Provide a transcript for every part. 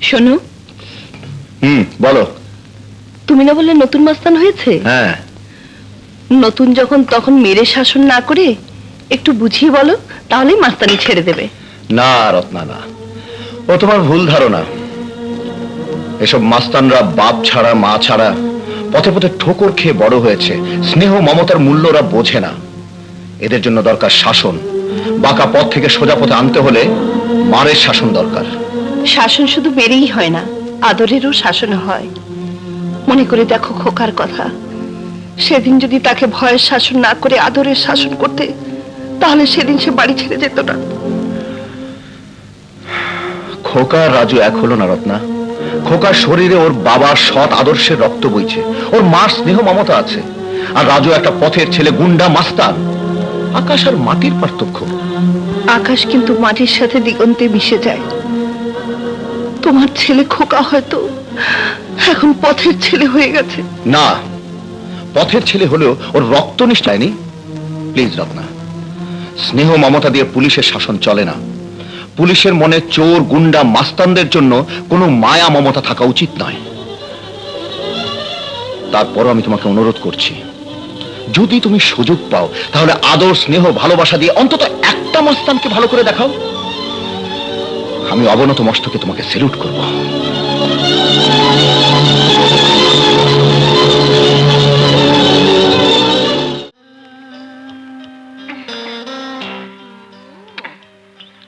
শোনো। বলো। তুমি না বললে নতুন মাস্তান হয়েছে? হ্যাঁ। নতুন যখন তখন মেরে শাসন না করে একটু বুঝিয়ে বলো, তাহলেই মাস্তানি ছেড়ে দেবে। না রত্না, না, ও তোমার ভুল ধারণা। এসব মাস্তানরা বাপ ছাড়া মা ছাড়া পথে পথে ঠোকর খেয়ে বড় হয়েছে, স্নেহ মমতার মূল্য ওরা বোঝে না। এদের জন্য দরকার শাসন। বাঁকা পথ থেকে সোজা পথে আনতে হলে মারের শাসন দরকার। শাসন শুধু মেরেই হয় না, আদরেরও শাসন হয়। মনে করে দেখো খোকার কথা। সেদিন যদি তাকে ভয়ের শাসন না করে আদরের শাসন করতে, তাহলে সেদিন সে বাড়ি ছেড়ে যেত না। খোকা রাজু এক হলো না রত্না। খোকার শরীরে ওর বাবার সৎ আদর্শের রক্ত বইছে, ওর মার স্নেহ মমতা আছে। আর রাজু একটা পথের ছেলে, গুন্ডা মাস্তান। আকাশ আর মাটির পার্থক্য। আকাশ কিন্তু মাটির সাথে দিগন্তে মিশে যায়। তোমার ছেলে খোকা হয়তো এখন পথের ছেলে হয়ে গেছে। না, পথের ছেলে হলেও ওর রক্ত নিষ্ঠায়নি। প্লিজ রত্না, স্নেহ মমতা দিয়ে পুলিশের শাসন চলে না। পুলিশের মনে চোর গুন্ডা মাস্তানদের জন্য কোনো মায়া মমতা থাকা উচিত নয়। তারপরও আমি তোমাকে অনুরোধ করছি, যদি তুমি সুযোগ পাও তাহলে আদর স্নেহ ভালোবাসা দিয়ে অন্তত একটা মাস্তানকে ভালো করে দেখাও। আমি অবনত মস্তকে তোমাকে স্যালুট করব।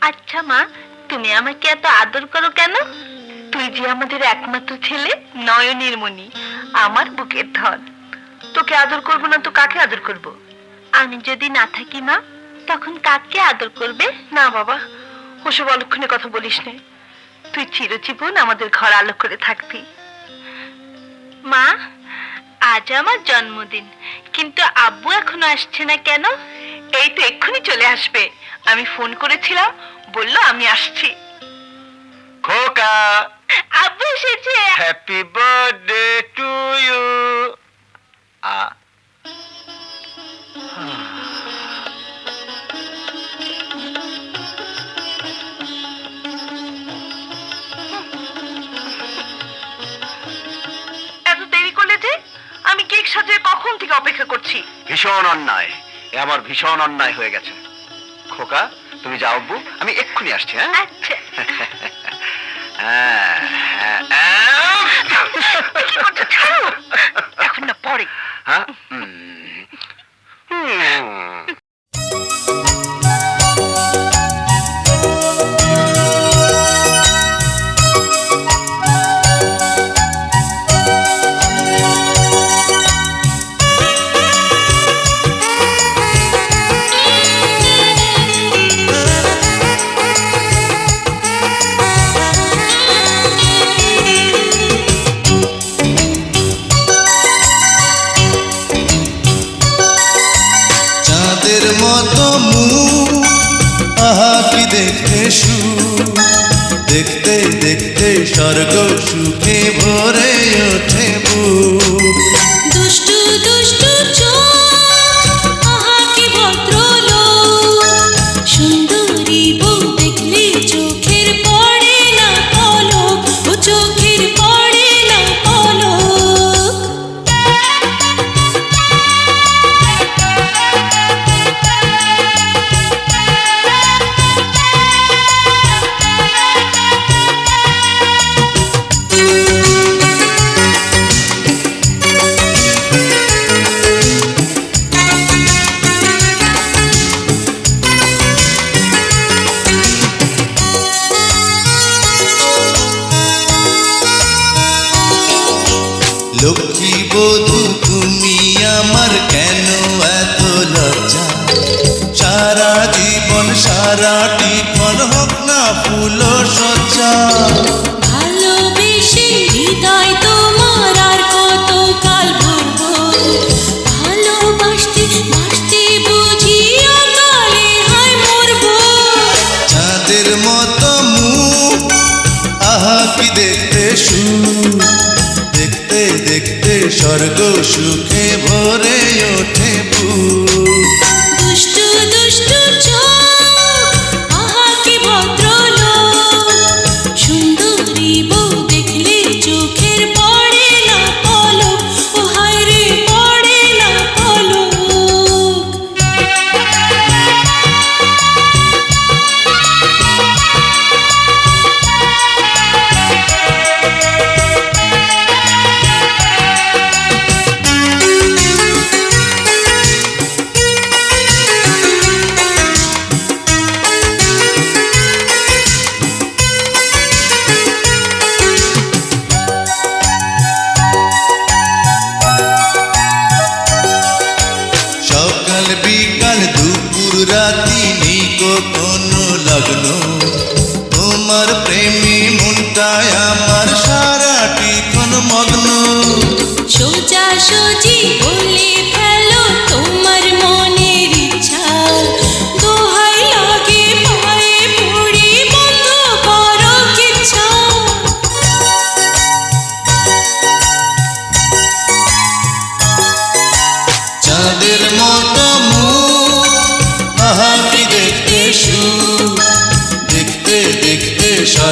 আচ্ছা মা, তুমি আমাকে এত আদর করো কেন? তুই যে আমাদের একমাত্র ছেলে, নয়নের মণি, আমার বুকের ধন। তোকে আদর করবো না তো কাকে আদর করব? আমি যদি না থাকি মা, তখন কাকে আদর করবে? না বাবা, ওসব অলক্ষণে কথা বলিস না। তুই চিরজীবন আমাদের ঘর আলো করে থাকবি। মা, আজ আমার জন্মদিন, কিন্তু আব্বু এখনো আসছে না কেন? এই তো এক্ষুনি চলে আসবে। আমি ফোন করেছিলাম, বললো আমি আসছি। খোকা, আব্বু এসেছে। Happy birthday to you. এত দেরি করলে যে? আমি কেক সাজিয়ে কখন থেকে অপেক্ষা করছি। ভীষণ অন্যায়, এ আমার ভীষণ অন্যায় হয়ে গেছে। খোকা, তুমি যাও আব্বু, আমি এক্ষুনি আসছি। হ্যাঁ, আচ্ছা। কি করছো? ছাড়ো। এখন না, পরে। হ্যাঁ। মতো মুখ, আহা কি দেখতে সুখ, দেখতে দেখতে স্বর্গ সুখে ভরে ওঠে বুক। দুষ্টু দুষ্টু চোখ, আহা কি ভদ্রলোক, সুন্দরী বউ দেখলে চোখের পড়ে না পলক, ও চোখের পড়ে না পলক। লক্ষ্মী বধূ তুমি আমার, কেন এত লজ্জা? সারা জীবন সারাটি ক্ষণ হোক না ফুল সজ্জা। ভালোবেসে হৃদয় তোমার আর কত কাল ভরবো, ভালোবাসতে বাসতে বুঝি অকালে হয় মরবো। চাঁদের মতো মুখ, আহা কি দেখতে সুখ, দেখতে দেখতে স্বর্গ সুখে ভরে ওঠে বুক। দুষ্টু দুষ্টু চোখ, আহা কি ভদ্রলোক, সুন্দরী বউ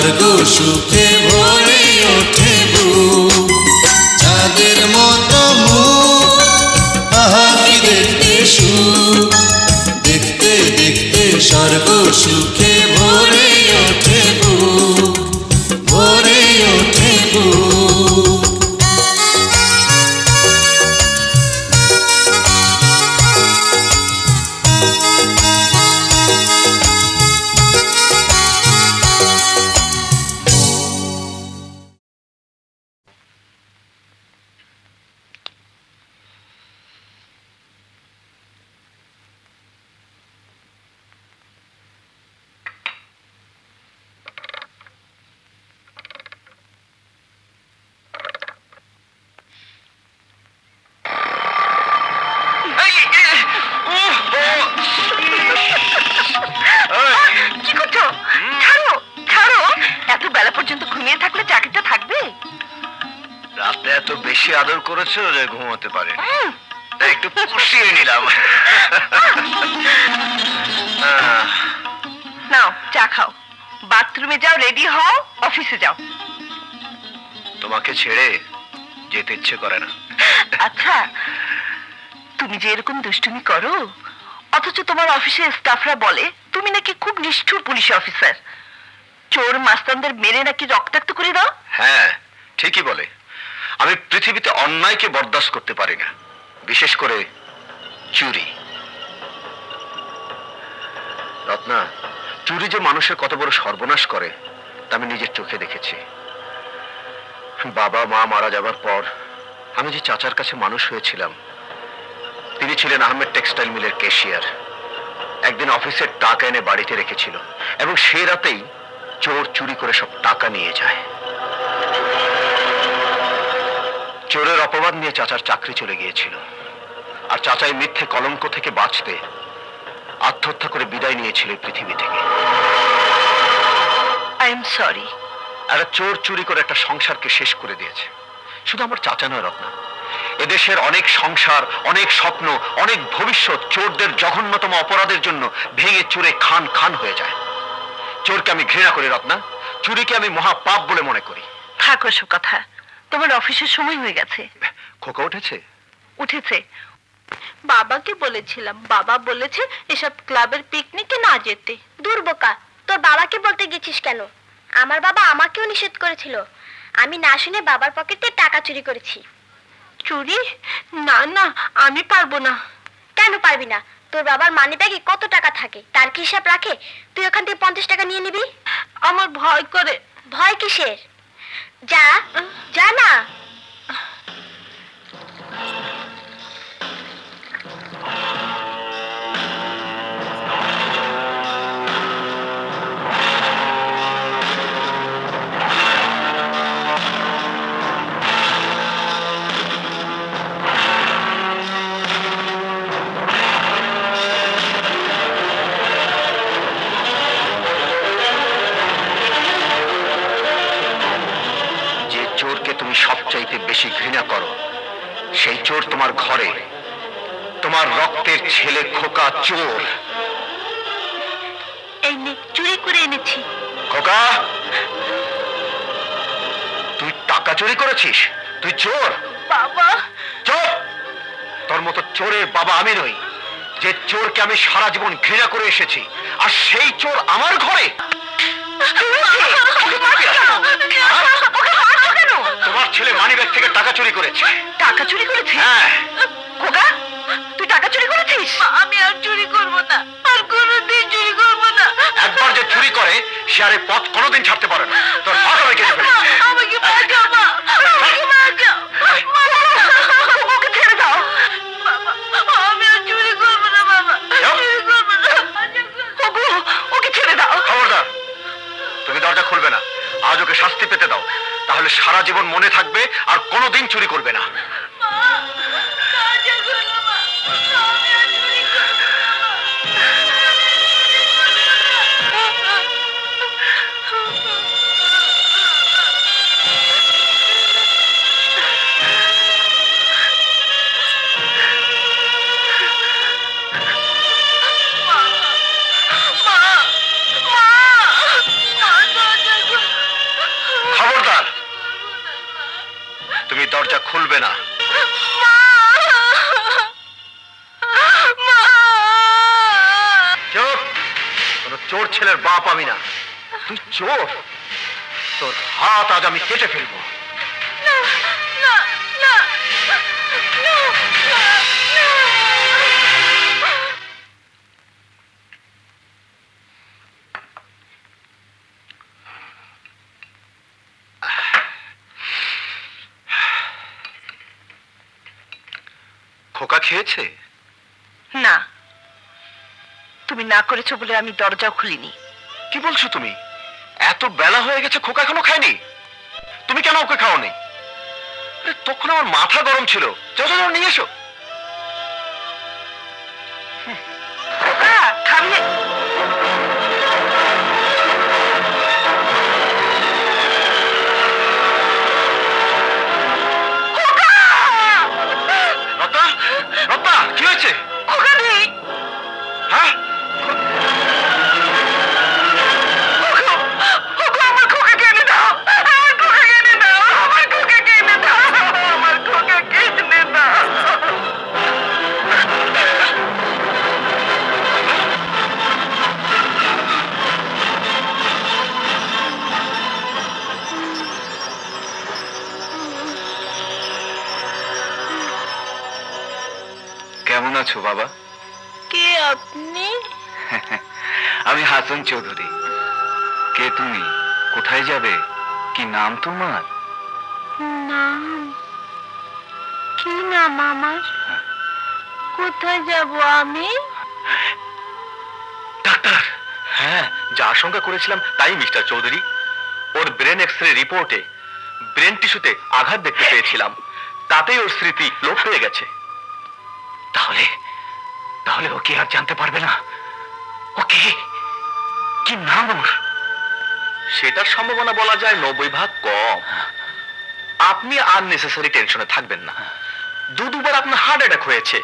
স্বর্গ সুখে ভরে ওঠে বুক। চাঁদের মতো মুখ, আহা কি দেখতে সুখ, দেখতে দেখতে স্বর্গ সুখে ভরে ওঠে বুক, ভরে ওঠে বুক। কি করছো? ছাড়ো ছাড়ো, এত বেলা পর্যন্ত ঘুমিয়ে থাকলে চাকরিটা থাকবে? রাতে এত বেশি আদর করেছো যে ঘুমোতে পারে, তাই একটু পুষিয়ে নিলাম। নাও চা খাও, বাথরুমে যাও, রেডি হও, অফিসে যাও। তোমাকে ছেড়ে যেতে ইচ্ছে করে না। আচ্ছা, তুমি যে এরকম দুষ্টুমি করো, অথচ তোমার অফিসের স্টাফরা বলে তুমি নাকি খুব নিষ্ঠুর পুলিশ অফিসার, চোর মাস্তানদের মেরে নাকি রক্তাক্ত করে দাও। হ্যাঁ, ঠিকই বলে। আমি পৃথিবীতে অন্যায়কে বরদাস্ত করতে পারি না, বিশেষ করে চুরি। রত্না, চুরি যে মানুষের কত বড় সর্বনাশ করে তা আমি নিজের চোখে দেখেছি। বাবা মা মারা যাবার পর আমি যে চাচার কাছে মানুষ হয়েছিলাম, তিনি ছিলেন আহমেদ টেক্সটাইল মিলের ক্যাশিয়ার। একদিন অফিসের টাকা এনে বাড়িতে রেখেছিল এবং সে রাতেই চোর চুরি করে সব টাকা নিয়ে যায়। চোরের অপবাদ নিয়ে চাচার চাকরি চলে গিয়েছিল, আর চাচাই মিথ্যে কলঙ্ক থেকে বাঁচতে আত্মহত্যা করে বিদায় নিয়েছিল এই পৃথিবী থেকে। I am sorry. একটা চোর চুরি করে একটা সংসারকে শেষ করে দিয়েছে। শুধু আমার চাচা নয় রত্না, এদেশের অনেক সংসার, অনেক স্বপ্ন, অনেক ভবিষ্যৎ চোরদের জঘন্যতম অপরাধের জন্য ভেঙে চুরে খান খান হয়ে যায়। চোরকে আমি ঘৃণা করি রত্না, চুরিকে আমি মহাপাপ বলে মনে করি। থাকো সব কথা, তোমার অফিসের সময় হয়ে গেছে। খোকা উঠেছে? উঠেছে। বাবাকে বলেছিলাম, বাবা বলেছে এসব ক্লাবের পিকনিকে না যেতে। দুর্বোকা, তোর বাবাকে বলতে গেছিস কেন? আমার বাবা আমাকেও নিষেধ করেছিল। আমি না শুনে বাবার পকেটে টাকা চুরি করেছি। চুরি? না না, আমি পারবো না। কেন পারবি না? তোর বাবার মানি ব্যাগে কত টাকা থাকে তার কি হিসাব রাখে? তুই ওখান থেকে 50 টাকা নিয়ে নিবি। আমার ভয় করে। ভয় কিসের? যা, যা না। যে চোরকে তুমি সবচাইতে বেশি ঘৃণা করো, সেই চোর তোমার ঘরে, তোমার রক্তের ছেলে খোকা চোর। এই নে, চুরি করে এনেছি। খোকা, তুই টাকা চুরি করেছিস? তুই চোর? বাবা। চোর! তোর মতো চোরের বাবা আমি নই। যে চোরকে আমি সারা জীবন ঘৃণা করে এসেছি, আর সেই চোর আমার ঘরে। তোমার ছেলে মানিব্যাগ থেকে টাকা চুরি করেছে। টাকা চুরি করেছিস? হ্যাঁ। খোকা, তুই টাকা চুরি করেছিস? আমি আর চুরি করব না, আর কোনোদিন চুরি করব না। একবার যে চুরি করে সে আর এই পথ কোনোদিন ছাড়তে পারে না। তোর হাত আমি কেটে ফেলেছি। আমাকে বাঁচাও মা, আমাকে বাঁচাও। ওকে ছেড়ে দাও। বাবা, আমি আর চুরি করব না বাবা, চুরি করব না। ওগো, ওকে ছেড়ে দাও। খবরদার, তুমি দরজা খুলবে না। আজ ওকে শাস্তি পেতে দাও, তাহলে সারা জীবন মনে থাকবে আর কোনোদিন চুরি করবে না। দরজা খুলবে না। চুপ! কোনো চোর ছেলের বাপ আমি না। তুই চোর? তোর হাত আজ আমি কেটে ফেলবো। খোকা খেয়েছে? না, তুমি না করেছো বলে আমি দরজাও খুলিনি। কি বলছো তুমি? এত বেলা হয়ে গেছে, খোকা এখনো খায়নি? তুমি কেন ওকে খাওনি? তখন আমার মাথা গরম ছিল। যাও যাও যাও, নিয়ে এসো। খোকা, খাবি? রত্না, রত্না, কি হয়েছে? খোকা নেই। হ্যাঁ? আমার খোকাকে এনে দাও, আমার খোকাকে এনে দাও, আমার খোকাকে এনে দাও, আমার খোকাকে এনে দাও। কেমন আছো বাবা? কে আপনি? আমি হাসান চৌধুরী। কে তুমি? কোথায় যাবে? কি নাম তোমার? নাম? কি নাম আমার? কোথায় যাব আমি? ডাক্তার! হ্যাঁ, যা আশঙ্কা করেছিলাম তাই মিস্টার চৌধুরী। ওর ব্রেন এক্সরে রিপোর্টে ব্রেন টিস্যুতে আঘাত দেখতে পেয়েছিলাম। তাতেই ওর স্মৃতি লোপ পেয়ে গেছে। তাহলে তাহলে ও কি আর জানতে পারবে না? ওকে কি নাম ওর? সেটার সম্ভাবনা বলা যায় 90% কম। আপনি আননেসেসারি টেনশনে থাকবেন না। দুবার আপনার হার্ট অ্যাটাক হয়েছে,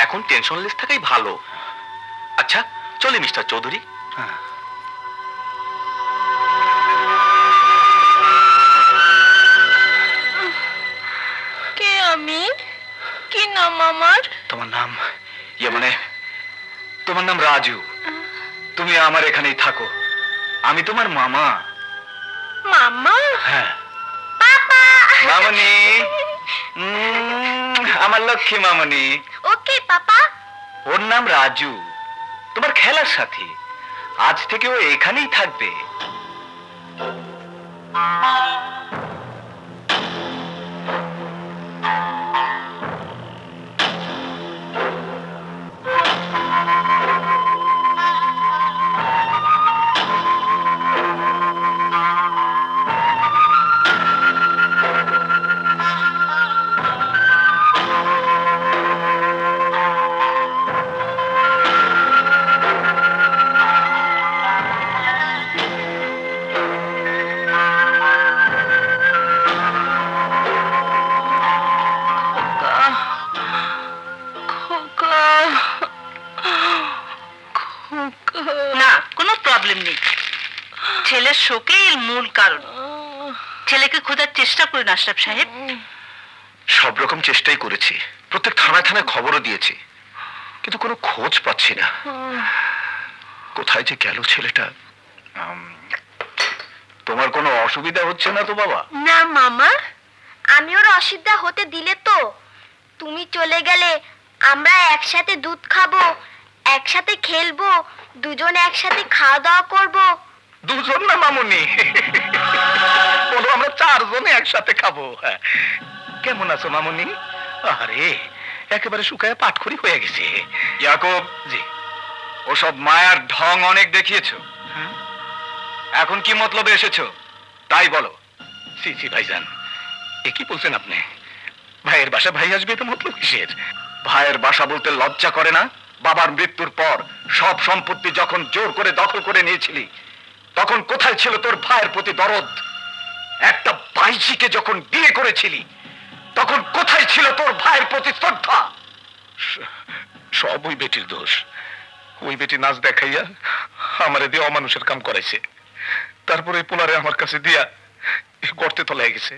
এখন টেনশনলেস থাকাই ভালো। আচ্ছা চলি মিস্টার চৌধুরী। কে আমি? কি নাম আমার? তোমার নাম তোমার নাম রাজু। তুমি আমার এখানেই থাকো। আমি তোমার মামা। মামা? হ্যাঁ। পাপা! মামনি, আমার লক্ষ্মী মামনি। ওকে পাপা। ওর নাম রাজু, তোমার খেলার সাথী। আজ থেকে ও এখানেই থাকবে। না, কোনো প্রবলেম নেই। ছেলের শোকেই এর মূল কারণ। ছেলেকে খোঁজার চেষ্টা করুন আশরাফ সাহেব। সব রকম চেষ্টাই করেছি, প্রত্যেক থানায় থানায় খবরও দিয়েছি, কিন্তু কোনো খোঁজ পাচ্ছি না। কোথায় যে গেল ছেলেটা? তোমার কোনো অসুবিধা হচ্ছে না তো বাবা? না মামা, আমি ওর অসুবিধা হতে দিলে তো। তুমি চলে গেলে আমরা একসাথে দুধ খাবো, একসাথে খেলবো, দুজন একসাথে খাওয়া দাওয়া করবো। দুজন না মামুনি, বলো আমরা চারজনে একসাথে খাবো। কেমন আছো মামুনি? আরে একেবারে শুকায় পাটখড়ি হয়ে গেছে। ইয়াকুব জি, ওসব মায়ার ঢং অনেক দেখিয়েছো, এখন কি মতলবে এসেছো তাই বলো। সি সি ভাইজান, এ কি বলছেন আপনি? ভাইয়ের বাসা ভাই আসবে তো মতলব কিসের? ভাইয়ের বাসা বলতে লজ্জা করে না? বাবার মৃত্যুর পর সব সম্পত্তি যখন জোর করে দখল করে নিয়েছিলি, তখন কোথায় ছিল তোর ভাইয়ের প্রতি দরদ? একটা বাইজিকে যখন বিয়ে করেছিলি, তখন কোথায় ছিল তোর ভাইয়ের প্রতি শ্রদ্ধা? সব ওই বেটির দোষ। ওই বেটি নাচ দেখাইয়া আমারে দিয়ে অমানুষের কাম করাইছে। তারপরে পোলারে আমার কাছে দিয়া গর্তে তলায় গেছে।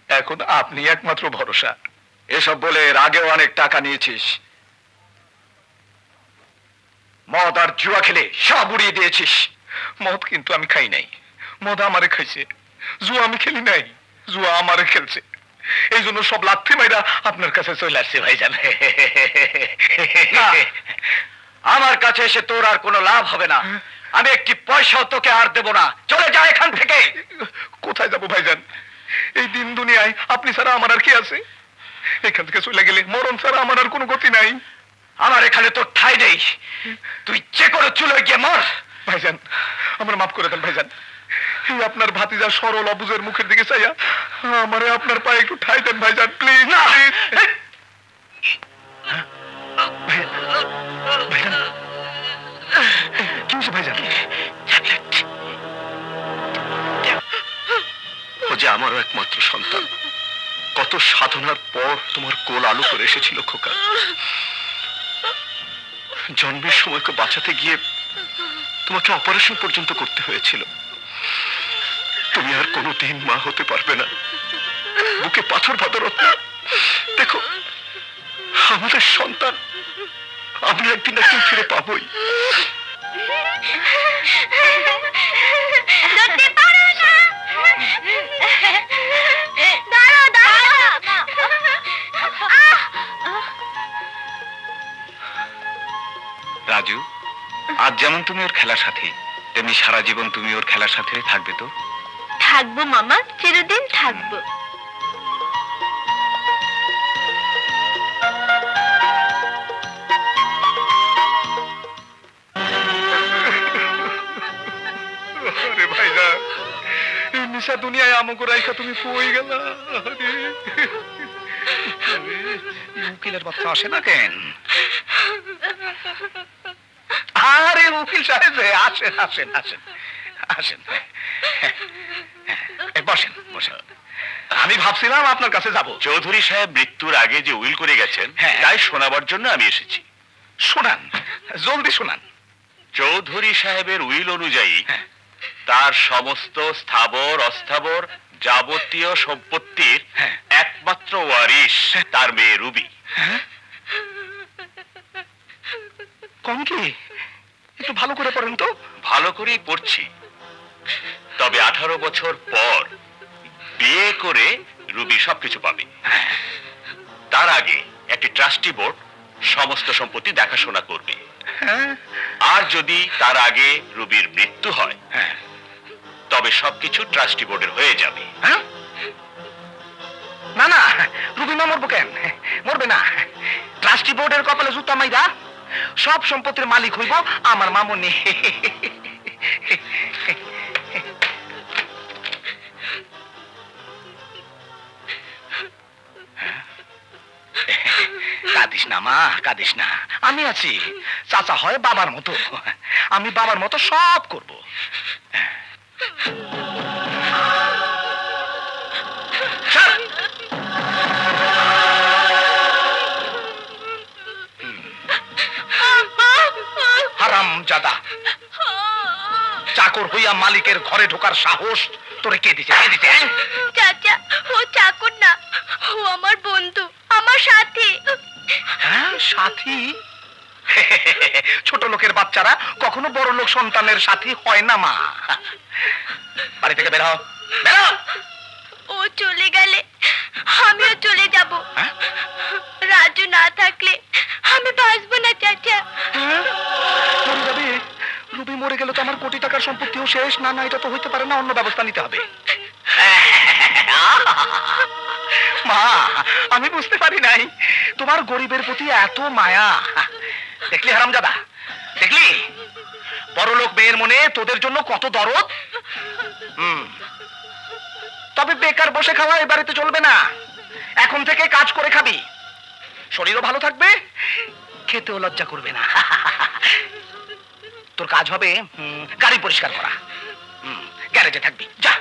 এখন আপনি একমাত্র ভরসা। এসব বলে এর আগেও অনেক টাকা নিয়েছিস, মদ আর জুয়া খেলে সব উড়িয়ে দিয়েছিস। মদ কিন্তু আমি খাই নাই, মদ আমারে খাইছে। জুয়া আমি খেলি নাই, জুয়া আমারে খেলছে। এই জন্য সব লাথি মাইরা আপনার কাছে চলে আসছে ভাইজান। আমার কাছে এসে তোর আর কোনো লাভ হবে না। আমি একটি পয়সাও তোকে আর দেব না। চলে যা এখান থেকে। কোথায় যাব ভাইজান? এই দিন দুনিয়ায় আপনি ছাড়া আমার আর কি আছে? এখান থেকে চলে গেলে মরণ ছাড়া আমার আর কোনো গতি নাই। আমার এখানে তোর ঠাঁই নেই, তুই যে করে চলে গিয়ে মর। ভাইজান আমার মাফ করে দেন ভাইজান। এই আপনার ভাতিজা সরল অবুজের মুখের দিকে চাইয়া আমারে আপনার পায়ে একটু ঠাঁই দেন ভাইজান, প্লিজ। না ভাইজান, কি হয়েছে ভাইজান? ও যে আমারও একমাত্র সন্তান, কত সাধনার পর তোমার কোল আলো করে এসেছিল খোকা। জন্মের সময়কে বাঁচাতে গিয়ে তোমাকে অপারেশন পর্যন্ত করতে হয়েছিল। তুমি আর কোনোদিন মা হতে পারবে না। বুকে পাথর বাঁধা রত্না, দেখো আমাদের সন্তান আমরা একদিন একদিন ফিরে পাবোই। ধরতে পারো না। দাঁড়াও, দাঁড়াও। রাজু, আজ যেমন তুমি ওর খেলার সাথী, তেমনি সারা জীবন তুমি ওর খেলার সাথে থাকবে তো? থাকবো মামা, চিরদিন থাকবো। আরে ভাইজান, এই নিশা দুনিয়ায় আমগো রাইখা তুমি কই গেলা? উকিলের বাচ্চা আসে না কেন? আরে উকিল সাহেব, আসেন আসেন আসেন আসেন, বসেন বসেন। আমি ভাবছিলাম আপনার কাছে যাব। চৌধুরী সাহেব মৃত্যুর আগে যে উইল করে গেছেন, হ্যাঁ। তাই শোনাবার জন্য আমি এসেছি। শোনান, জলদি শোনান। চৌধুরী সাহেবের উইল অনুযায়ী হ্যাঁ। তার সমস্ত স্থাবর অস্থাবর যাবতীয় সম্পত্তির হ্যাঁ। একমাত্র ওয়ারিশ তার মেয়ে রুবি। কম কি? একটু ভালো করে পড়েন তো। ভালো করেই পড়ছি। তবে 18 বছর পর বিয়ে করে রুবি সবকিছু পাবে। তার আগে একটি ট্রাস্টি বোর্ড সমস্ত সম্পত্তি দেখাশোনা করবে। হ্যাঁ আর যদি তার আগে রুবির মৃত্যু হয়, হ্যাঁ তবে সবকিছু ট্রাস্টি বোর্ডের হয়ে যাবে। হ্যাঁ? না না, রুবি মা মরবো কেন? মরবে না। ট্রাস্টি বোর্ডের কপালে জুতা মাইরা সব সম্পত্তির মালিক হইব আমার মামুনি। কাঁদিস না মা, কাঁদিস না। আমি আছি। চাচা হয় বাবার মতো, আমি বাবার মতো সব করব। হারামজাদা, চাকর হইয়া মালিকের ঘরে ঢোকার সাহস তোরে কে দিছে? কে দিছে? চাচা, ও চাকর না, ও আমার বন্ধু, আমার সাথী। হ্যাঁ, সাথী? ছোট লোকের বাচ্চারা কখনো বড় লোক সন্তানের সাথী হয় না মা। বাড়ি থেকে বের হও, বের হও। ও চলে গেলে আমিও চলে যাব। হ্যাঁ? রাজু না থাকলে আমি বাঁচবো না চাচা। মরে যাবে? রুবি মরে গেলে তো আমার কোটি টাকার সম্পত্তিও শেষ। না না, এটা তো হইতে পারে না, অন্য ব্যবস্থা নিতে হবে। মা, আমি বুঝতে পারি নাই তোমার গরিবের প্রতি এত মায়া। দেখলি হারামজাদা, দেখলি বড়লোক মেয়ের মনে তোদের জন্য কত দরদ। তবে বেকার বসে খাওয়া এ বাড়িতে চলবে না। এখন থেকে কাজ করে খাবি, শরীরও ভালো থাকবে, খেতেও লজ্জা করবে না। তোর কাজ হবে গাড়ি পরিষ্কার করা। গ্যারেজে থাকবি, যা।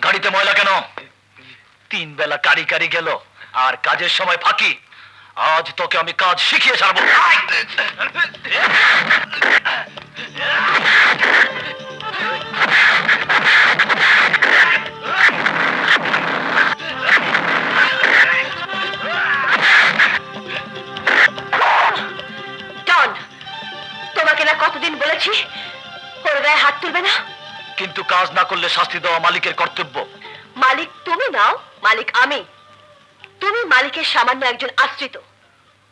গাড়িতে ময়লা কেন? 3 বেলা কারি কারি গেল আর কাজের সময় ফাঁকি। আজ তোকে আমি কাজ শিখিয়ে ছাড়বো। ডন, তোমাকে না কতদিন বলেছি ওর গায়ে হাত তুলবে না? কিন্তু কাজ না করলে শাস্তি দেওয়া মালিকের কর্তব্য। মালিক তুমি নাও, মালিক আমি। তুমি মালিকের সামান্য একজন আশ্রিত।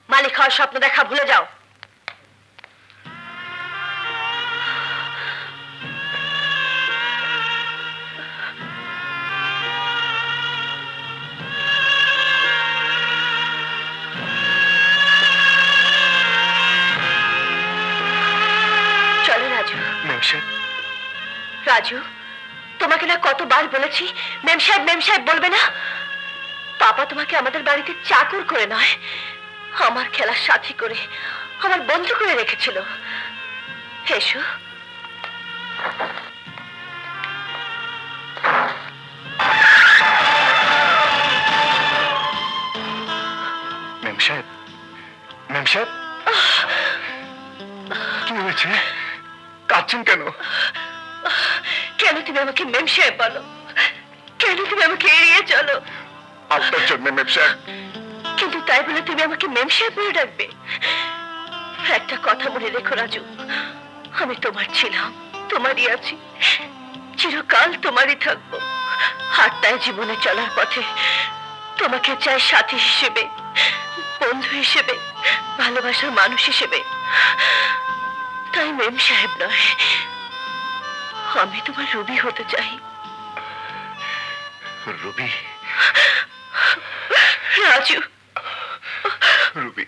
মালিক হওয়ার স্বপ্ন দেখা ভুলে যাও। চলো রাজু। রাজু, তোমাকে না কতবার বলেছি মেম সাহেব বলবে না। পাপা তোমাকে আমাদের বাড়িতে চাকর করে নয়, আমার খেলার সাথী করে, আমার বন্ধু করে রেখেছিল। এসো। মেম সাহেব, কি হয়েছে? কাঁদছেন কেন? কেন তুমি আমাকে মেম সাহেব বলো? কেন তুমি আমাকে এড়িয়ে চলো? আপনার জন্য মেম সাহেব। কিন্তু তাই বলে তুমি আমাকে মেম সাহেব বলে ডাকবে? একটা কথা মনে রেখো রাজু, আমি তোমার ছিলাম, তোমারই আছি, চিরকাল তোমারই থাকবো। হাঁটতায় জীবনে চলার পথে তোমাকে চাই সাথী হিসেবে, বন্ধু হিসেবে, ভালোবাসার মানুষ হিসেবে। তাই মেম সাহেব নয়, আমি তোমার রুবি হতে চাই। রুবি? রাজু, রুবি।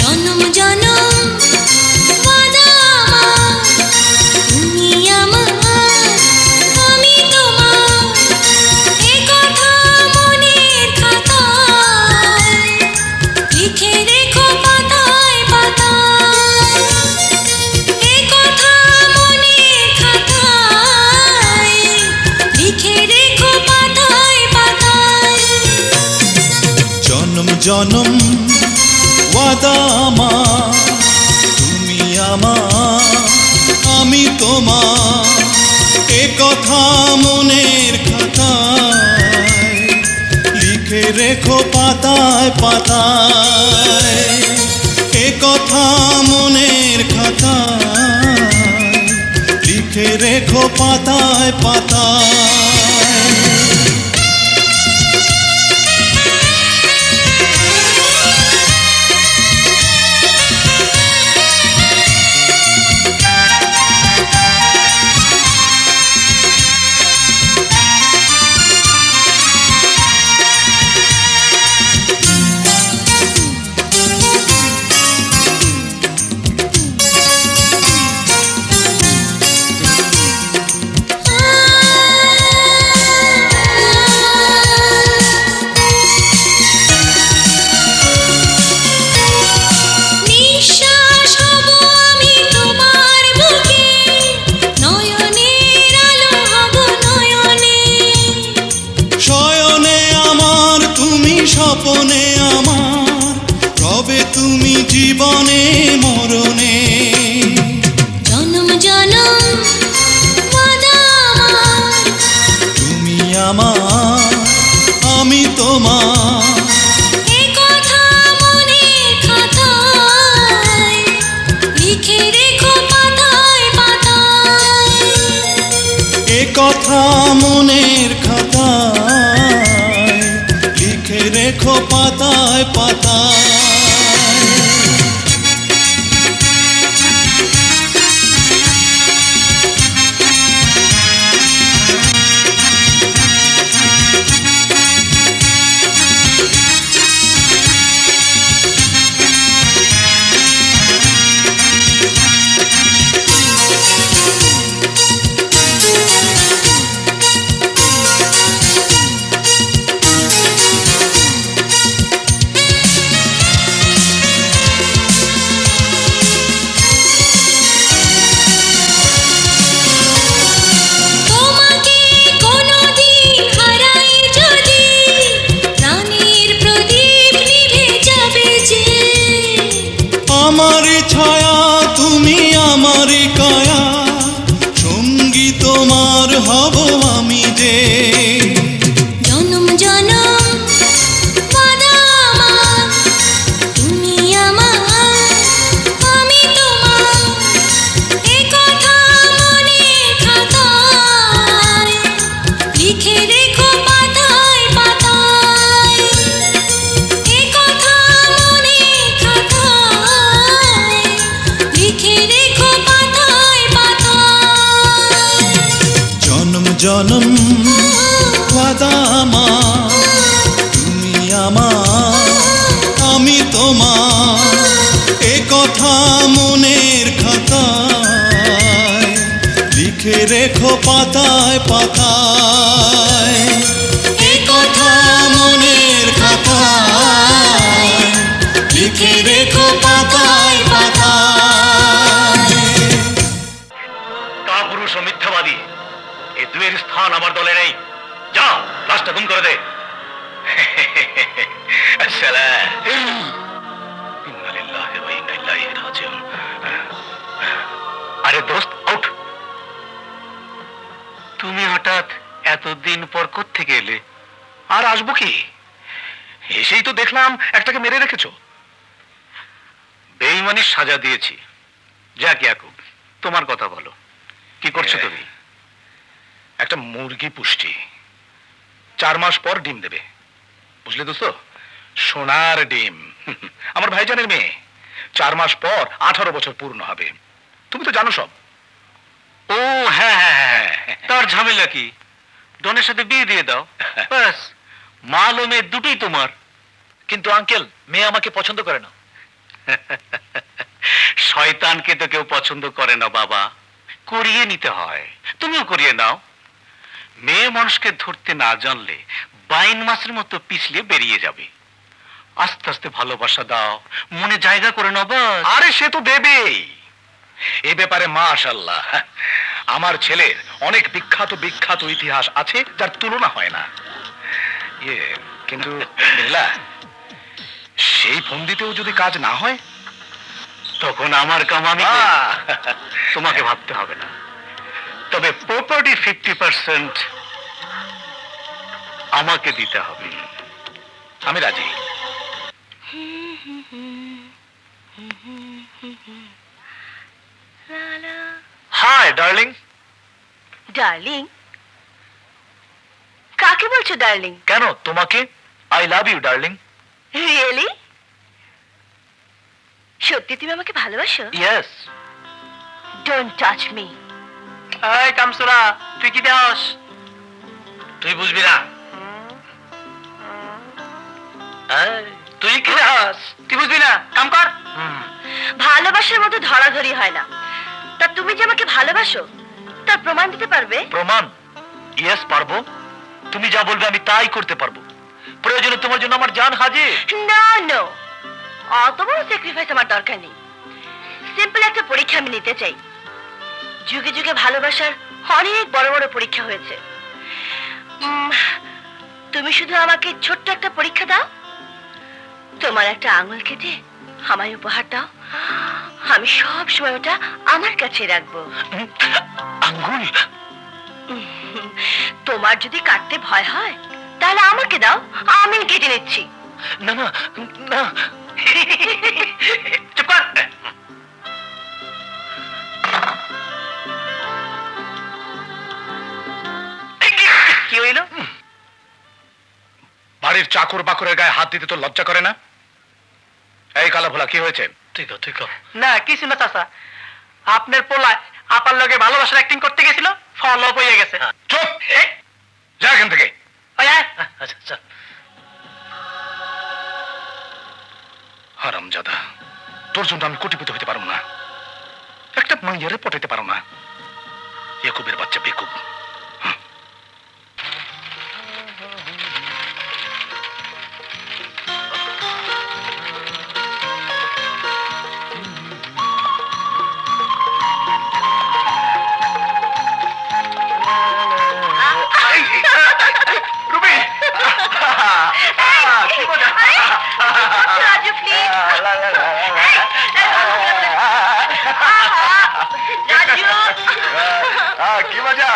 জনম জনম ওয়াদা আমার, তুমি আমার, আমি তোমার, এ কথা মনের খাতায় লিখে রেখো পাতায় পাতায়, এ কথা মনের খাতায় লিখে রেখো পাতায় পাতায়। জনম জনম ওয়াদা আমার, তুমি আমার, আমি তোমার, এ কথা মনের খাতায় লিখে রেখো পাতায় পাতায়, এ কথা মনের খাতায় লিখে রেখো পাতায় পাতায়। নিঃশ্বাস হব আমি তোমার বুকে, নয়নের আলো হব নয়নে, শয়নে আমার তুমি, স্বপনে আমার, রবে তুমি জীবনে মরণে। জনম জনম ওয়াদা আমার, তুমি আমার, আমি তোমার, এ কথা মনের খাতায় লিখে রেখো পাতায় পাতায়, এ কথা মনের খাতায় লিখে রেখো পাতায় পাতায়। হব আমি যে। জনম জনম বাদা আমার, তুমি আমার, আমি তোমার, এ কথা মনের খাতায় লিখে রেখো পাতায় পাতায়, এ কথা মনের খাতায় লিখে রেখো পাতায় পাতায়। জনম জনম ওয়াদা আমার, তুমি আমার, আমি তোমার, এ কথা মনের খাতায় লিখে রেখো পাতায় পাতায়, এ কথা মনের খাতায় লিখে রেখো পাতায় পাতায়। কাপুরুষ ও মিথ্যাবাদী, এই দুয়ের স্থান আমার দলে নেই। যা, লাশটা গুম করে দে। সালাম। ইন্না লিল্লাহি ওয়া ইন্না ইলাইহি রাজিউন। আরে দোস্ত, আউট। তুমি হঠাৎ এতদিন পর কোত্থেকে এলে? আর আসবো কি, এসেই তো দেখলাম একটাকে মেরে রেখেছো। বেঈমানির সাজা দিয়েছি। যাক ইয়াকুব, তোমার কথা বলো, কি করছো তুমি? একটা মুরগি পুষ্টি 4 মাস পর ডিম দেবে, বুঝলে দোস্ত? সোনার ডিম। আমার ভাইজানের মেয়ে 4 মাস পর 18 বছর পূর্ণ হবে। তুমি তো জানো সব। ও হ্যাঁ হ্যাঁ হ্যাঁ, তার ঝামেলা কি? ডনের সাথে বিয়ে দিয়ে দাও, ব্যাস। মাল ও মেয়ে দুটোই তোমার। কিন্তু আঙ্কেল, মেয়ে আমাকে পছন্দ করে না। শয়তানকে তো কেউ পছন্দ করে না বাবা, করিয়ে নিতে হয়। তুমিও করিয়ে নাও। মেয়ে মানুষকে ধরতে না জানলে বাইন মাছের মতো পিছলে বেরিয়ে যাবে। আস্তে আস্তে ভালোবাসা দাও, মনে জায়গা করে নাও বাস। আরে সে তো দেবেই। এ ব্যাপারে মাশাআল্লাহ আমার ছেলের অনেক বিখ্যাত বিখ্যাত ইতিহাস আছে, যার তুলনা হয় না। কিন্তু বুঝলা, সেই ফন্দিতেও যদি কাজ না হয়, তখন আমার কাম আমি করব। তোমাকে ভাবতে হবে না। তবে প্রপার্টি 50% আমাকে দিতে হবে। আমি রাজি। Hi darling. ডার্লিং? কাকে বলছো ডার্লিং? কেন, তোমাকে। I love you darling. Really? সত্যি তুমি আমাকে ভালোবাসো? ইয়েস। Don't touch me. এই কামসুরা, তুই কি দেওস? তুই বুঝবি না। তুই কি দেওস? তুই বুঝবি না, কাম কর। ভালোবাসার মতো ধরাধরি হয় না। তা তুমি যে আমাকে ভালোবাসো, তার প্রমাণ দিতে পারবে? প্রমাণ? ইয়েস, পারবো। তুমি যা বলবে আমি তাই করতে পারবো। প্রয়োজনে তোমার জন্য আমার জান হাজির। না নো, অত বড় স্যাক্রিফাইস আমার দরকার নেই। সিম্পল একটা পরীক্ষা আমি নিতে চাই। যুগে যুগে ভালোবাসার অনেক বড় বড় পরীক্ষা হয়েছে। তুমি শুধু আমাকে ছোট্ট একটা পরীক্ষা দাও। তোমার একটা আঙুল কেটে আমায় উপহার দাও, আমি সব সময় ওটা আমার কাছে রাখবো। আঙ্গুল? তোমার যদি কাটতে ভয় হয় তাহলে আমাকে দাও, আমি কেটে নিচ্ছি। না না না, চুপ কর। কি হইল? বাড়ির চাকর বাকরের গায়ে হাত দিতে তো লজ্জা করে না? এই কালা ভোলা, কি হয়েছে? ঠিক ঠিক। না কিছু না চাচা, আপনার পোলায় আপার লগে ভালোবাসার অ্যাক্টিং করতে গেছিল, ফল অফ হয়ে গেছে। চুপ, যা এখান থেকে। ওই আয়। আচ্ছা আচ্ছা। হারামজাদা, তোর জন্য আমি কোটিপতি হতে পারবো না, একটা মাইয়ারে পটাইতে পারো না। ইয়াকুবের বাচ্চা বেকুব। রুবি, কি মজা। রাজু প্লিজ। রাজু কি মজা।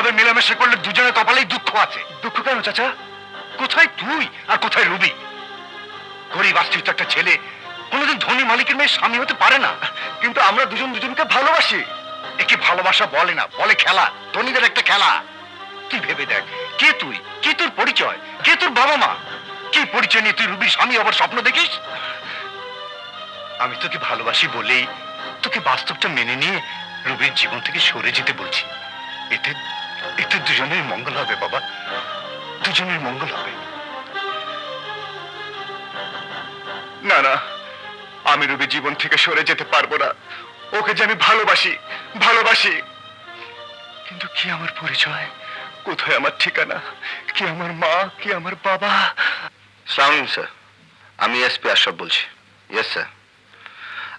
এভাবে মেলামেশা করলে দুজনের কপালেই দুঃখ আছে। দুঃখ কেন চাচা? কোথায় তুই আর কোথায় রুবি? গরিব আশ্রিত একটা ছেলে কোনোদিন ধনী মালিকের মেয়ে স্বামী হতে পারে না। কিন্তু আমরা দুজন দুজনকে ভালোবাসি। একে ভালোবাসা বলে না, বলে খেলা, ধনীদের একটা খেলা। তুই ভেবে দেখ, কে তুই, কে তোর পরিচয়, কে তোর বাবা মা, কি পরিচয় নিয়ে তুই রুবির স্বামী আবার স্বপ্ন দেখিস? আমি তোকে ভালোবাসি বলেই তোকে বাস্তবটা মেনে নিয়ে রুবির জীবন থেকে সরে যেতে বলছি। এতে এতে দুজনের মঙ্গল হবে বাবা, দুজনের মঙ্গল হবে। না না, আমি রুবি জীবন থেকে সরে যেতে পারবো না। ওকে যে আমি ভালোবাসি, ভালোবাসি, কিন্তু কি আমার পরিচয়, কোথায় আমার ঠিকানা, কি আমার মা, কি আমার বাবা? সালাম স্যার, আমি এসপি আশরাফ বলছি। ইয়েস স্যার,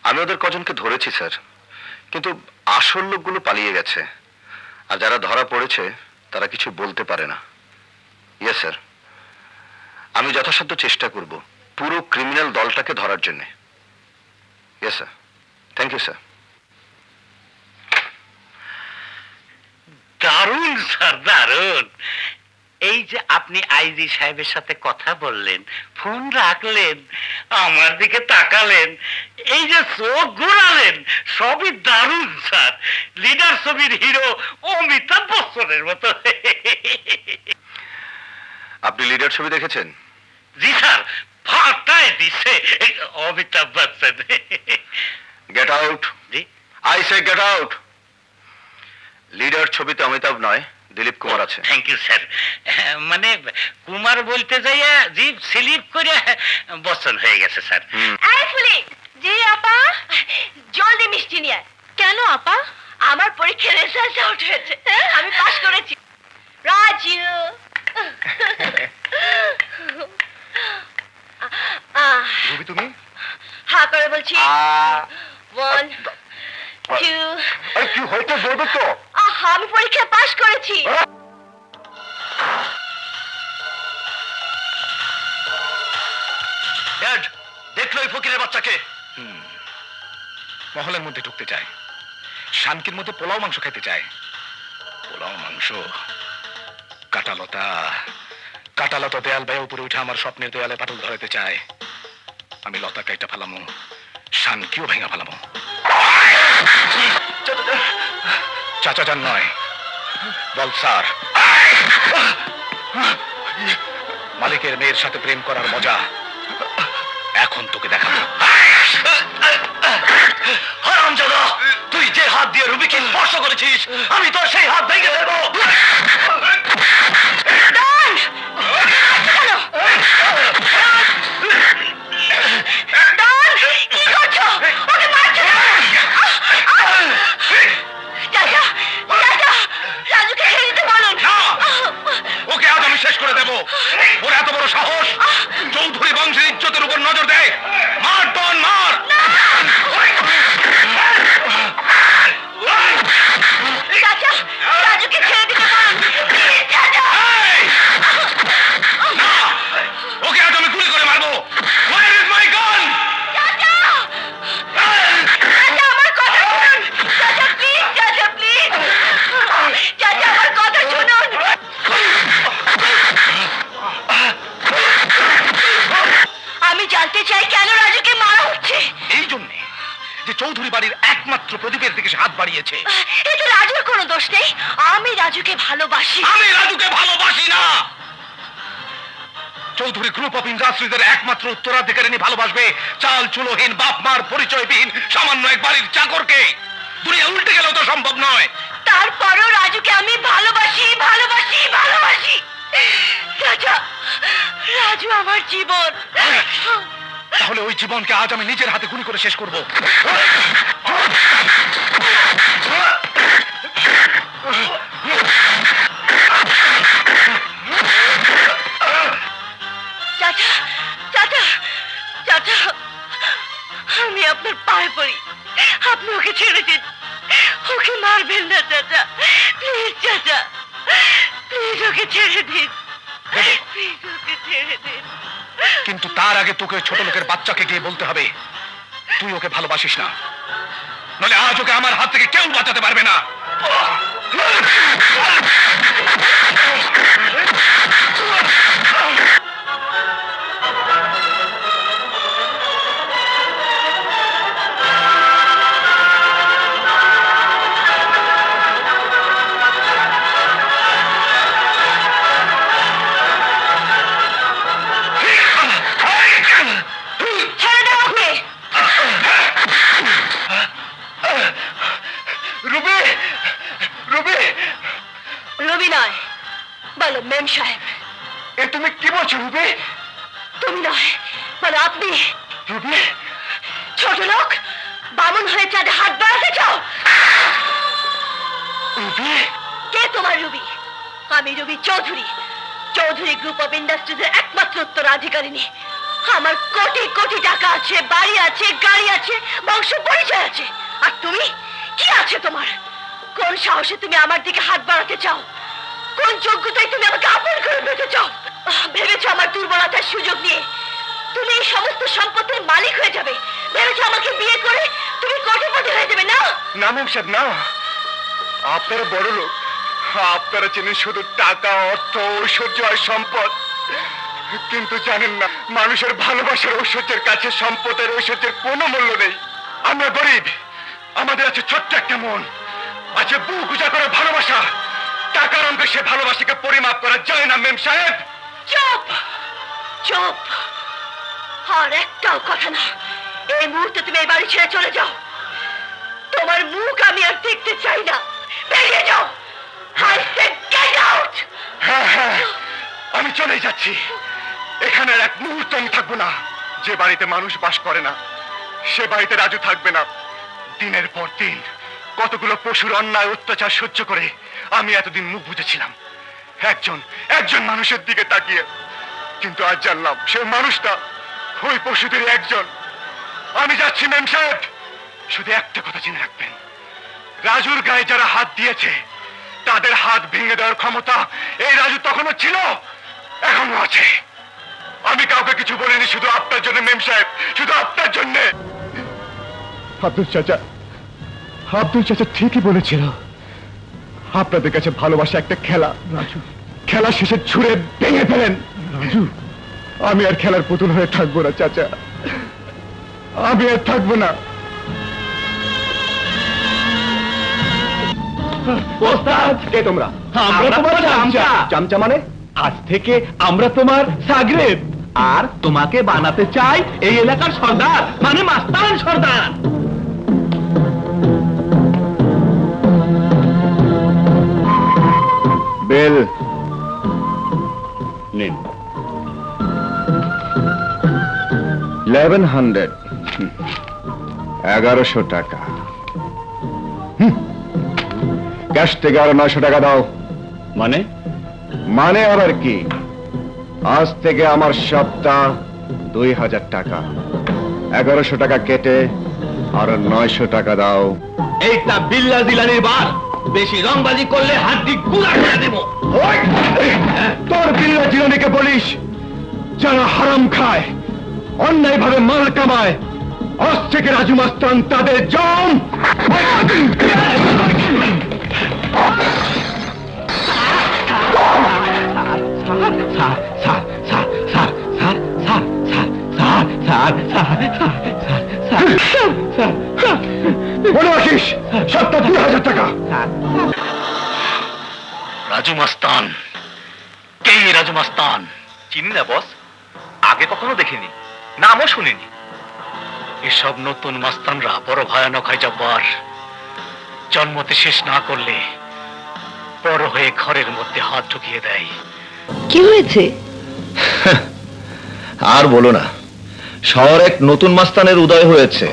আমি ওদের কজনকে ধরেছি স্যার, কিন্তু আসল লোকগুলো পালিয়ে গেছে, আর যারা ধরা পড়েছে তারা কিছু বলতে পারে না। ইয়েস স্যার, আমি যথাসাধ্য চেষ্টা করব পুরো ক্রিমিনাল দলটাকে ধরার জন্য। Yes sir, thank you sir. দারুণ স্যার, দারুণ। এই যে আপনি আইজি সাহেবের সাথে কথা বললেন, ফোন রাখলেন, আমার দিকে তাকালেন, এই যে চোখ ঘোরালেন, সবই দারুণ স্যার। লিডার ছবির হিরো অমিতাভ বচ্চনের মতো। আপনি লিডার ছবি দেখেছেন? জি স্যার, ফাটায় দিছে অমিতাভ বচ্চন। Get out. জি I say get out. Leader ছবিতে অমিতাভ নয়, দিলীপ কুমার আছে। Thank you sir. মানে কুমার বলতে যাইয়া জিভ স্লিপ করে বচ্চন হয়ে গেছে স্যার। এই ফুলি, জি আপা, জলদি মিষ্টি নিয়ে আয়। কেন আপা? আমার পরীক্ষার রেজাল্ট আউট হয়েছে, আমি পাস করেছি। রাজু, রুবি তুমি? হ্যাঁ করে বলছি। 1 2। আরে কি হয়েছে বলবে তো? আমি পরীক্ষায় পাস করেছি। ড্যাড, দেখলো এই ফকিরের বাচ্চাকে? মহলের মধ্যে ঢুকতে চায়, শানকির মধ্যে পোলাও মাংস খেতে চায়। পোলাও মাংস, কাটালতা, কাটালতা দেয়াল বেয়ে উপরে উঠে আমার স্বপ্নের দেয়ালে পাটল ধরাতে চায়। আমি লতা কাইটা ফেলামো, শানকিও ভেঙা ফেলামো। চাচা যান নয়, বল স্যার। মালিকের মেয়ের সাথে প্রেম করার মজা এখন তোকে দেখাবো। হারামজাদা, তুই যে হাত দিয়ে রুবিকে স্পর্শ করেছিস, আমি তোর সেই হাত ভেঙে দেবো। ওকে আজ আমি শেষ করে দেবো। ওর এত বড় সাহস, চৌধুরী বংশের ইজ্জতের উপর নজর দেয়। মার টন মার। রাজুকে ছেড়ে দিতে বলুন। না, ওকে আজ আমি গুলি করে মারবো। Where is my gun? আমার কথা শুনুন। চাচা প্লিজ, চাচা প্লিজ, চাচা আমার কথা শুনুন। আমি জানতে চাই কেন রাজুকে মারা হচ্ছে। এই জন্যে যে চৌধুরী বাড়ির একমাত্র প্রদীপের দিকে সে হাত বাড়িয়েছে। এতে রাজুর কোনো দোষ নেই। আমি রাজুকে ভালোবাসি। আমি রাজুকে ভালোবাসি না। চৌধুরী গ্রুপ অফ ইন্ডাস্ট্রিজের একমাত্র উত্তরাধিকারিণী ভালোবাসবে চাল চুলোহীন, বাপ মার পরিচয়বিহীন সামান্য এক বাড়ির চাকরকে? দুনিয়া উল্টে গেলেও তো সম্ভব নয়। তারপরও রাজুকে আমি ভালোবাসি, ভালোবাসি, ভালোবাসি। চাচা, রাজু আমার জীবন। তাহলে ওই জীবনকে আজ আমি নিজের হাতে গুলি করে শেষ করব। চাচা, চাচা, চাচা, আমি আপনার পায়ে পড়ি, আপনি ওকে ছেড়ে দিন। ওকে মারবেন না চাচা, প্লিজ চাচা, প্লিজ ওকে ছেড়ে দিন, প্লিজ ওকে ছেড়ে দিন। কিন্তু তার আগে তোকে ছোট লোকের বাচ্চাকে গিয়ে বলতে হবে তুই ওকে ভালোবাসিস না, নলে আজ ওকে আমার হাত থেকে কেউ বাঁচাতে পারবে না। ছেড়ে দাও ওকে। রুবি, রুবি, রবি নয়, বলো মেম সাহেব। এ তুমি কি বলছো রুবি? তুমি নয়, বলো আপনি। রুবি, ছোট লোক, বামন হয়ে চাঁদে হাত বাড়াতে চাও? রুবি, কে তোমার রুবি? আমি রুবি চৌধুরী, চৌধুরী গ্রুপ অফ ইন্ডাস্ট্রিজের একমাত্র উত্তরাধিকারিণী। আমার কোটি কোটি টাকা আছে, বাড়ি আছে, গাড়ি আছে, বংশ পরিচয় আছে। আর তুমি কি আছে তোমার? কোন সাহসে তুমি আমার দিকে হাত বাড়াতে চাও? কোন যোগ্যতায় তুমি আমাকে আপন করে নিতে চাও? ভেবেছো আমার দুর্বলতার সুযোগ নিয়ে তুমি এই সমস্ত সম্পত্তির মালিক হয়ে যাবে? ভেবেছো আমাকে বিয়ে করে তুমি কোটিপতি হয়ে যাবে? না, না ম্যাম সাহেব, না। আপনারা বড় লোক, আপনারা চেনেন শুধু টাকা, অর্থ, ঐশ্বর্য আর সম্পদ, কিন্তু জানেন না মানুষের ভালোবাসার ঐশ্বর্যের কাছে সম্পদের ঐশ্বর্যের কোনো মূল্য নেই। আমরা গরিব, আমাদের আছে ছোট্ট একটা মন, আছে বুক উঁচা করে ভালোবাসা। টাকার অঙ্কে সে ভালোবাসাকে পরিমাপ করা যায় না মেম সাহেব। চুপ, চুপ, আর একটাও কথা না। এই মুহূর্তে তুমি এই বাড়ি ছেড়ে চলে যাও। তোমার মুখ আমি আর দেখতে চাই না। বেরিয়ে যাও। I said get out! হ্যাঁ হ্যাঁ, আমি চলে যাচ্ছি। এখানে আর এক মুহূর্ত আমি থাকবো না। যে বাড়িতে মানুষ বাস করে না সে বাড়িতে রাজু থাকবে না। দিনের পর দিন কতগুলো পশুর অন্যায় অত্যাচার সহ্য করে আমি এতদিন মুখ বুঝেছিলাম একজন একজন মানুষের দিকে তাকিয়ে, কিন্তু আজ জানলাম সে মানুষটা ওই পশুদের একজন। আমি যাচ্ছি মেম সাহেব, শুধু একটা কথা জেনে রাখবেন, রাজুর গায়ে যারা হাত দিয়েছে তাদের হাত ভেঙে দেওয়ার ক্ষমতা এই রাজু তখনও ছিল, এখনো আছে। আমি কাউকে কিছু বলিনি, শুধু আপনার জন্য মেম সাহেব, শুধু আপনার জন্য। আব্দুল চাচা ঠিকই বলেছিল, আপনাদের কাছে ভালোবাসা একটা খেলা। রাজু খেলা শেষে ছুঁড়ে ভেঙে ফেলেন। রাজু, আমি আর খেলার পুতুল হয়ে থাকবো না চাচা, আমি আর থাকবো না। কে তোমরা? আমরা তোমার চামচা। চামচা মানে? আজ থেকে আমরা তোমার সাগরেদ, আর তোমাকে বানাতে চাই এই এলাকার সর্দার, মানে মাস্তান সর্দার। বেল নিন। 1100, 1100 টাকা। ক্যাশ থেকে আরো 900 টাকা দাও। মানে? মানে আবার কি? আজ থেকে আমার সপ্তাহ 2000 টাকা। 1100 টাকা কেটে আরো 900 টাকা দাও। এইটা বিল্লা জিলানির বার, বেশি রংবাজি করলে হাড্ডি গুড়া করে দেব। তোর বিল্লা জিলানিকে বলিস যারা হারাম খায়, অন্যায় ভাবে মাল কামায়, আজ থেকে রাজু মাস্তান তাদের জম। মনে রাখিস, সপ্তাহ 2000 টাকা। রাজু মাস্তান? কে রাজু মাস্তান? চিনি না বস, আগে কখনো দেখিনি, নামও শুনিনি। এসব নতুন মাস্তানরা বড় ভয়ানক হয় জব্বার। জন্মতে শেষ না করলে বড় হয়ে ঘরের মধ্যে হাত ঢুকিয়ে দেয়। কি হয়েছে? আর বলো না, শহরে এক নতুন মাস্তানের উদয় হয়েছে,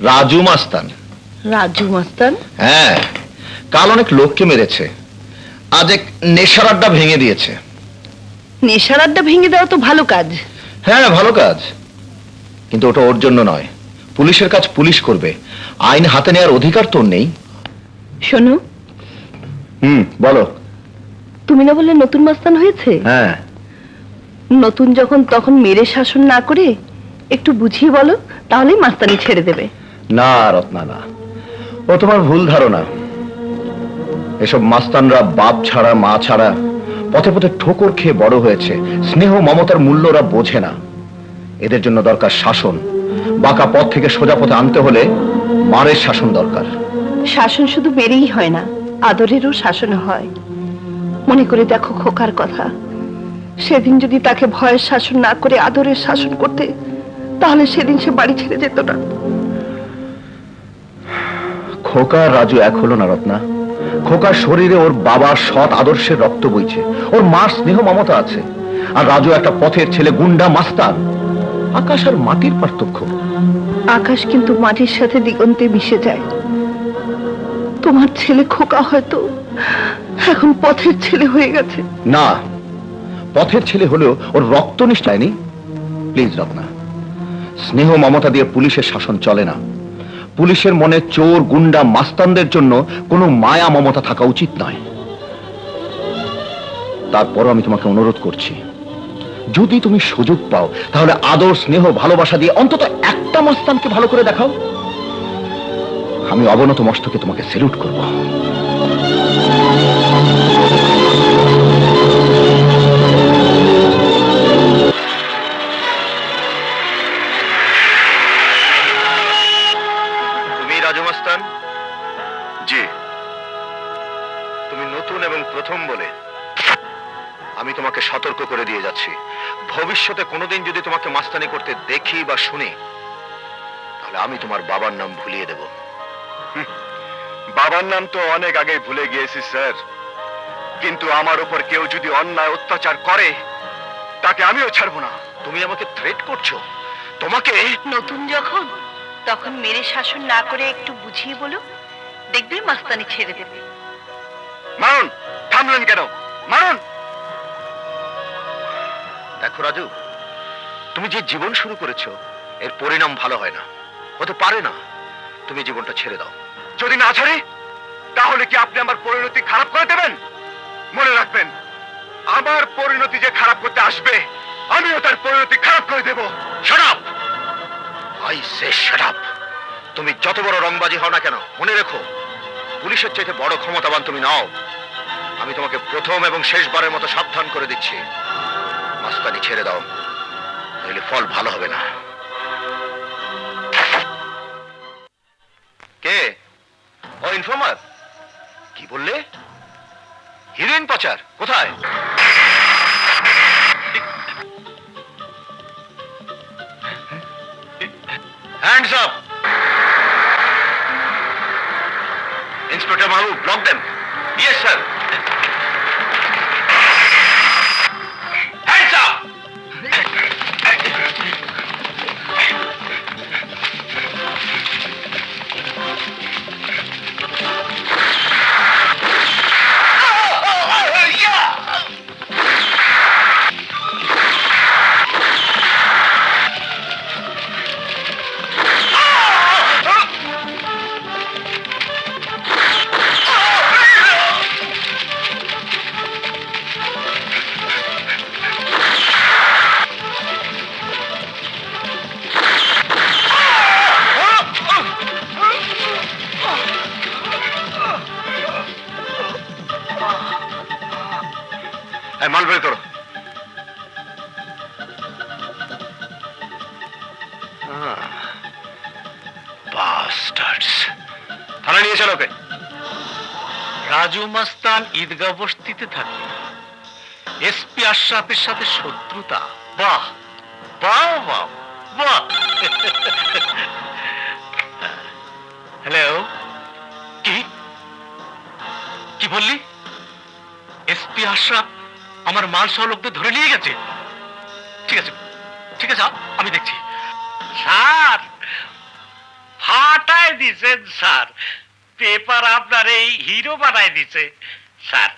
রাজু মাস্তান। রাজু মাস্তান? হ্যাঁ, কাল অনেক লোককে মেরেছে, আজ এক নেশার আড্ডা ভেঙে দিয়েছে। নেশার আড্ডা ভেঙে দেওয়া তো ভালো কাজ। হ্যাঁ ভালো কাজ, কিন্তু ওটা ওর জন্য নয়। পুলিশের কাজ পুলিশ করবে, আইন হাতে নেওয়ার অধিকার তোর নেই। শোনো, বলো। তুমি না বললে নতুন মাস্তান হয়েছে? হ্যাঁ। নতুন যখন তখন মেরে শাসন না করে একটু বুঝিয়ে বলো, তাহলেই মাস্তানি ছেড়ে দেবে। না রত্না, না, ও তোমার ভুল ধারণা। এসব মাস্তানরা বাপ ছাড়া মা ছাড়া পথে পথে ঠোকর খেয়ে বড় হয়েছে, স্নেহ মমতার মূল্যরা বোঝে না। এদের জন্য দরকার শাসন। বাঁকা পথ থেকে সোজা পথে আনতে হলে মারের শাসন দরকার। শাসন শুধু মেরেই হয় না, আদরেরও শাসন হয়। মনে করে দেখো খোকার কথা, সেদিন যদি তাকে ভয়ের শাসন না করে আদরের শাসন করতে, তাহলে সেদিন সে বাড়ি ছেড়ে যেত না। খোকা আর রাজু এক হলো না রত্না। খোকার শরীরে ওর বাবার সৎ আদর্শের রক্ত বইছে, ওর মার স্নেহ মমতা আছে। আর রাজু একটা পথের ছেলে, গুন্ডা মাস্তান। আকাশ আর মাটির পার্থক্য। আকাশ কিন্তু মাটির সাথে দিগন্তে মিশে যায়। তোমার ছেলে খোকা হয়তো এখন পথের ছেলে হয়ে গেছে। না, পথের ছেলে হলেও ওর রক্ত নিষ্ঠায়নি। প্লিজ রত্না, স্নেহ মমতা দিয়ে পুলিশের শাসন চলে না। পুলিশের মনে চোর গুন্ডা মাস্তানদের জন্য কোনো মায়া মমতা থাকা উচিত নয়। তারপরও আমি তোমাকে অনুরোধ করছি, যদি তুমি সুযোগ পাও তাহলে আদর স্নেহ ভালোবাসা দিয়ে অন্তত একটা মাস্তানকে ভালো করে দেখাও। আমি অবনত মস্তকে তোমাকে স্যালুট করব। তুমি রাজু মাস্তান? জি। তুমি নতুন এবং প্রথম বলে আমি তোমাকে সতর্ক করে দিয়ে যাচ্ছি, ভবিষ্যতে কোনোদিন যদি তোমাকে মাস্তানি করতে দেখি বা শুনি, তাহলে আমি তোমার বাবার নাম ভুলিয়ে দেব। বাবার নাম তো অনেক আগে ভুলে গিয়েছি স্যার, কিন্তু আমার উপর কেউ যদি অন্যায় অত্যাচার করে তাকে আমিও ছাড়বো না। তুমি আমাকে থ্রেট করছো? তোমাকে নতুন যখন, তখন মেরে শাসন না করে একটু বুঝিয়ে বলো, দেখবে মাস্তানি ছেড়ে দেবে। মারুন! থামলেন কেন? মারুন! দেখো রাজু, তুমি যে জীবন শুরু করেছো এর পরিণাম ভালো হয় না, হতে পারে না। তুমি জীবনটা ছেড়ে দাও। যদি না ছাড়ি তাহলে কি আপনি আমার পরিণতি খারাপ করে দেবেন? মনে রাখবেন, আমার পরিণতি যে খারাপ করতে আসবে আমিও তার পরিণতি খারাপ করে দেব। Shut up! I say shut up! তুমি যত বড় রংবাজি হও না কেন, মনে রেখো পুলিশের চাইতে বড় ক্ষমতাবান তুমি নাও। আমি তোমাকে প্রথম এবং শেষবারের মতো সাবধান করে দিচ্ছি, মাস্তানি ছেড়ে দাও, নইলে ফল ভালো হবে না। কে? ও ইনফর্মার? কি বললে? হিরোইন পাচার কোথায়? Hands up! Inspector Mahbub, block them. Yes sir. Hands up! মাল বের করো। বাস্টার্ডস! থানায় নিয়ে চলো ওকে। রাজু মাস্তান ঈদগাহ বস্তিতে থাকে, এসপি আশরাফের সাথে শত্রুতা। বাহ বাহ বাহ বাহ! হ্যালো, কি কি বললি? এসপি আশরাফ আমার মাল সহ লোকদের ধরে নিয়ে গেছে? ঠিক আছে ঠিক আছে, আমি দেখছি। স্যার, ফাটায় দিছেন স্যার, পেপার আপনার এই হিরো বানায় দিছে। স্যার,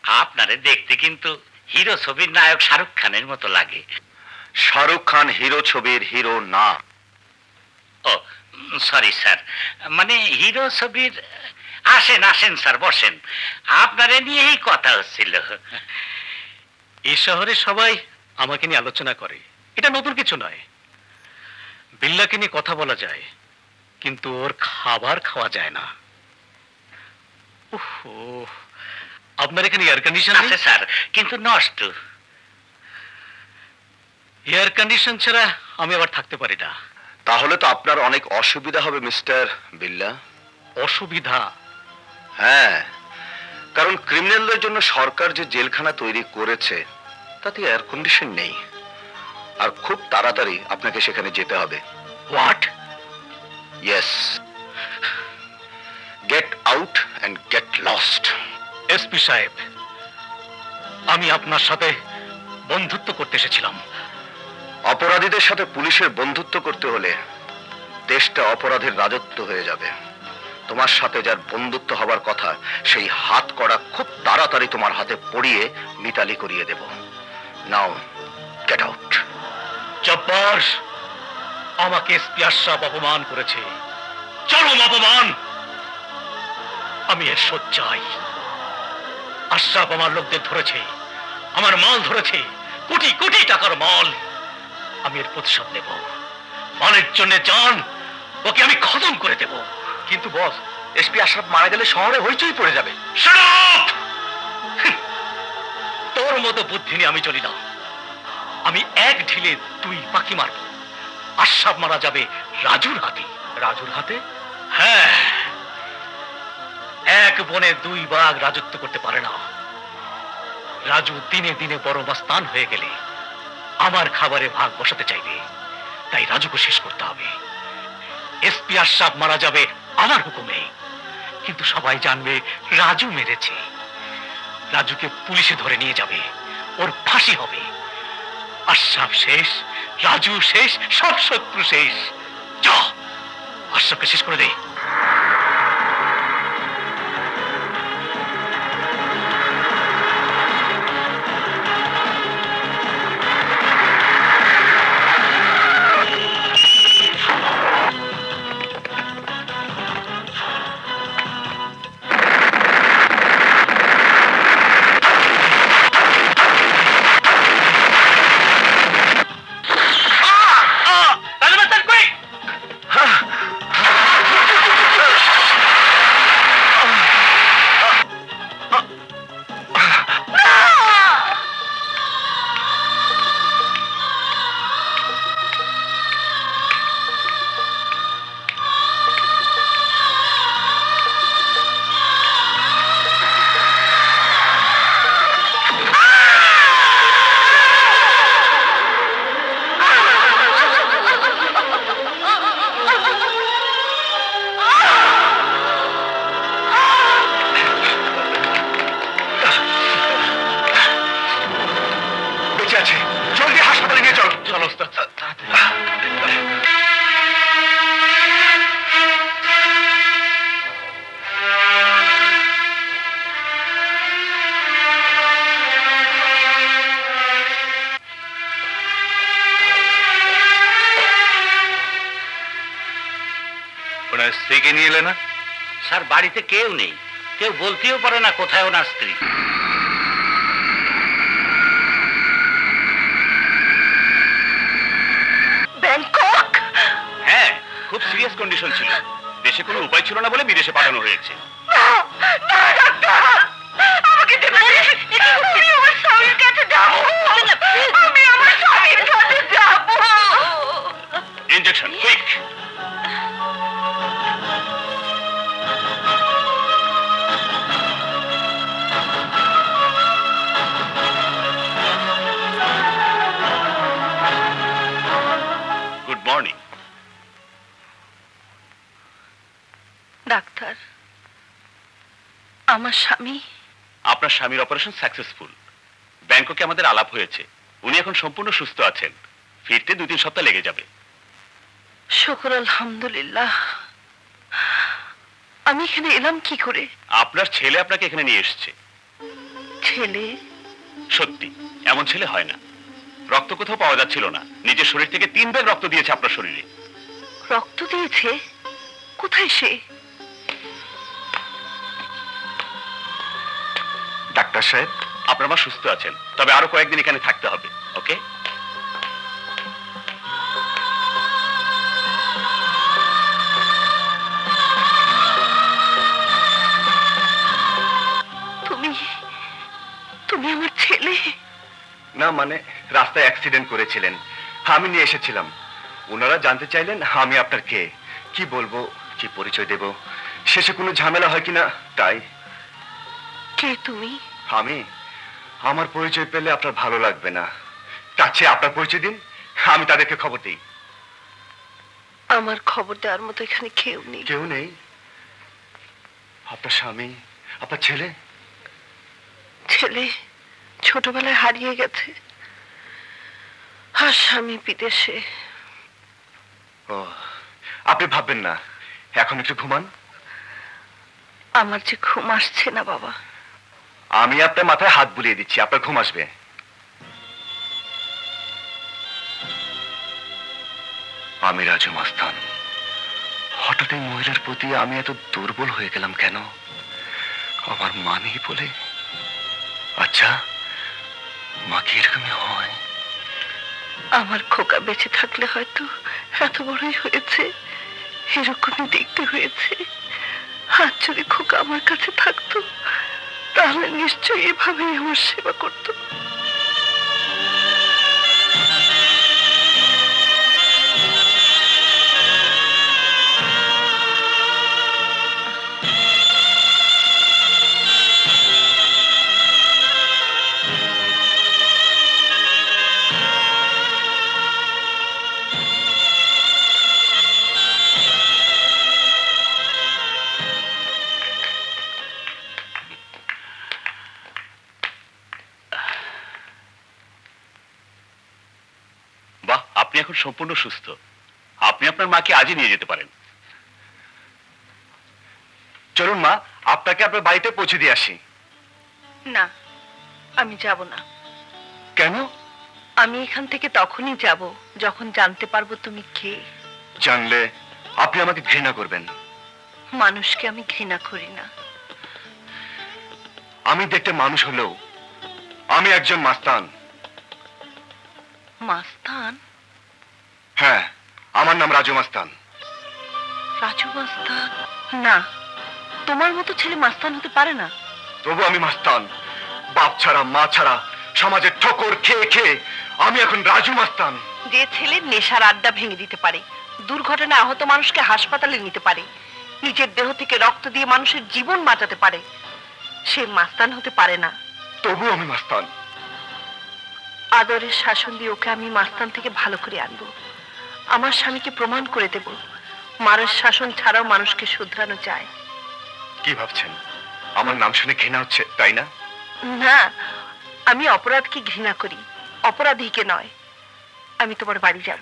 আপনারে দেখতে কিন্তু হিরো ছবির নায়ক শাহরুখ খানের মতো লাগে। শাহরুখ খান হিরো ছবির হিরো না। ও সরি স্যার, মানে হিরো ছবির। আসেন আসেন স্যার, বসেন, আপনারে নিয়েই কথা হচ্ছিল। এই শহরে সবাই আমাকে নিয়ে আলোচনা করে, এটা নতুন কিছু নয়। বিল্লাকে নিয়ে কথা বলা যায়, কিন্তু ওর খাবার খাওয়া যায় না। ওহো, আপনার এখানে এয়ার কন্ডিশন আছে স্যার, কিন্তু নষ্ট। এয়ার কন্ডিশন ছাড়া আমি আবার থাকতে পারি না। তাহলে তো আপনার অনেক অসুবিধা হবে মিস্টার বিল্লা। অসুবিধা? হ্যাঁ, কারণ ক্রিমিনালদের জন্য সরকার যে জেলখানা তৈরি করেছে তাতে এয়ার কন্ডিশন নেই, আর খুব তাড়াতাড়ি আপনাকে সেখানে যেতে হবে। What? Yes, get out and get lost. SP সাহেব, আমি আপনার সাথে বন্ধুত্ব করতে এসেছিলাম। অপরাধীদের সাথে পুলিশের বন্ধুত্ব করতে হলে দেশটা অপরাধের রাজত্ব হয়ে যাবে। তোমার সাথে যার বন্ধুত্ব হবার কথা সেই হাত কড়া খুব তাড়াতাড়ি তোমার হাতে পড়িয়ে মিতালি করিয়ে দেব। Now get out. জব্বার, আমাকে এসপি আশরাফ অপমান করেছে, চরম অপমান। আমি এর শোধ চাই। আশরাফ আমার লোকদের ধরেছে, আমার মাল ধরেছে, কোটি কোটি টাকার মাল। আমি এর প্রতিশোধ নেব। মালের জন্য জান ওকে আমি খতম করে দেব। কিন্তু বস, এসপি আশরাফ মারা গেলে শহরে হইচই পড়ে যাবে। Shut up! তোর মতো বুদ্ধি নিয়ে আমি চলি না। আমি এক ঢিলে দুই পাখি মারব। আশরাফ মারা যাবে রাজুর হাতে। রাজুর হাতে? হ্যাঁ, এক বনে দুই বাঘ রাজত্ব করতে পারে না। রাজু দিনে দিনে বড় মাস্তান হয়ে গেলে আমার খাবারে ভাগ বসাতে চাইবে, তাই রাজুকে শেষ করতে হবে। এসপি আশরাফ মারা যাবে আমার হুকুমে, কিন্তু সবাই জানবে রাজু মেরেছে। রাজুকে পুলিশে ধরে নিয়ে যাবে, ওর ফাঁসি হবে। আশরাফ শেষ, রাজু শেষ, সব শত্রু শেষ। যা, আশরাফকে শেষ করে দে। বেঁচে আছে, জলদি হাসপাতালে নিয়ে চল। চলো ওস্তাদ। ওনার স্ত্রীকে নিয়ে এলে না? স্যার, বাড়িতে কেউ নেই, কেউ বলতেও পারে না কোথায় ওনার স্ত্রী। ব্যাংকক? হ্যাঁ, খুব সিরিয়াস কন্ডিশন ছিল। দেশে কোনো উপায় ছিল না বলে বিদেশে পাঠানো হয়েছে। না, না ডাক্তার, আমাকে যেতে দিন। আমি আমার স্বামীর কাছে যাবো। আমি আমার স্বামীর কাছে যাবো। Injection quick. Good morning. Doctor, আমার স্বামী। আপনার স্বামীর অপারেশন সাকসেসফুল। ব্যাংককে আমাদের আলাপ হয়েছে, উনি এখন সম্পূর্ণ সুস্থ আছেন। ফিরতে 2-3 সপ্তাহ লেগে যাবে। শুকর আলহামদুলিল্লাহ। আমি এখানে এলাম কি করে? আপনার ছেলে আপনাকে এখানে নিয়ে এসেছে। ছেলে? সত্যি, এমন ছেলে হয় না। রক্ত কোথাও পাওয়া যাচ্ছিল না, নিজের শরীর থেকে 3 ব্যাগ রক্ত দিয়েছে আপনার শরীরে। রক্ত দিয়েছে? কোথায় সে? ডাক্তার সাহেব, আপনার মা সুস্থ আছেন, তবে আরো কয়েকদিন এখানে থাকতে হবে। ওকে? মানে রাস্তায় অ্যাক্সিডেন্ট করেছিলেন, আমি নিয়ে এসেছিলাম। ওনারা জানতে চাইলেন আমি আপনার কে, কি বলবো, কি পরিচয় দেব, শেষে কোনো ঝামেলা হয় কিনা তাই। কে তুমি? আমি, আমার পরিচয় পেলে আপনার ভালো লাগবে না, তার চেয়ে আপনার পরিচয় দিন, আমি তাদেরকে খবর দিই। আমার খবর দেওয়ার মতো এখানে কেউ নেই। কেউ নেই? আপনার স্বামী, আপনার ছেলে? ছেলে ছোটবেলায় হারিয়ে গেছে, আর স্বামী বিদেশে। ও, আপনি ভাববেন না, এখন একটু ঘুমান। আমার যে ঘুম আসছে না বাবা। আমি আপনার মাথায় হাত বুলিয়ে দিচ্ছি, আপনার ঘুম আসবে। আমি রাজু মাস্তান। হঠাৎ এই মহিলার প্রতি আমি এত দুর্বল হয়ে গেলাম কেন? আমার মা নেই বলে? আচ্ছা, মা কি এরকমই হয়? আমার খোকা বেঁচে থাকলে হয়তো এত বড়ই হয়েছে, এরকমই দেখতে হয়েছে। আর যদি খোকা আমার কাছে থাকতো তাহলে নিশ্চয়ই এভাবেই আমার সেবা করতো। বাহ, আপনি এখন সম্পূর্ণ সুস্থ। আপনি আপনার মাকে আজই নিয়ে যেতে পারেন। চলুন মা, আপনাকে আপনার বাড়িতে পৌঁছে দিয়ে আসি। না, আমি যাব না। কেন? আমি এখান থেকে তখনই যাব যখন জানতে পারবো তুমি কে। জানলে আপনি আমাকে ঘৃণা করবেন। মানুষকে আমি ঘৃণা করি না। আমি দেখতে মানুষ হলেও আমি একজন মাস্তান। মাস্তান? হ্যাঁ, আমার নাম রাজু মাস্তান। রাজু মাস্তান? না, তোমার মতো ছেলে মাস্তান হতে পারে না। তবু আমি মাস্তান। বাপ ছাড়া মা ছাড়া সমাজের ঠোকর খেয়ে খেয়ে আমি এখন রাজু মাস্তান। যে ছেলে নেশার আড্ডা ভেঙে দিতে পারে, দুর্ঘটনায় আহত মানুষকে হাসপাতালে নিতে পারে, নিজের দেহ থেকে রক্ত দিয়ে মানুষের জীবন বাঁচাতে পারে, সে মাস্তান হতে পারে না। তবু আমি মাস্তান। আদরের শাসন দিয়ে ওকে আমি মাস্তান থেকে ভালো করে আনবো। আমার স্বামীকে প্রমাণ করে দেব মারের শাসন ছাড়াও মানুষকে শুধরানো যায়। কি ভাবছেন? আমার নাম শুনে ঘৃণা হচ্ছে, তাই না? না, আমি অপরাধকে ঘৃণা করি, অপরাধীকে নয়। আমি তোমার বাড়ি যাব।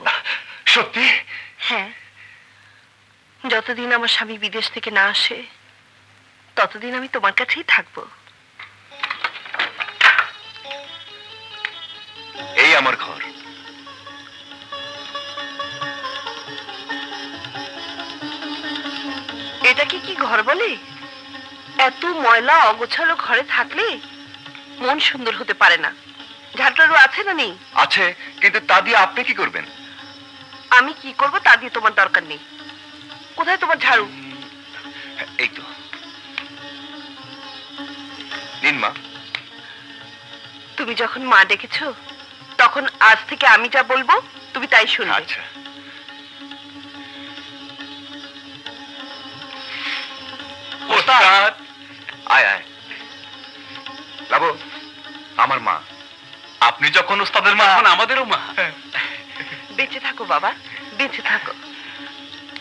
সত্যি? হ্যাঁ, যতদিন আমার স্বামী বিদেশ থেকে না আসে ততদিন আমি তোমার কাছেই থাকবো। এই আমার ঘর। এটাকে কি ঘর বলে? এত ময়লা অগোছালো ঘরে থাকলে মন সুন্দর হতে পারে না। ঝাড়টারও আছে না নেই? আছে, কিন্তু তা দিয়ে আপনি কি করবেন? আমি কি করব তা দিয়ে তোমার দরকার নেই। কোথায় তোমার ঝাড়ু? এই তো নিন মা। তুমি যখন মা ডেকেছো তখন আজ থেকে আমি যা বলবো তুমি তাই শুনবে। আচ্ছা। ওস্তাদ, আয় আয়। লাবো, আমার মা। আপনি যখন ওস্তাদের মা, তখন আমাদেরও মা। বেঁচে থাকো বাবা, বেঁচে থাকো।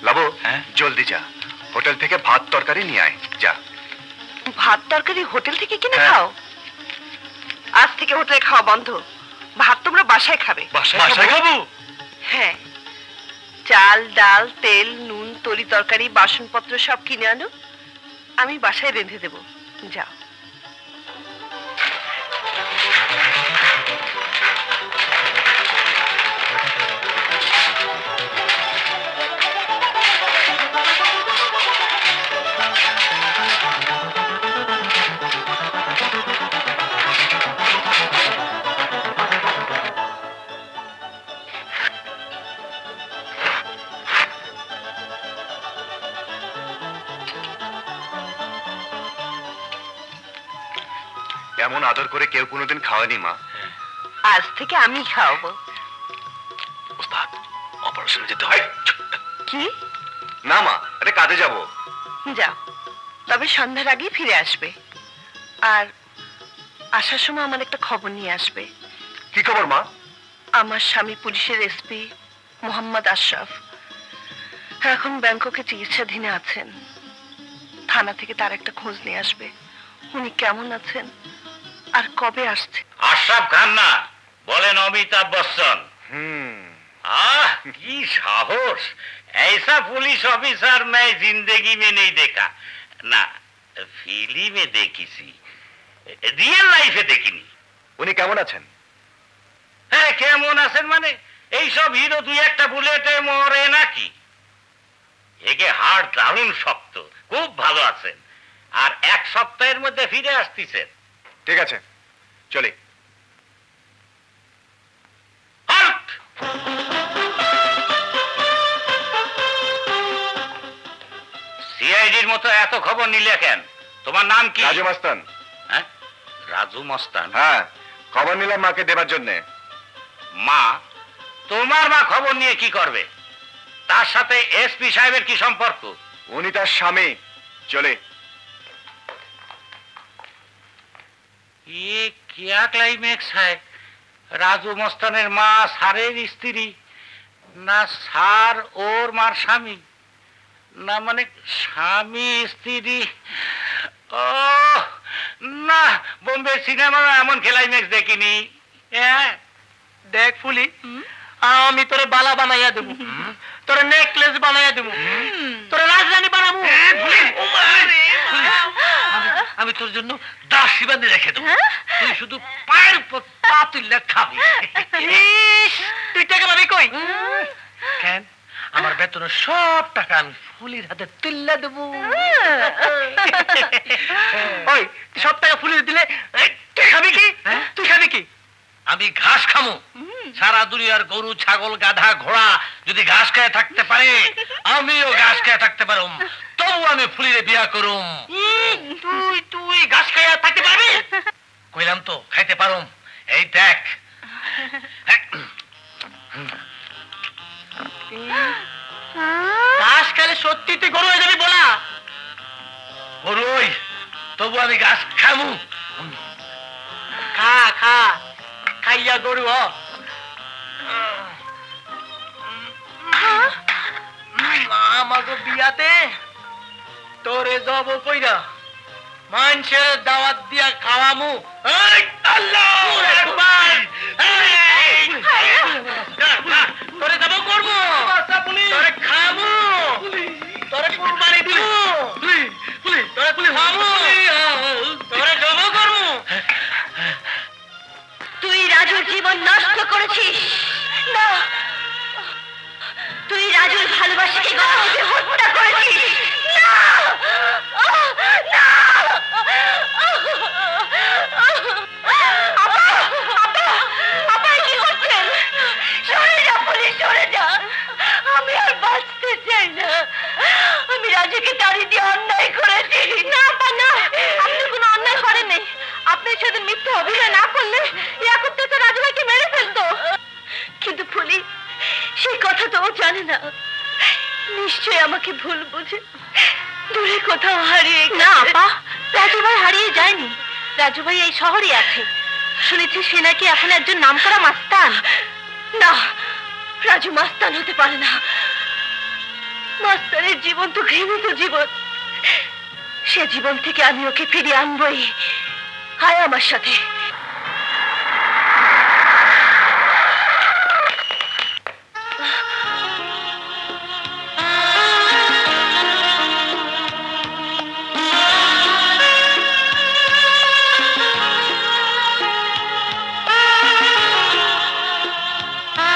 লাবো, হ্যাঁ? জলদি যা, হোটেল থেকে ভাত তরকারি নিয়ে আয়, যা। ভাত তরকারি হোটেল থেকে কিনে হ্যাঁ। খাও? আজ থেকে হোটেলে খাওয়া বন্ধ। ভাত তোমরা বাসায় খাবে। বাসায় খাবো? হ্যাঁ, চাল ডাল তেল নুন তরি তরকারি বাসনপত্র সব কিনে আনো, আমি বাসায় রেঁধে দেবো। যাও। এমন আদর করে কেউ কোনোদিন খাওয়ায়নি মা। আজ থেকে আমি খাওয়াবো। ওস্তাদ অপারেশনে যেতে হয়। কি? না মা, আরে কাজে যাব। যাও, তবে সন্ধ্যার আগেই ফিরে আসবে। আর আসার সময় আমার একটা খবর নিয়ে আসবে। কি খবর মা? আমার স্বামী পুলিশের এসপি মোহাম্মদ আশরাফ এখন ব্যাংককে চিকিৎসাধীনে আছেন। থানা থেকে তার একটা খোঁজ নিয়ে আসবে, উনি কেমন আছেন আর কবে আসছে। আশরাফ খান না, বলেন অমিতাভ বচ্চন। आह की साहस, ऐसा पुलिस ऑफिसर मैं जिंदगी में नहीं देखा ना, फिल्म में देखी सी, रियल लाइफे দেখিনি। উনি কেমন আছেন? হ্যাঁ কেমন আছেন মানে এই সব হিরো দুই একটা বুলেটে মরে নাকি? একে হাড় দারুণ শক্ত, খুব ভালো আছেন আর এক সপ্তাহের মধ্যে ফিরে আসতেছেন। ঠিক আছে, চলি। halt! সিআইডির মতো এত খবর নিলে কেন? তোমার নাম কি? রাজু মাস্তান। হ্যাঁ রাজু মস্তান। হ্যাঁ, খবর নিলাম মাকে দেবার জন্যে। মা? তোমার মা খবর নিয়ে কি করবে? তার সাথে এসপি সাহেবের কি সম্পর্ক? উনি তার স্বামী। চলে। ये क्या क्लाइमैक्स है? राजू मस्ताনের মা সারের স্ত্রী না সার ওর মার স্বামী না মানে স্বামী স্ত্রী? ও না, বোম্বে সিনেমা এমন ক্লাইম্যাক্স দেখিনি। হ্যাঁ দেখ ফুলি, আমি তোরে বালা বানাইয়া দেবো, তোরে নেকলেস বানাইয়া দেবো, তোরে রাজধানী বানাবো। আমি তোর জন্য দাসী বান্ধে রেখে দেবো, তুই শুধু পায়ের উপর পা তুললে খাবি। তুই টাকা পাবি কই? কেন? আমার বেতনের সব টাকা আমি ফুলির হাতে তুললে দেবো। ওই তুই সব টাকা ফুলির দিলে তুই খাবি কি? তুই খাবি কি? আমি ঘাস খামু। সারা দুনিয়ার গরু ছাগল গাধা ঘোড়া যদি ঘাস খায় থাকতে পারে, আমিও ঘাস খায় থাকতে পারুম, তবু আমি ফুলিরে বিয়া করুম। তুই তুই ঘাস খায় থাকতে পারবি? কইলাম তো খাইতে পারুম। এই দেখ, ঘাস খেলে সত্যি তুই গরু হয়ে যাবি বলা? গরুই, তবু আমি ঘাস খামু। খা খা, খাইয়া গরু হ। আমাকে বিয়াতে তোরে যাব কইরা মানুষের দাওয়াত দিয়া খাওয়ামু। এই আল্লাহ একবার তোরে যাব করবো, তোরে খামু, তোরে কুরবানি দিব, তোরে খামু, তোরে যাব করবো। তুই রাজুর জীবন নষ্ট করেছিস। না, তুই রাজুর ভালোবাসাকে গলাটিতে হত্যা করেছিস। না, না। আপা, আপা, আপা কি করছেন? সরে যা পুলিশ, সরে যা। আমি আর বাঁচতে চাই না। আমি রাজুকে তাড়ি দিয়ে অন্যায় করেছি। না আপা না, আপনি কোনো অন্যায় করেননি। আপনি সেদিন মিথ্যে অভিনয় না করলে ইয়াকুব তো রাজু ভাইকে মেরে ফেলতো। কিন্তু ফুলি সেই কথা তো ও জানে না। নিশ্চয়ই আমাকে ভুল বুঝে দূরে কোথাও হারিয়ে গেছে। না আপা, রাজু ভাই হারিয়ে যায়নি। রাজু ভাই এই শহরে আছে। শুনেছি সে নাকি এখন একজন নামকরা মাস্তান। না, রাজু মাস্তান হতে পারে না। মাস্তানের জীবন তো ঘৃণিত জীবন। সে জীবন থেকে আমি ওকে ফিরিয়ে আনবই। আয় আমার সাথে।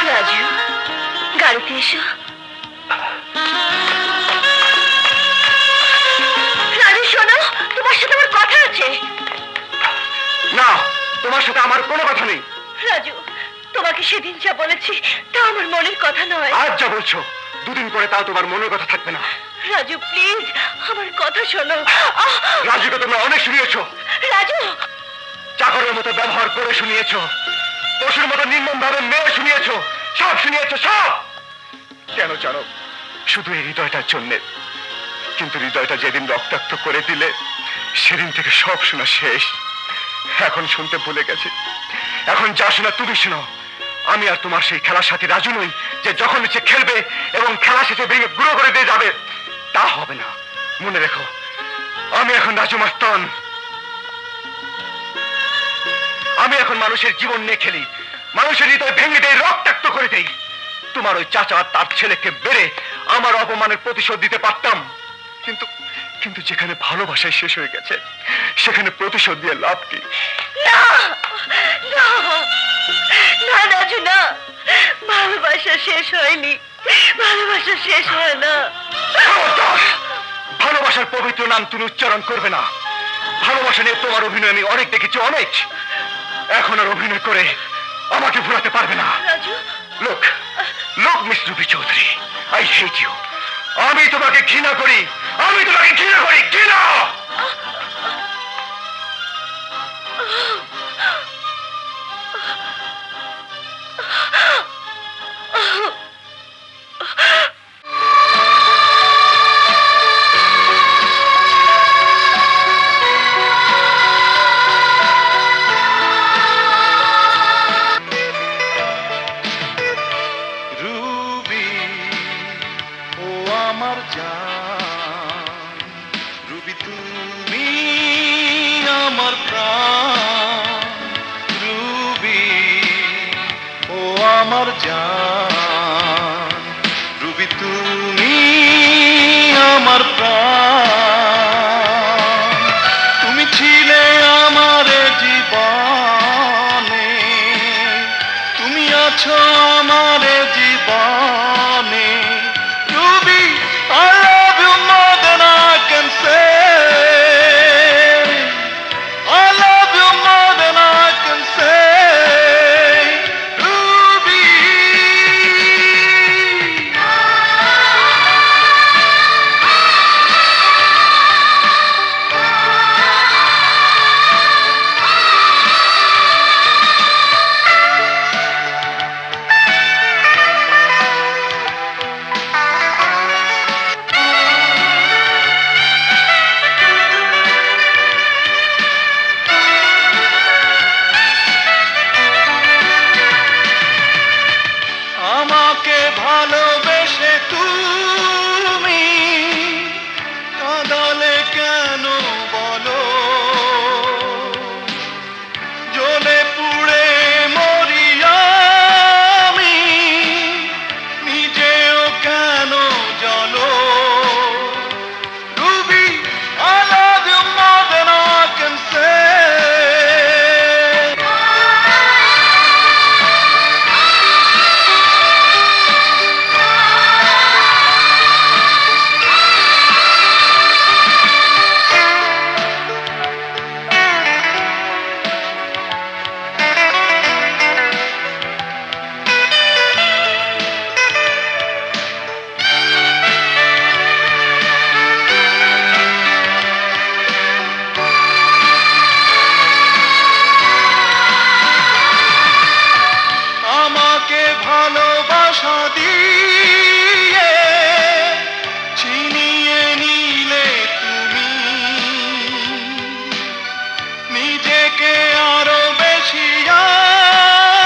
রাজু, গাড়িতে এসো। রাজু শোনো, তোমার সাথে আমার কথা আছে। না, তোমার সাথে আমার কোনো কথা নেই। রাজু, তোমাকে সেদিন যা বলেছি তা আমার মনের কথা নয়। আজ যা বলছো, দুদিন পরে তাও তোমার মনের কথা থাকবে না। রাজু প্লিজ আমার কথা শোনো। রাজুকে তোমরা অনেক শুনিয়েছো, রাজু, চাকরের মতো ব্যবহার করে শুনিয়েছো। পশুর মতো নির্মম ভাবে মেয়ে শুনিয়েছো, সব শুনিয়েছো, সব। কেন জানো? শুধু এই হৃদয়টার জন্যে। কিন্তু হৃদয়টা যেদিন রক্তাক্ত করে দিলে সেদিন থেকে সব শোনা শেষ। এখন শুনতে ভুলে গেছি। এখন যা শোনা তুমি শোনো। আমি আর তোমার সেই খেলার সাথে রাজু নই যে যখন ইচ্ছে খেলবে এবং খেলা শেষে ভেঙে গুঁড়ো করে দিয়ে যাবে। তা হবে না, মনে রেখো। আমি এখন রাজু মাস্তান। আমি এখন মানুষের জীবন নিয়ে খেলি, মানুষের হৃদয় ভেঙে দেই, রক্তাক্ত করে দেই। তোমার ওই চাচা আর তার ছেলেকে বেড়ে আমার অপমানের প্রতিশোধ দিতে পারতাম, কিন্তু কিন্তু যেখানে ভালোবাসায় শেষ হয়ে গেছে সেখানে প্রতিশোধ দিয়ে লাভ কি? না না না রাজু, না, ভালোবাসা শেষ হয়নি, ভালোবাসা শেষ হয় না। খবরদার! ভালোবাসার পবিত্র নাম তুমি উচ্চারণ করবে না। ভালোবাসা নিয়ে তোমার অভিনয় আমি অনেক দেখেছি, অনেক। এখন আর অভিনয় করে আমাকে ভুলাতে পারবে না। রাজু, লোক লোক Miss Ruby Chowdhury, I hate you. আমি তোমাকে ঘৃণা করি, আমি তোমাকে ঘৃণা করি, ঘৃণা। রুবি ও আমার জান, রুবি তুমি আমার প্রাণ, রুবি ও আমার জান, রুবি তুমি আমার প্রাণ, তুমি ছিলে আমার জীবনে, তুমি আছো আমার জীবনে, Ruby I love you more than I can say, I love you more than I can say, Ruby. আমাকে ভালোবেসে তুমি কাঁদালে কেন বলো, জ্বলে পুড়ে মরি আমি, নিজেও কেন জ্বলো, Ruby I love you more than I can say. আমাকে ভালোবাসা দিয়ে ছিনিয়ে নিলে তুমি, নিজেকে আরো বেশি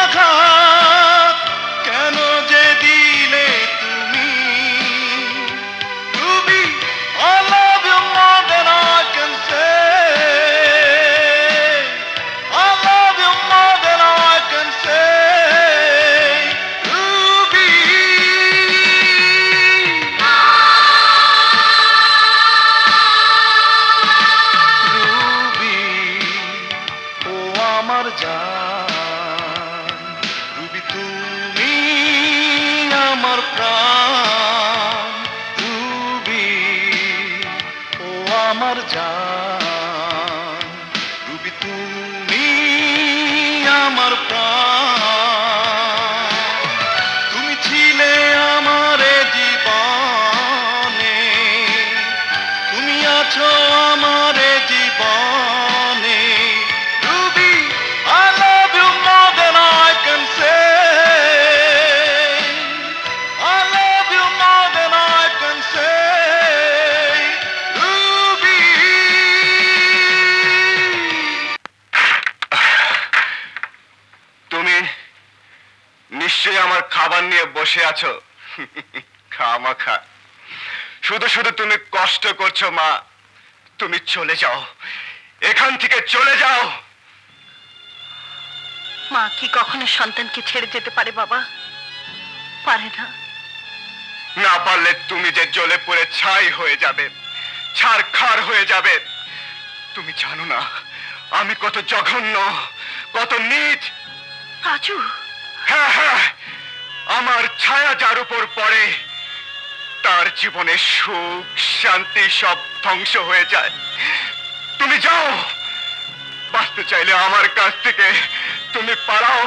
আঘাত কেন যে দিলে তুমি, Ruby I love you more than I can say, I love you more than I can say, Ruby. Ruby ও আমার জান, রুবি তুমি আমার প্রাণ, রুবি ও আমার জান, রুবি তুমি আমার প্রাণ, তুমি ছিলে আমার জীবনে, তুমি আছো আমার জীবনে, Ruby I love you more than I can সাবান নিয়ে বসে আছো খামাখা। শুধু শুধু তুমি কষ্ট করছো মা। তুমি চলে যাও, এখান থেকে চলে যাও। মা কি কখনো সন্তানকে ছেড়ে যেতে পারে বাবা? পারে না। না পারলে তুমি যে জ্বলে পড়ে ছাই হয়ে যাবে, ছারখার হয়ে যাবে। তুমি জানো না আমি কত জঘন্য, কত নীচ। রাজু, হ্যাঁ হ্যাঁ, আমার ছায়া যার উপর পড়ে তার জীবনে সুখ শান্তি সব ধ্বংস হয়ে যায়। তুমি যাও, বাঁচতে চাইলে আমার কাছ থেকে তুমি পালাও।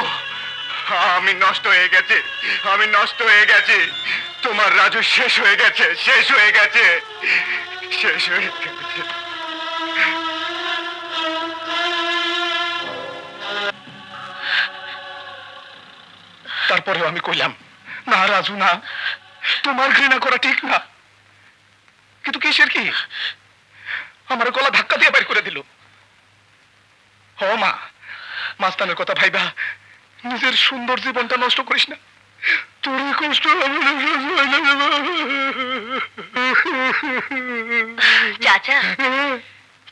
আমি নষ্ট হয়ে গেছি, আমি নষ্ট হয়ে গেছি। তোমার রাজু শেষ হয়ে গেছে, শেষ হয়ে গেছে, শেষ হয়ে গেছে। তারপরেও আমি কইলাম না রাজু না, তোমার ঘৃণা করা ঠিক না। কিন্তু কিসের কি? আমার গলা ধাক্কা দিয়ে বের করে দিল। হ মা, মাস্তানের কথা ভাইবা নিজের সুন্দর জীবনটা নষ্ট করিস না। তোর কষ্ট চাচা,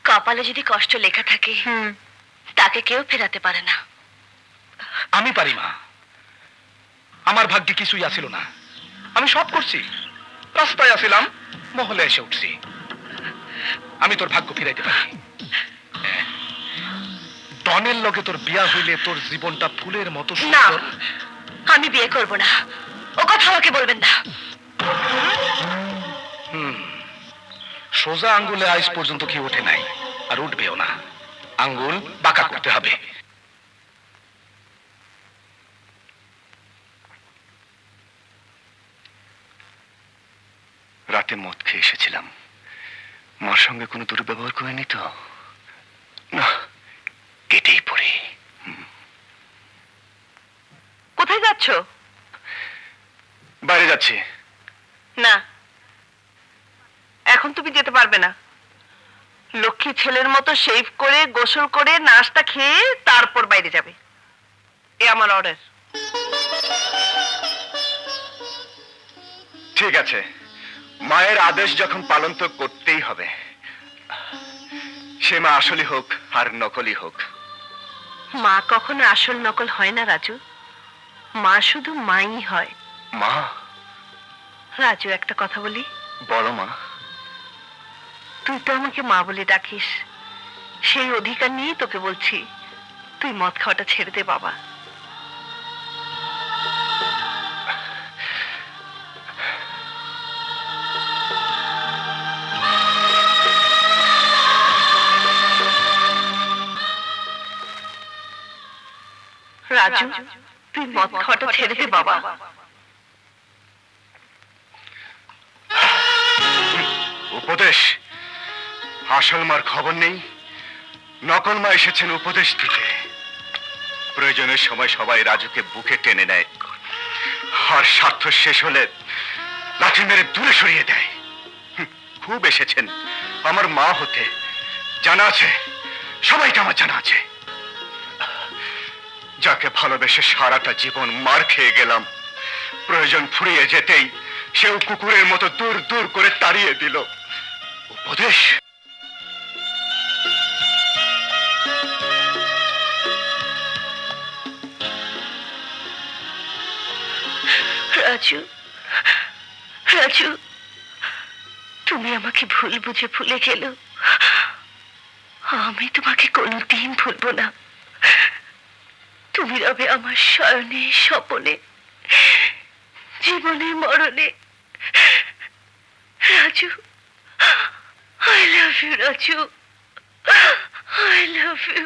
কপালে যদি কষ্ট লেখা থাকে তাকে কেউ ফেরাতে পারে না। আমি পারি মা, আমার ভাগ্যে কিছুই আসিল না। আমি সব করছি, রাস্তায় আসিলাম, মহলে এসে উঠছি। আমি তোর ভাগ্য ফিরাইতে পারি। ডনের লগে তোর বিয়া হইলে তোর জীবনটা ফুলের মতো না, সুন্দর। আমি বিয়ে করব না। ও কথা আমাকে বলবেন না। সোজা আঙ্গুলে আজ পর্যন্ত কি ওঠে নাই, আর উঠবেও না। আঙ্গুল বাঁকা করতে হবে। রাতে মদ খেয়ে এসেছিলাম, মার সঙ্গে কোনো দুর্ব্যবহার করিনি তো? না, কেটেই পড়ি। কোথায় যাচ্ছ? বাইরে যাচ্ছি। না, এখন তুমি যেতে পারবে না। লক্ষ্মী ছেলের মতো শেভ করে গোসল করে নাস্তা খেয়ে তারপর বাইরে যাবে। এ আমার অর্ডার। ঠিক আছে, মায়ের আদেশ যখন পালন তো করতেই হবে। সে মা আসলই হোক আর নকলই হোক। মা কখনো আসল নকল হয় না রাজু। মা শুধু মাই হয়। মা? রাজু, একটা কথা বলি। বলো মা। তুই তো আমাকে মা বলে ডাকিস, সেই অধিকার নিয়ে তোকে বলছি, তুই মদ খাওয়াটা ছেড়ে দে বাবা। রাজু, তুই মদ খাওয়াটা ছেড়ে দে বাবা। উপদেশ? আসল মার খবর নেই, নকল মা এসেছেন উপদেশ দিতে। প্রয়োজনের সময় সবাই রাজুকে বুকে টেনে নেয়, আর স্বার্থ শেষ হলে লাঠি মেরে দূরে সরিয়ে দেয়। খুব এসেছেন আমার মা হতে, জানা আছে, সবাইকে আমার জানা আছে। যাকে ভালোবেসে সারাটা জীবন মার খেয়ে গেলাম, প্রয়োজন ফুরিয়ে যেতেই সেও কুকুরের মতো দূর দূর করে তাড়িয়ে দিল। উপদেশ? রাজু, রাজু, তুমি আমাকে ভুল বুঝে ভুলে গেল। আমি তোমাকে কোনোদিন ভুলবো না। তুমি রবে আমার শয়নে স্বপনে, জীবনে মরণে। Raju, I love you, Raju. I love you.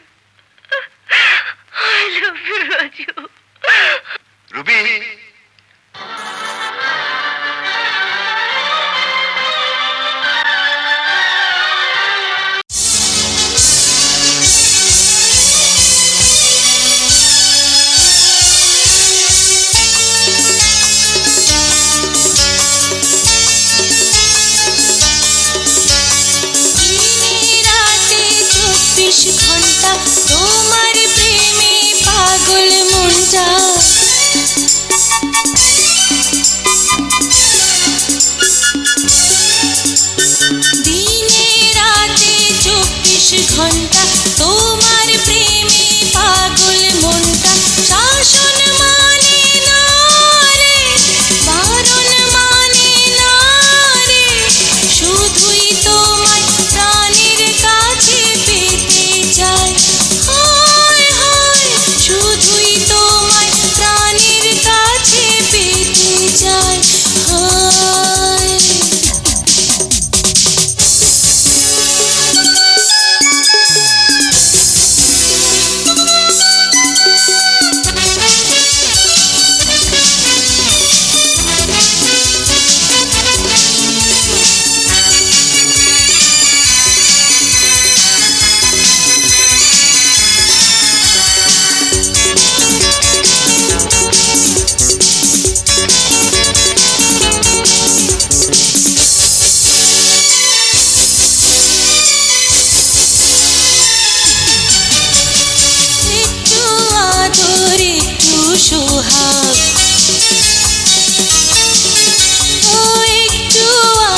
I love you, Raju. Ruby, দিনে রাতে 24 ঘন্টা তোমার প্রেমে পাগল মনটা। ঘন্টা তোমার প্রেমে পাগল মনটা শাসন মানে না রে বারণ মানে না রে শুধুই তোমায় প্রাণের কাছে পেতে চাই হায় হায় শুধুই তোমায় প্রাণের কাছে পেতে চাই হায় একটু আদর একটু সোহাগ ও একটু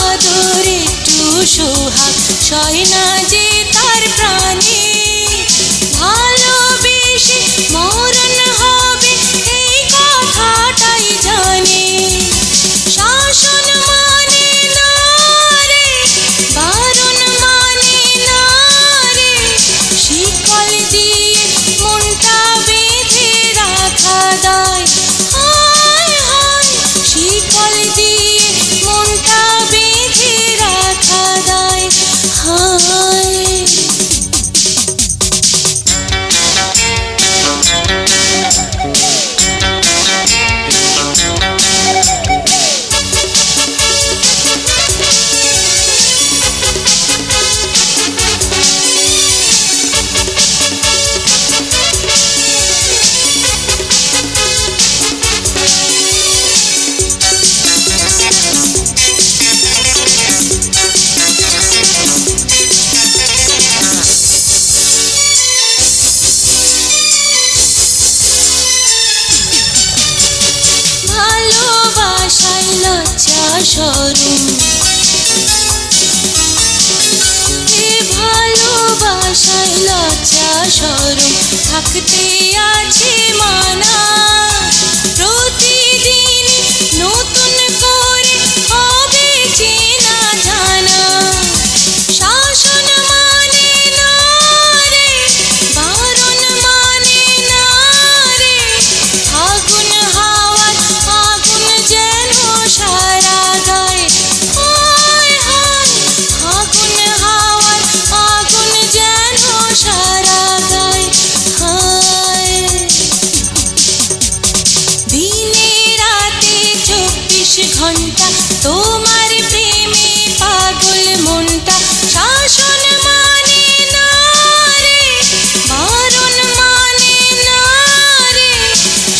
আদর একটু সোহাগ সয় না যে তার প্রাণে ভালোবেসে মরণ হবে এই কথাটাই জানে শাসন মানে না রে বারণ মানে না রে শিকল দিয়ে মনটা বেঁধে রাখা দায় হায় হায় শিকল দিয়ে মনটা বেঁধে রাখা দায় হায় ভালোবাসায় লজ্জা শরম এ ভালোবাসায় লজ্জা শরম থাকতে আছে মানা প্রতিদিন নতুন করে হবে চেনা জানা শাসন মানে না রে বারণ মানে না রে আগুন হাওয়ার আগুন যেন সারা গায়ে হায় হায় আগুন হাওয়ার আগুন যেন সারা গায়ে হায় দিনে রাতে 24 ঘন্টা তোমার প্রেমে পাগল মনটা শাসন মানে না রে বারণ মানে না রে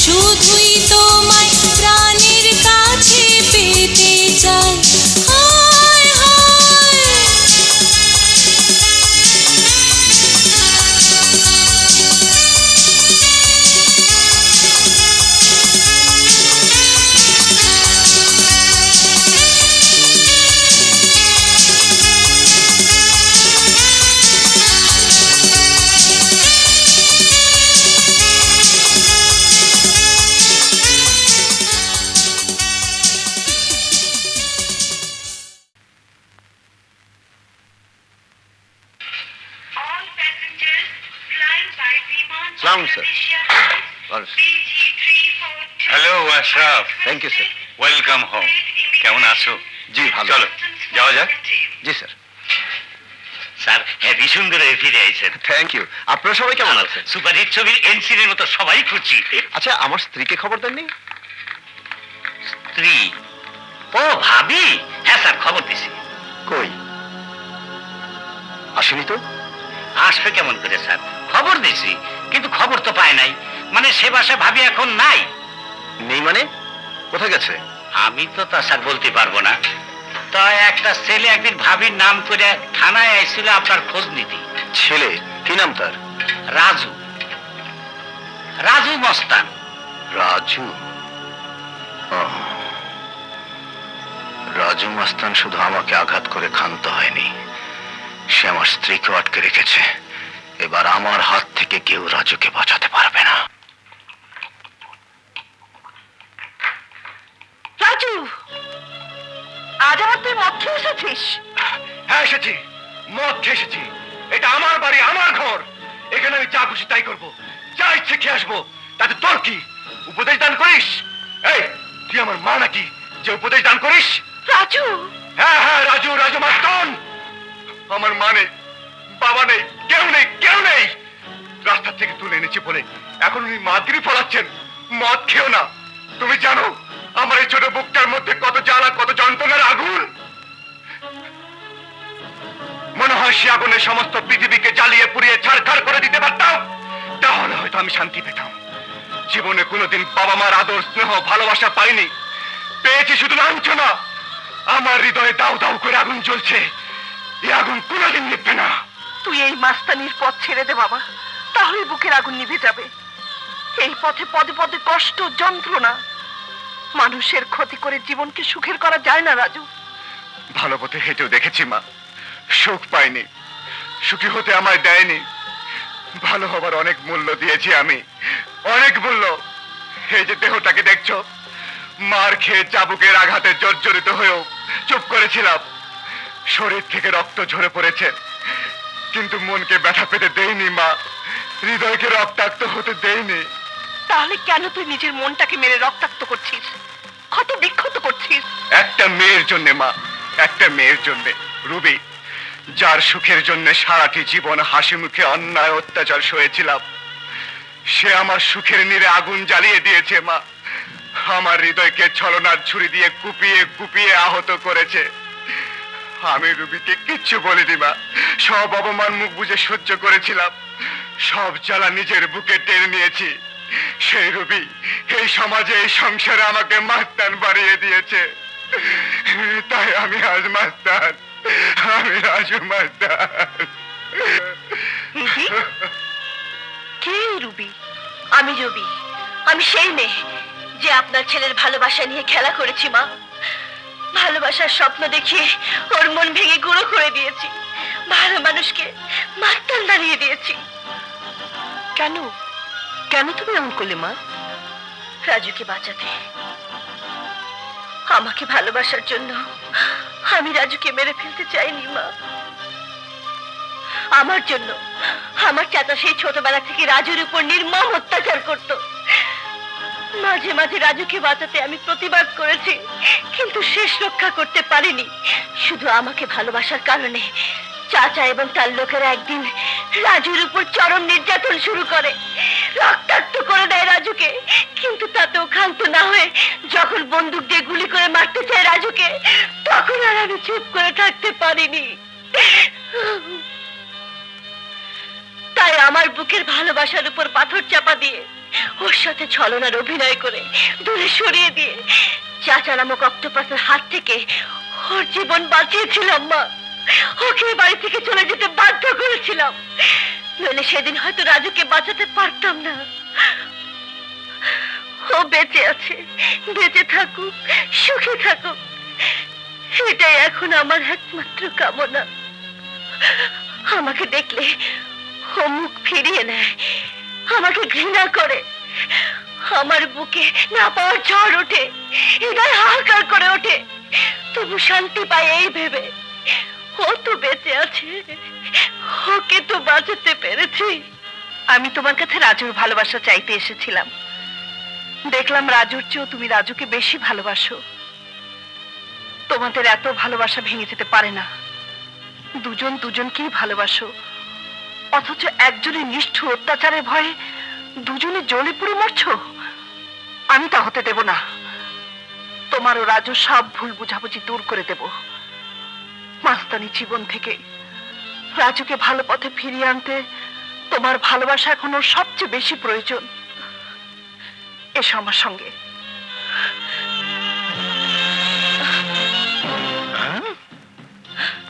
শুধুই তোমায় প্রাণের কাছে পেতে চাই হায় হায় সালাম sir hello Ashraf thank you sir welcome home কেমন আছো জি ভালো চলো যাওয়া যাক জি স্যার স্যার হেভি সুন্দর ফিরে আইছেন থ্যাংক ইউ আপনারা সবাই কেমন আছেন সুপারহিট ছবির এনসিনের মতো সবাই খুঁজছি আচ্ছা আমার স্ত্রীকে খবর দেননি স্ত্রী ও ভাবি হ্যাঁ স্যার খবর দিছি কই আসেনি তো আসবে কেমন করে স্যার খবর দিছি কিন্তু খবর তো পায় নাই মানে সে বাসায় ভাবি এখন নাই নেই মানে কোথায় গেছে আমি তো তা স্যার বলতে পারবো না তা একটা ছেলে একদিন ভাবির নাম করে থানায় আইছিল আপনার খোঁজ নিতে ছেলে কি নাম তার রাজু রাজু মস্তান রাজু রাজু মস্তান শুধু আমাকে আঘাত করে ক্ষান্ত হয়নি, সে আমার স্ত্রীকে আটকে রেখেছে। এবার আমার হাত থেকে কেউ রাজুকে বাঁচাতে পারবে না। রাজু, আজ আমার তুই মদ খেয়ে এসেছিস? হ্যাঁ এসেছি, মদ খেয়ে এসেছি। এটা আমার বাড়ি, আমার ঘর। এখানে আমি যা খুশি তাই করবো, যা ইচ্ছে খেয়ে আসবো। তাতে তোর কি? উপদেশ দান করিস? এই তুই আমার মা নাকি যে উপদেশ দান করিস? রাজু, হ্যাঁ হ্যাঁ, রাজু, রাজু মাস্তান। আমার মা নেই, বাবা নেই, কেউ নেই, কেউ নেই। রাস্তা থেকে তুলে এনেছি বলে এখন উনি মাদগিরি ফলাচ্ছেন। মদ খেও না। তুমি জানো আমার এই ছোট বুকটার মধ্যে কত জ্বালা, কত যন্ত্রণার আগুন। মনে হয় সে আগুনে সমস্ত পৃথিবীকে জ্বালিয়ে পুড়িয়ে ছাড়খাড় করে দিতে পারতাম, তাহলে হয়তো আমি শান্তি পেতাম। জীবনে কোনোদিন বাবা মার আদর, স্নেহ, ভালোবাসা পাইনি। পেয়েছি শুধু লাঞ্ছনা। আমার হৃদয়ে দাউ দাউ করে আগুন জ্বলছে। এই আগুন কোনোদিন নিভবে না। তুই এই মাস্তানির পথ ছেড়ে দে বাবা, তাহলে বুকের আগুন নিভে যাবে। এই পথে পদে পদে কষ্ট, যন্ত্রণা। মানুষের ক্ষতি করে জীবনকে সুখের করা যায় না রাজু। ভালো পথে হেঁটেও দেখেছি মা, সুখ পাইনি। সুখী হতে আমায় দেয়নি। ভালো হবার অনেক মূল্য দিয়েছি আমি, অনেক মূল্য। এই যে দেহটাকে দেখছো, মার খেয়ে চাবুকের আঘাতে জর্জরিত হয়েও চুপ করেছিলাম। শরীর থেকে রক্ত ঝরে পড়েছে, কিন্তু মনকে ব্যথা পেতে দেইনি মা, হৃদয়কে রক্তাক্ত হতে দেইনি। তাহলে কেন তুই নিজের মনটাকে মেরে রক্তাক্ত করছিস, ক্ষত বিক্ষত করছিস? একটা মেয়ের জন্যে মা, একটা মেয়ের জন্যে, রুবি, যার সুখের জন্য সারাটি জীবন হাসি মুখে অন্যায় অত্যাচার সয়েছিলাম। সে আমার সুখের নীড়ে আগুন জ্বালিয়ে দিয়েছে মা। আমার হৃদয়কে ছলনার ছুরি দিয়ে কুপিয়ে কুপিয়ে আহত করেছে। আমি রুবিকে কিচ্ছু বলিনি মা, সব অপমান মুখ বুজে সহ্য করেছিলাম। সব জ্বালা নিজের বুকে টেনে নিয়েছি। সেই রুবি এই সমাজে, এই সংসারে আমাকে মাস্তান বাড়িয়ে দিয়েছে। তাই আমি আজ মাস্তান, আমি রাজু মাস্তান। রুবি? কে এই রুবি? আমি রুবি, আমি সেই মেয়ে যে আপনার ছেলের ভালোবাসা নিয়ে খেলা করেছি মা। ভালোবাসার স্বপ্ন দেখিয়ে ওর মন ভেঙে গুঁড়ো করে দিয়েছি। ভালো মানুষকে মাস্তান বানিয়ে দিয়েছি। কেন কেন তুমি এমন করলে মা? রাজুকে বাঁচাতে, আমাকে ভালোবাসার জন্য আমি রাজুকে মেরে ফেলতে চাইনি মা। আমার জন্য আমার চাচা সেই ছোটবেলা থেকে রাজুর উপর নির্মম অত্যাচার করত। মাঝে মাঝে রাজুকে বাঁচাতে আমি প্রতিবাদ করেছি, কিন্তু শেষ রক্ষা করতে পারিনি। শুধু আমাকে ভালোবাসার কারণে চাচা এবং তার লোকেরা একদিন রাজুর উপর চরম নির্যাতন শুরু করে, রক্তাক্ত করে দেয় রাজুকে। কিন্তু তাতেও ক্ষান্ত না হয়ে যখন বন্দুক দিয়ে গুলি করে মারতে চায় রাজুকে, তখন আর আমি চুপ করে থাকতে পারিনি। তাই আমার বুকের ভালোবাসার উপর পাথর চাপা দিয়ে, ওর সাথে ছলনার অভিনয় করে দূরে সরিয়ে দিয়ে চাচা নামক অক্টোপাসের হাত থেকে ওর জীবন বাঁচিয়েছিলাম মা। ওকে বাড়ি থেকে চলে যেতে বাধ্য করেছিলাম, নইলে সেদিন হয়তো রাজুকে বাঁচাতে পারতাম না। ও বেঁচে আছে, বেঁচে থাকুক, সুখে থাকুক, এটাই এখন আমার একমাত্র কামনা। আমাকে দেখলে ও মুখ ফিরিয়ে নেয়, আমাকে ঘৃণা করে। আমার বুকে না পাওয়ার ঝড় ওঠে, হৃদয় হাহাকার করে ওঠে, তবু শান্তি পায় এই ভেবে ও তো বেঁচে আছে, ওকে তো বাঁচাতে পেরেছি। আমি তোমার কাছে রাজুর ভালোবাসা চাইতে এসেছিলাম। দেখলাম রাজুর চেয়েও তুমি রাজুকে বেশি ভালোবাসো। তোমাদের এত ভালোবাসা ভেঙে যেতে পারে না। দুজন দুজনকেই ভালোবাসো, অথচ একজনের নিষ্ঠুর অত্যাচারের ভয়ে দুজনে জ্বলে পুড়ে মরছো। আমি তা হতে দেব না। তোমার ও রাজু সব ভুল বুঝাবুঝি দূর করে দেব। মাস্তানি জীবন থেকে রাজুকে ভালো পথে ফিরিয়ে আনতে তোমার ভালোবাসা এখন ওর সবচেয়ে বেশি প্রয়োজন। এসো আমার সঙ্গে।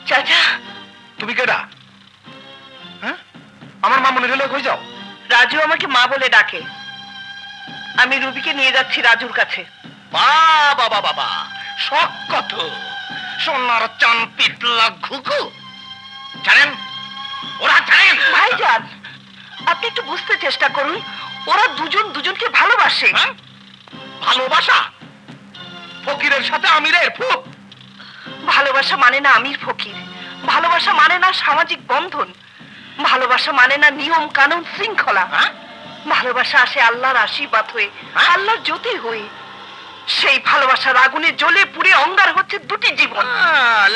চাচা, তুমি কেডা? হ্যাঁ, আমার মা মনে হলে কই যাও? রাজু আমাকে মা বলে ডাকে। আমি রুবিকে নিয়ে যাচ্ছি রাজুর কাছে। বাবা বাবা, শখ কত! সোনার চান পিটলা ঘুঘু, জানেন? ওরা জানেন ভাইজান, আপনি একটু বুঝতে চেষ্টা করুন, ওরা দুজন দুজনকে ভালোবাসে। হ্যাঁ? ভালোবাসা ফকিরের সাথে আমিরের ফুক। ভালোবাসা মানে না আমির ফকির, ভালোবাসা মানে না সামাজিক বন্ধন, ভালোবাসা মানে না নিয়ম কানুন শৃঙ্খলা। হ্যাঁ? ভালোবাসা আসে আল্লাহর আশীর্বাদ হয়ে, হ্যাঁ? আল্লাহর জ্যোতি হয়ে। সেই ভালোবাসার আগুনে জ্বলে পুড়ে অঙ্গার হচ্ছে দুটি জীবন।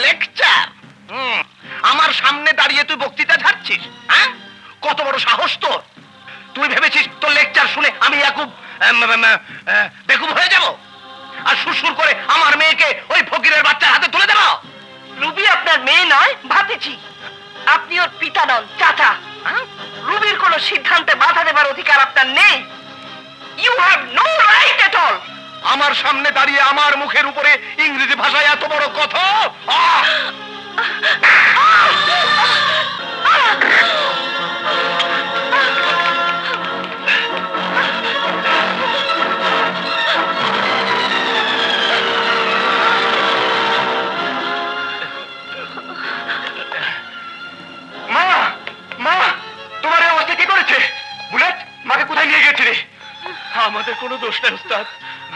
লেকচার। আমার সামনে দাঁড়িয়ে তুই বক্তৃতা ঝাড়ছিস? হ্যাঁ, কত বড় সাহস তোর! তুই ভেবেছিস তোর লেকচার শুনে আমি ইয়াকুব বেকুব হয়ে যাব আর সুরসুর করে আমার মেয়েকে ওই ফকিরের বাচ্চার হাতে তুলে দেব? রুবি আপনার মেয়ে নয়, ভাতিজি। আপনি ওর পিতা নন, চাচা। হ্যাঁ? রুবির কোনো সিদ্ধান্তে বাধা দেবার অধিকার আপনার নেই। You have no right at all. আমার সামনে দাঁড়িয়ে আমার মুখের উপরে ইংরেজি ভাষায় এত বড় কথা! আহ! মা, মা, তোমার এই অবস্থা কে করেছে? বুলেট, মাকে কোথায় নিয়ে গেছিলে? আমাদের কোনো দোষ নেই উস্তাদ,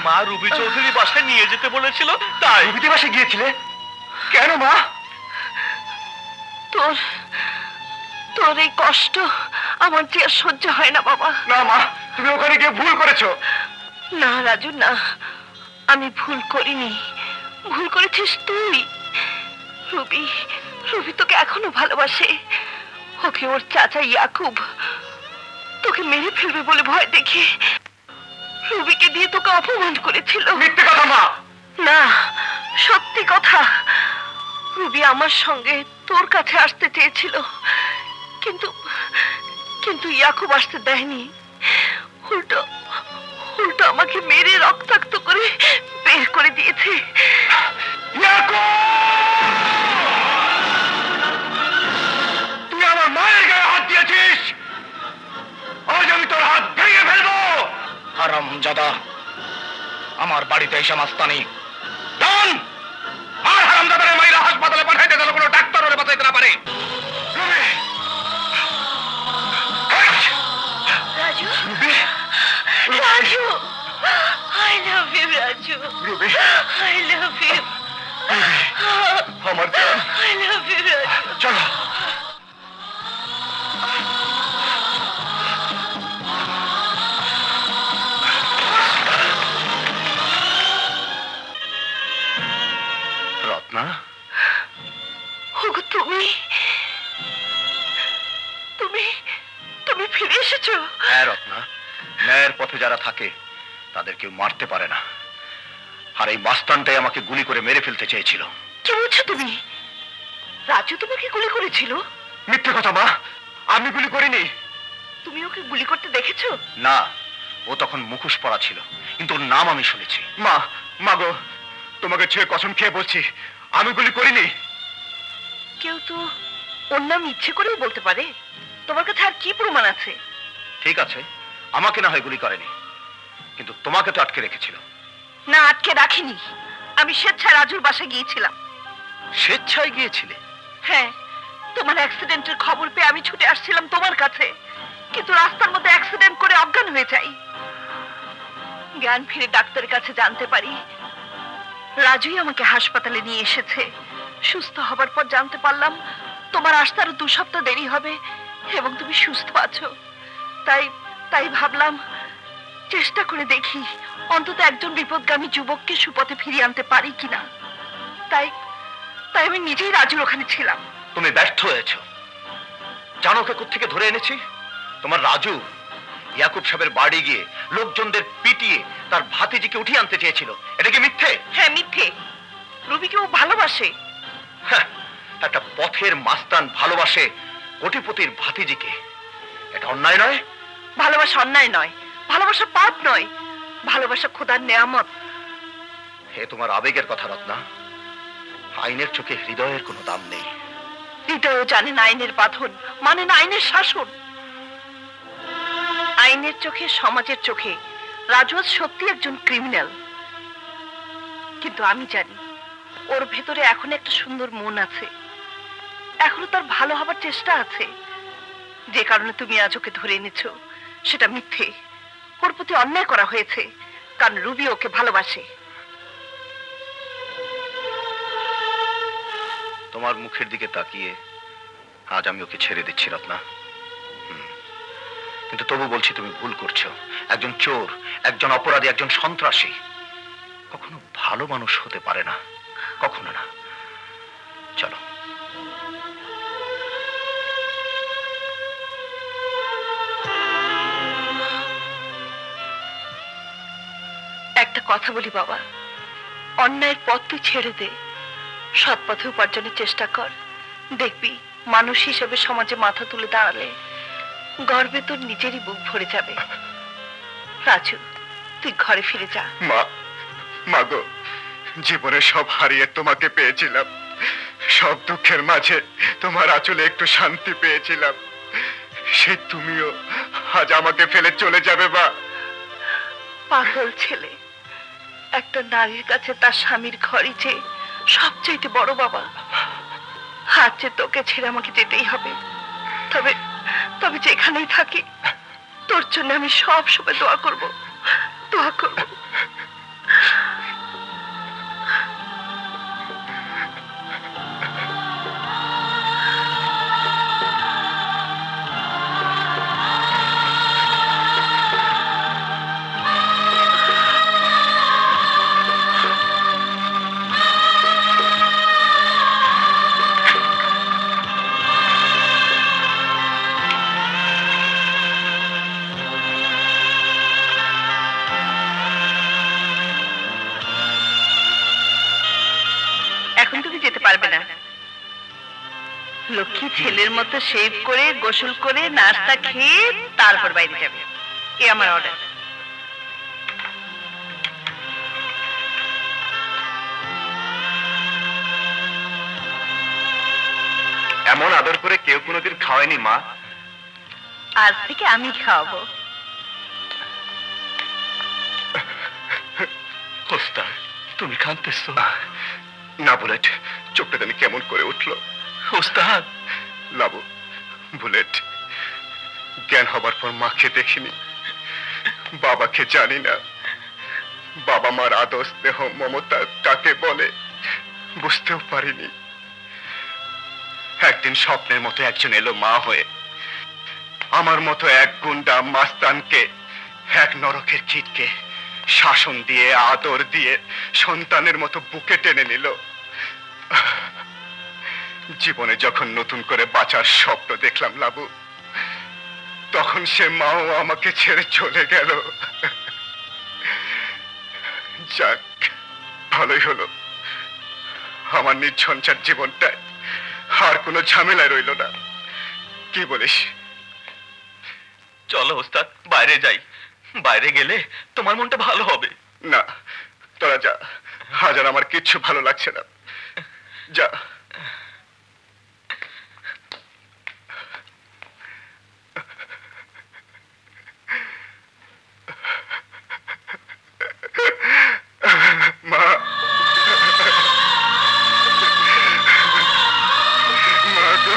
মা রুবি চৌধুরী বাসায় নিয়ে যেতে বলেছিল তাই। রুবিতে বাসে গিয়েছিলে কেন মা? তোর তোর এই কষ্ট আমার যে আর সহ্য হয় না বাবা। না মা, তুমি ওখানে গিয়ে ভুল করেছো। না রাজু, না, আমি ভুল করিনি। ভুল করেছিস তুই। রুবি রুবি তোকে এখনো ভালোবাসে। ওকে ওর চাচা ইয়াকুব তোকে মেরে ফেলবে বলে ভয় দেখে রুবিকে দিয়ে তোকে অপমান করেছিল। মিথ্যে কথা মা। না, সত্যি কথা। রুবি আমার সঙ্গে তোর কাছে আসতে চেয়েছিল, কিন্তু কিন্তু ইয়াকুব আসতে দেয়নি। উল্টো উল্টো আমাকে মেরে রক্তাক্ত করে বের করে দিয়েছে। তুই আমার মায়ের গায়ে হাত দিয়েছিস, আজ আমি তোর হাত ভেঙে ফেলবো। হারামজাদা, আমার বাড়িতে এসে মাস্তানি ডান আর হারামজাদারে মাইরা হাসপাতালে পাঠাইতে গেল কোনো ডাক্তার ওরে বাঁচাইতে না পারে। Ruby, Raju, Ruby, Raju, I love you, Raju. Ruby, I love you, আমার জান, I love you, রাজু। চলো। রত্না, ওগো তুমি তুমি তুমি ফিরে এসেছো। হ্যাঁ রত্না, ন্যায়ের পথে যারা থাকে তাদের কেউ মারতে পারে না। আর এই মাস্তানটাই আমাকে গুলি করে মেরে ফেলতে চেয়েছিল। কি বলছো তুমি? রাজু তোমাকে গুলি করেছিল? মিথ্যে কথা মা, আমি গুলি করিনি। তুমি ওকে গুলি করতে দেখেছো? না, ও তখন মুখোশ পরা ছিল, কিন্তু ওর নাম আমি শুনেছি। মা, মা গো, তোমাকে ছুঁয়ে কসম খেয়ে বলছি আমি গুলি করিনি। কেউ তো ওর নাম ইচ্ছে করেও বলতে পারে। তোমার কাছে আর কি প্রমাণ আছে? ঠিক আছে, আমাকে না হয় গুলি করেনি, কিন্তু তোমাকে তো আটকে রেখেছিল। না, আটকে রাখিনি। আমি স্বেচ্ছায় রাজুর বাসায় গিয়েছিলাম। স্বেচ্ছায় গিয়েছিলে? হ্যাঁ, তোমার অ্যাক্সিডেন্টের খবর পেয়ে আমি ছুটে আসছিলাম তোমার কাছে, কিন্তু রাস্তার মধ্যে অ্যাক্সিডেন্ট করে অজ্ঞান হয়ে যাই। জ্ঞান ফিরে ডাক্তারের কাছে জানতে পারি রাজুই আমাকে হাসপাতালে নিয়ে এসেছে। সুস্থ হবার পর জানতে পারলাম তোমার আসতে আরো 2 সপ্তাহ দেরি হবে এবং তুমি সুস্থ আছো। তাই তাই ভাবলাম চেষ্টা করে দেখি অন্তত একজন বিপদগামী যুবককে সুপথে ফিরিয়ে আনতে পারি কিনা। তাই তাই আমি নিজেই রাজুর ওখানে ছিলাম। তুমি ব্যর্থ হয়েছো। জানো ওকে কোত্থেকে ধরে এনেছি? তোমার রাজু ইয়াকুব সাহেবের বাড়ি গিয়ে লোকজনদের পিটিয়ে তার ভাতিজিকে উঠিয়ে আনতে চেয়েছিল। এটা কি মিথ্যে? হ্যাঁ, মিথ্যে। রুবিকে ও ভালোবাসে। হ্যাঁ, একটা পথের মাস্তান ভালোবাসে কোটিপতির ভাতিজিকে। এটা অন্যায় নয়? ভালোবাসা অন্যায় নয়, ভালোবাসা পাপ নয়, ভালোবাসা খোদার নেয়ামত। হে তোমার আবেগের কথা রত্না, আইনের চোখে হৃদয়ের কোনো দাম নেই। হৃদয়ও জানে না আইনের বাঁধন, মানে না আইনের শাসন। আইনের চোখে, সমাজের চোখে রাজু সত্যি একজন ক্রিমিনাল, কিন্তু আমি জানি ওর ভেতরে এখন একটা সুন্দর মন আছে, এখনো তার ভালো হবার চেষ্টা আছে। যে কারণে তুমি আজ ওকে ধরে এনেছো সেটা মিথ্যে। ওর প্রতি অন্যায় করা হয়েছে, কারণ রুবি ওকে ভালোবাসে। তোমার মুখের দিকে তাকিয়ে আজ আমি ওকে ছেড়ে দিচ্ছি রত্না। কিন্তু তবু বলছি তুমি ভুল করছো। একজন চোর, একজন অপরাধী, একজন সন্ত্রাসী কখনো ভালো মানুষ হতে পারে না, কখনো না। চলো। একটা কথা বলি বাবা, অন্যায়ের পথ তুই ছেড়ে দে, সৎ পথে উপার্জনের চেষ্টা কর। দেখবি মানুষ হিসেবে সমাজে মাথা তুলে দাঁড়ালে গর্বে তোর নিজেরই বুক ভরে যাবে। রাজু, তুই ঘরে ফিরে যা। মা, মাগো, জীবনে সব হারিয়ে তোমাকে পেয়েছিলাম, সব দুঃখের মাঝে তোমার আঁচলে একটু শান্তি পেয়েছিলাম। সে তুমিও আজ আমাকে ফেলে চলে যাবে মা? পাগল ছেলে, একটা নারীর কাছে তার স্বামীর ঘরই যে সবচাইতে বড় বাবা। আজ যে তোকে ছেড়ে আমাকে যেতেই হবে, তবে তবে যেখানেই থাকি তোর জন্য আমি সব সময় দোয়া করব, দোয়া করব। এখন তুমি যেতে পারবে না। লক্ষ্মী ছেলের মতো শেভ করে, গোসল করে, নাস্তা খেয়ে তারপর বাইরে যাবে। এ আমার অর্ডার। এমন আদর করে কেউ কোনোদিন খাওয়ায়নি মা। আজ থেকে আমি খাওয়াবো। ওস্তাদ, তুমি কাঁদতেছো? না বুলেট, চোখটা জানি কেমন করে উঠলো। ওস্তাদ, লাবু, বুলেট, জ্ঞান হবার পর মাকে দেখিনি, বাবাকে জানি না। বাবা মার আদর, স্নেহ, মমতা কাকে বলে বুঝতেও পারিনি। একদিন স্বপ্নের মতো একজন এলো মা হয়ে, আমার মতো এক গুন্ডা মাস্তানকে, এক নরকের কীটকে শাসন দিয়ে, আদর দিয়ে সন্তানের মতো বুকে টেনে নিল। জীবনে যখন নতুন করে বাঁচার স্বপ্ন দেখলাম লাবু, তখন সে মাও আমাকে ছেড়ে চলে গেল। যাক, ভালোই হলো, আমার নির্ঝঞ্ঝাট জীবনটায় আর কোনো ঝামেলা রইল না। কি বলিস? চলো ওস্তাদ, বাইরে যাই। বাইরে গেলে তোমার মনটা ভালো হবে। না, তোরা যা, আজ আর আমার কিচ্ছু ভালো লাগছে না। যা। মা, মা গো।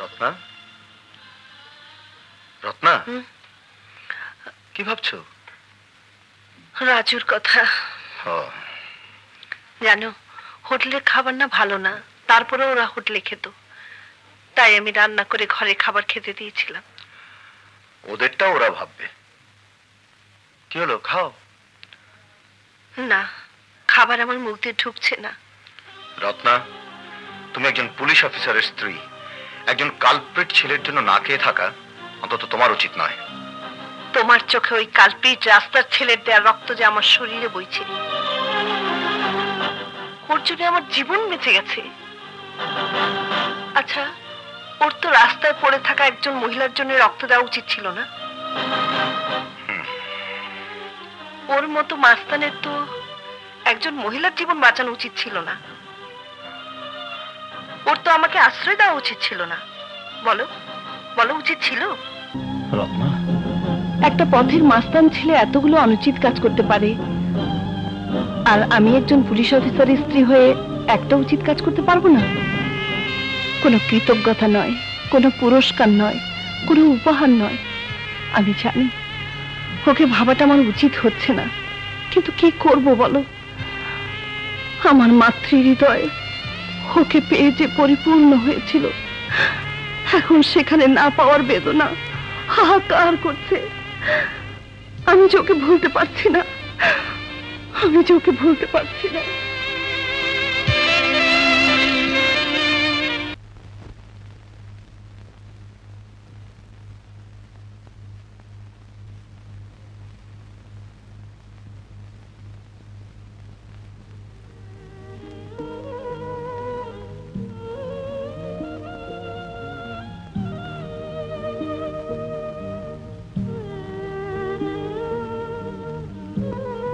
রত্না, রত্না, কি ভাবছো? রাজুর কথা। ও, জানো, হোটেলের খাবার না ভালো না, তারপরে ওরা হোটেলে খেত, তাই আমি রান্না করে ঘরে খাবার খেতে দিয়েছিলাম। ওদেরটা ওরা ভাববে। কি হলো, খাও। না, খাবার আমার মুখ দিয়ে ঢুকছে না। রত্না, তুমি একজন পুলিশ অফিসারের স্ত্রী, একজন কালপ্রিট ছেলের জন্য না খেয়ে থাকা অন্তত তোমার উচিত নয়। তোমার চোখে ওই কালপিট রাস্তার ছেলের দেয়া রক্ত যে আমার শরীরে বইছে, ওর জন্য আমার জীবন বেঁচে গেছে। আচ্ছা, ওর তো রাস্তায় পড়ে থাকা একজন মহিলার জন্য রক্ত দেওয়া উচিত ছিল না? ওর মতো মাস্তানের তো একজন মহিলার জীবন বাঁচানো উচিত ছিল না। ওর তো আমাকে আশ্রয় দেওয়া উচিত ছিল না। বলো বলো, উচিত ছিল? রত্না, একটা পথের মাস্তান ছেলে এতগুলো অনুচিত কাজ করতে পারে, আর আমি একজন পুলিশ অফিসারের স্ত্রী হয়ে একটা উচিত কাজ করতে পারবো না? কোনো কৃতজ্ঞতা নয়, কোনো পুরস্কার নয়, কোনো উপহার নয়। আমি জানি ওকে ভাবাটা আমার উচিত হচ্ছে না, কিন্তু কি করব বলো? আমার মাতৃ হৃদয় ওকে পেয়ে যে পরিপূর্ণ হয়েছিল, এখন সেখানে না পাওয়ার বেদনা হাহাকার করছে। আমি যে ওকে ভুলতে পারছি না, আমি যে ওকে ভুলতে পারছি না।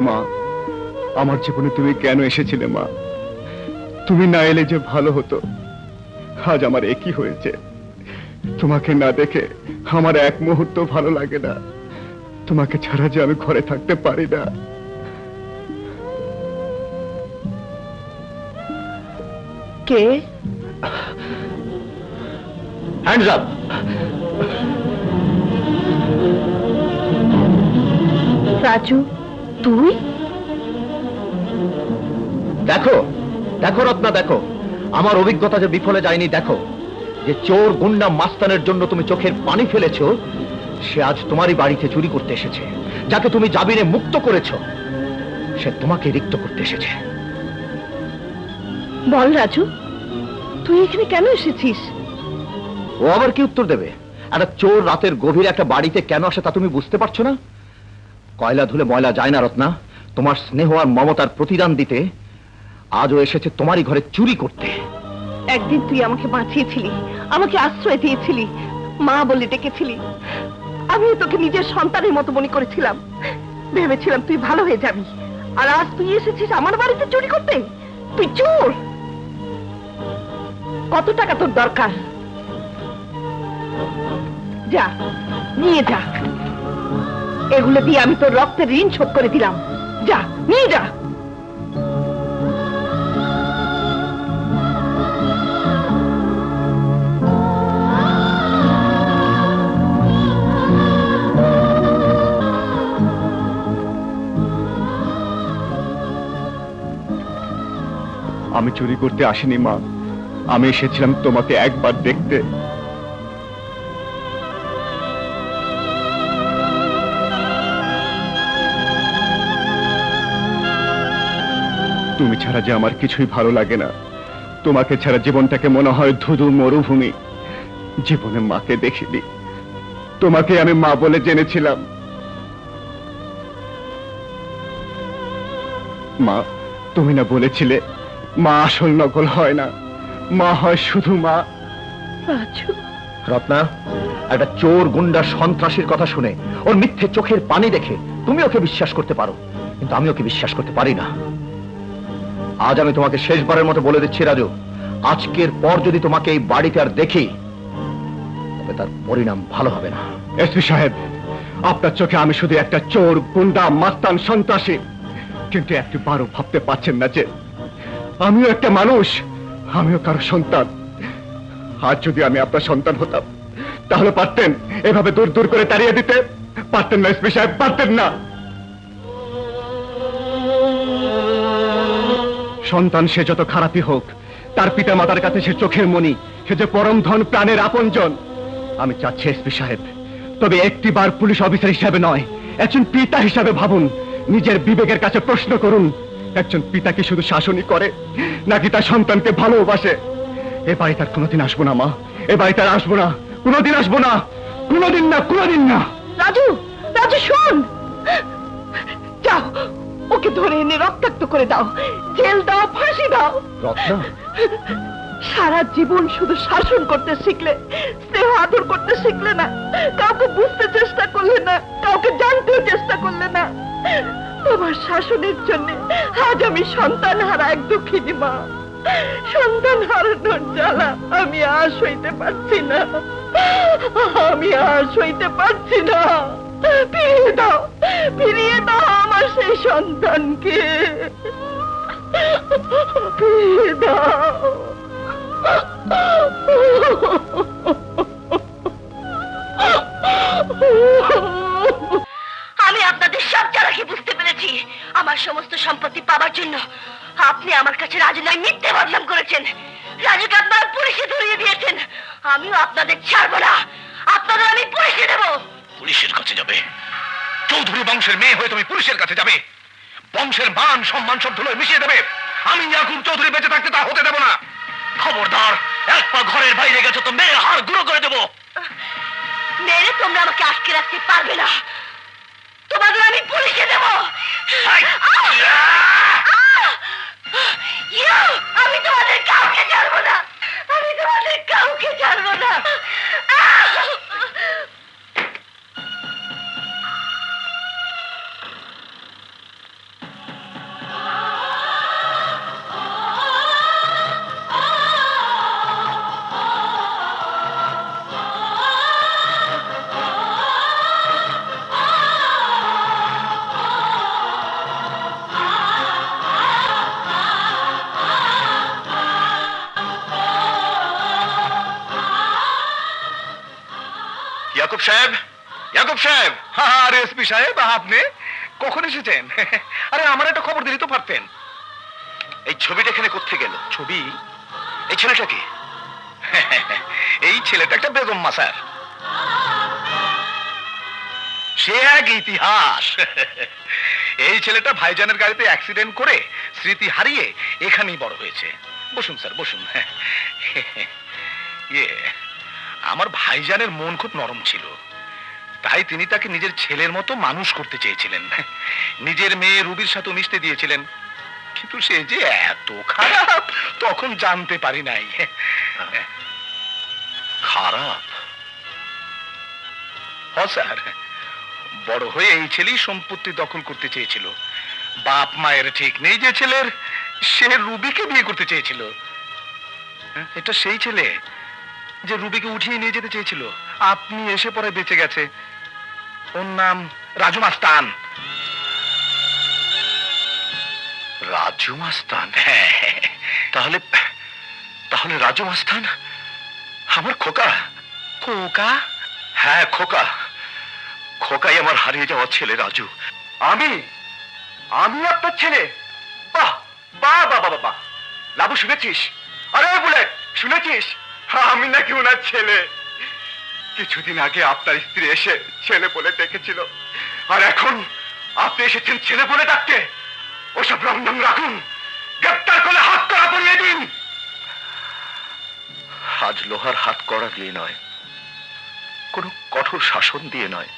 মা, আমার জীবনে তুমি কেন এসেছিলে মা? তুমি না এলে যে ভালো হতো। আজ আমার একই হয়েছে। তোমাকে না দেখে আমার এক মুহূর্ত ভালো লাগে না। তোমাকে ছাড়া যে আমি ঘরে থাকতে পারি না। কে? Hands up. রাজু, তুই? দেখো দেখো রত্না, দেখো আমার অভিজ্ঞতা যে বিফলে যায়নি। দেখো, যে চোর গুন্ডা মাস্তানের জন্য তুমি চোখের পানি ফেলেছো, সে আজ তোমারই বাড়িতে চুরি করতে এসেছে। যাকে তুমি জামিনে মুক্ত করেছো, সে তোমাকে রিক্ত করতে এসেছে। বল রাজু, তুই এখানে কেন এসেছিস? ও আবার কি উত্তর দেবে? একটা চোর রাতের গভীরে একটা বাড়িতে কেন আসে তা তুমি বুঝতে পারছো না? কয়লা ধুলে ময়লা যায় না রত্না। তোমার স্নেহ আর মমতার প্রতিদান দিতে আজও এসেছে তোমারই ঘরে চুরি করতে। একদিন তুই আমাকে বাঁচিয়েছিলি, আমাকে আশ্রয় দিয়েছিলি, মা বলে ডেকেছিলি। আমি তোকে নিজের সন্তানের মতো মনে করেছিলাম, ভেবেছিলাম তুই ভালো হয়ে যাবি। আর আজ তুই এসেছিস আমার বাড়িতে চুরি করতে? তুই চোর! কত টাকা তোর দরকার? যা, নিয়ে যা। এগুলো দিয়ে আমি তোর রক্তের ঋণ শোধ করে দিলাম। যা, নিয়ে যা। আমি চুরি করতে আসিনি মা, আমি এসেছিলাম তোমাকে একবার দেখতে। তুমি ছাড়া যে আমার কিছুই ভালো লাগে না। তোমাকে ছাড়া জীবনটাকে মনে হয় ধুধু মরুভূমি। জীবনে মাকে দেখিনি, তোমাকে আমি মা বলে জেনেছিলাম। মা, তুমি না বলেছিলে মা আসল নকল হয় না, মা হয় শুধু মা? রাজু, রত্না, একটা চোর গুন্ডা সন্ত্রাসীর কথা শুনে, ওর মিথ্যে চোখের পানি দেখে তুমি ওকে বিশ্বাস করতে পারো, কিন্তু আমি ওকে বিশ্বাস করতে পারি না। আজ আমি তোমাকে শেষবারের মতো বলে দিচ্ছি রাজু, আজকের পর যদি তোমাকে এই বাড়িতে আর দেখি, তবে তার পরিণাম ভালো হবে না। এসপি সাহেব, আপনার চোখে আমি শুধু একটা চোর গুন্ডা মাস্তান সন্ত্রাসী, কিন্তু একবারও ভাবতে পারছেন না যে আমিও একটা মানুষ, আমিও কারো সন্তান। আজ যদি আমি আপনার সন্তান হতাম, তাহলে পারতেন এভাবে দূর দূর করে তাড়িয়ে দিতে? পারতেন না এসপি সাহেব, পারতেন না। সন্তান সে যত খারাপই হোক, তার পিতা মাতার কাছে সে চোখের মণি, সে যে পরম ধন, প্রাণের আপনজন। আমি চাচ্ছি এসপি সাহেব, তবে একটিবার পুলিশ অফিসার হিসাবে নয়, একজন পিতা হিসাবে ভাবুন। নিজের বিবেকের কাছে প্রশ্ন করুন, একজন পিতা কি শুধু শাসনই করে, নাকি তার সন্তানকে ভালোবাসে? এ বাড়িতে আর কোনোদিন আসবো না মা, এ বাড়িতে আর আসবো না, কোনোদিন আসবো না, কোনোদিন না, কোনোদিন না। রাজু, রাজু শোন, যাও ওকে ধরে এনে রক্তাক্ত করে দাও, জেল দাও, ফাঁসি দাও। রত্না, সারা জীবন শুধু শাসন করতে শিখলে, স্নেহ আদর করতে শিখলে না, কাউকে বুঝতে চেষ্টা করলে না, কাউকে জানতেও চেষ্টা করলে না। তোমার শাসনের জন্য আজ আমি সন্তান হারা এক দুঃখিনী মা। সন্তান হারানোর জ্বালা আমি আর সইতে পারছি না, আমি আর সইতে পারছি না। ফিরিয়ে দাও আমার সেই সন্তানকে, ফিরিয়ে দাও। আমি আপনাদের সব চালাকি বুঝতে পেরেছি। আমার সমস্ত সম্পত্তি পাবার জন্য আপনি আমার কাছে রাজু নয় মিথ্যে বদনাম করেছেন। রাজুকে আপনারা পুলিশে ধরিয়ে দিয়েছেন। আমিও আপনাদের ছাড়বো না, আপনাদের আমি পুলিশে দেব। পুলিশের কাছে যাবে? চৌধুরী বংশের মেয়ে হয়ে তুমি পুলিশের কাছে যাবে? বংশের মান সম্মান সব ধুলোয় মিশিয়ে দেবে? আমি ইয়াকুব চৌধুরী বেঁচে থাকতে তা হতে দেব না। খবরদার, এক পা ঘরের বাইরে গেছো তো মেরে হাড় গুঁড়ো করে দেবো। মেরে তোমরা আমাকে আটকে রাখতে পারবে না, তোমাদের আমি পুলিশে দেব। আমি তোমাদের কাউকে ছাড়বো না, আমি তোমাদের কাউকে ছাড়বো না। ইয়াকুব সাহেব, ইয়াকুব সাহেব। আরে এসপি সাহেব, আপনি কখন এসেছেন? আরে আমার একটা খবর দিলি তো পারতেন। এই ছবিটা এখানে কোত্থেকে গেল? ছবি? এই ছেলেটা কি? এই ছেলেটা একটা বেগম মাসার, সে এক ইতিহাস। এই ছেলেটা ভাইজানের গাড়িতে অ্যাক্সিডেন্ট করে স্মৃতি হারিয়ে এখানেই বড় হয়েছে। বসুন স্যার, বসুন। ইয়ে, আমার ভাইজানের মন খুব নরম ছিল, তাই তিনি তাকে নিজের ছেলের মতো মানুষ করতে চেয়েছিলেন। নিজের মেয়ে রুবির সাথে মিশতে দিয়েছিলেন, কিন্তু সে যে এত খারাপ তখন জানতে পারি নাই। খারাপ? স্যার, বড় হয়ে এই ছেলেই সম্পত্তি দখল করতে চেয়েছিল। বাপ মায়ের ঠিক নেই যে ছেলের, সে রুবিকে বিয়ে করতে চেয়েছিল। এটা সেই ছেলে যে রুবিকে উঠিয়ে নিয়ে যেতে চেয়েছিল। আপনি এসে পরে বেঁচে গেছে। ওর নাম রাজু মাস্তান। রাজু মাস্তান? হ্যাঁ। তাহলে তাহলে রাজু মাস্তান আমার খোকা? খোকা? হ্যাঁ খোকা, খোকাই আমার হারিয়ে যাওয়া ছেলে রাজু। আমি আমি আপনার ছেলে? বাহ বাহ বাহ বাহ বাহ। লাবু শুনেছিস? আরে বুলেট শুনেছিস? আমি নাকি ওনার ছেলে। কিছুদিন আগে আপনার স্ত্রী এসে ছেলে বলে ডেকেছিল, আর এখন আপনি এসেছেন ছেলে বলে ডাকতে। ওসব রংডং রাখুন, গ্রেপ্তার করে হাত করা পরিয়ে দিন। আজ লোহার হাত কড়া দিয়ে নয়, কোনো কঠোর শাসন দিয়ে নয়,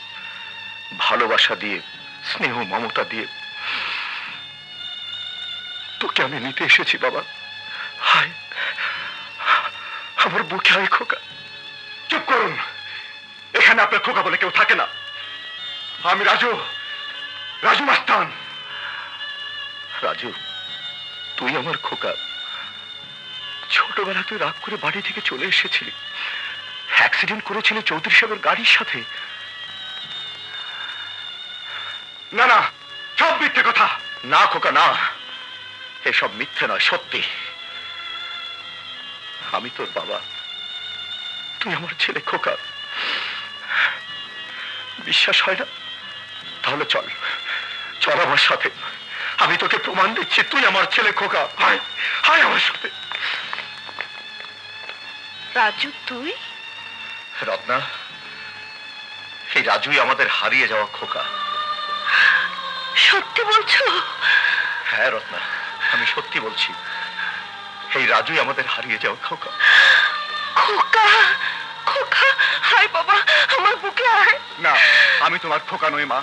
ভালোবাসা দিয়ে, স্নেহ মমতা দিয়ে তোকে আমি নিতে এসেছি বাবা। হায়, আমার বুকে আয় খোকা। চুপ করুন, এখানে আপনার খোকা বলে কেউ থাকে না। আমি রাজু, রাজু মাস্তান। রাজু, তুই আমার খোকা। ছোটবেলা তুই রাগ করে বাড়ি থেকে চলে এসেছিলি, অ্যাক্সিডেন্ট করেছিলি চৌধুরী সাহেবের গাড়ির সাথে। না না, সব মিথ্যে কথা। না খোকা না, এসব মিথ্যে নয়, সত্যি। আমি তোর বাবা, তুই আমার ছেলে খোকা। বিশ্বাস হয় না? তাহলে চল, চল আমার সাথে। আমি তোকে প্রমাণ দিচ্ছি তুই আমার ছেলে খোকা। হায় হায় আমার সাথে। রাজু তুই? রত্না, এই রাজুই আমাদের হারিয়ে যাওয়া খোকা। সত্যি বলছো? হ্যাঁ রত্না, আমি সত্যি বলছি, এই রাজুই আমাদের হারিয়ে যাওয়া খোকা। খোকা, খোকা, হায় বাবা, আমার বুকে আয়। না, আমি তোমার খোকা নই মা।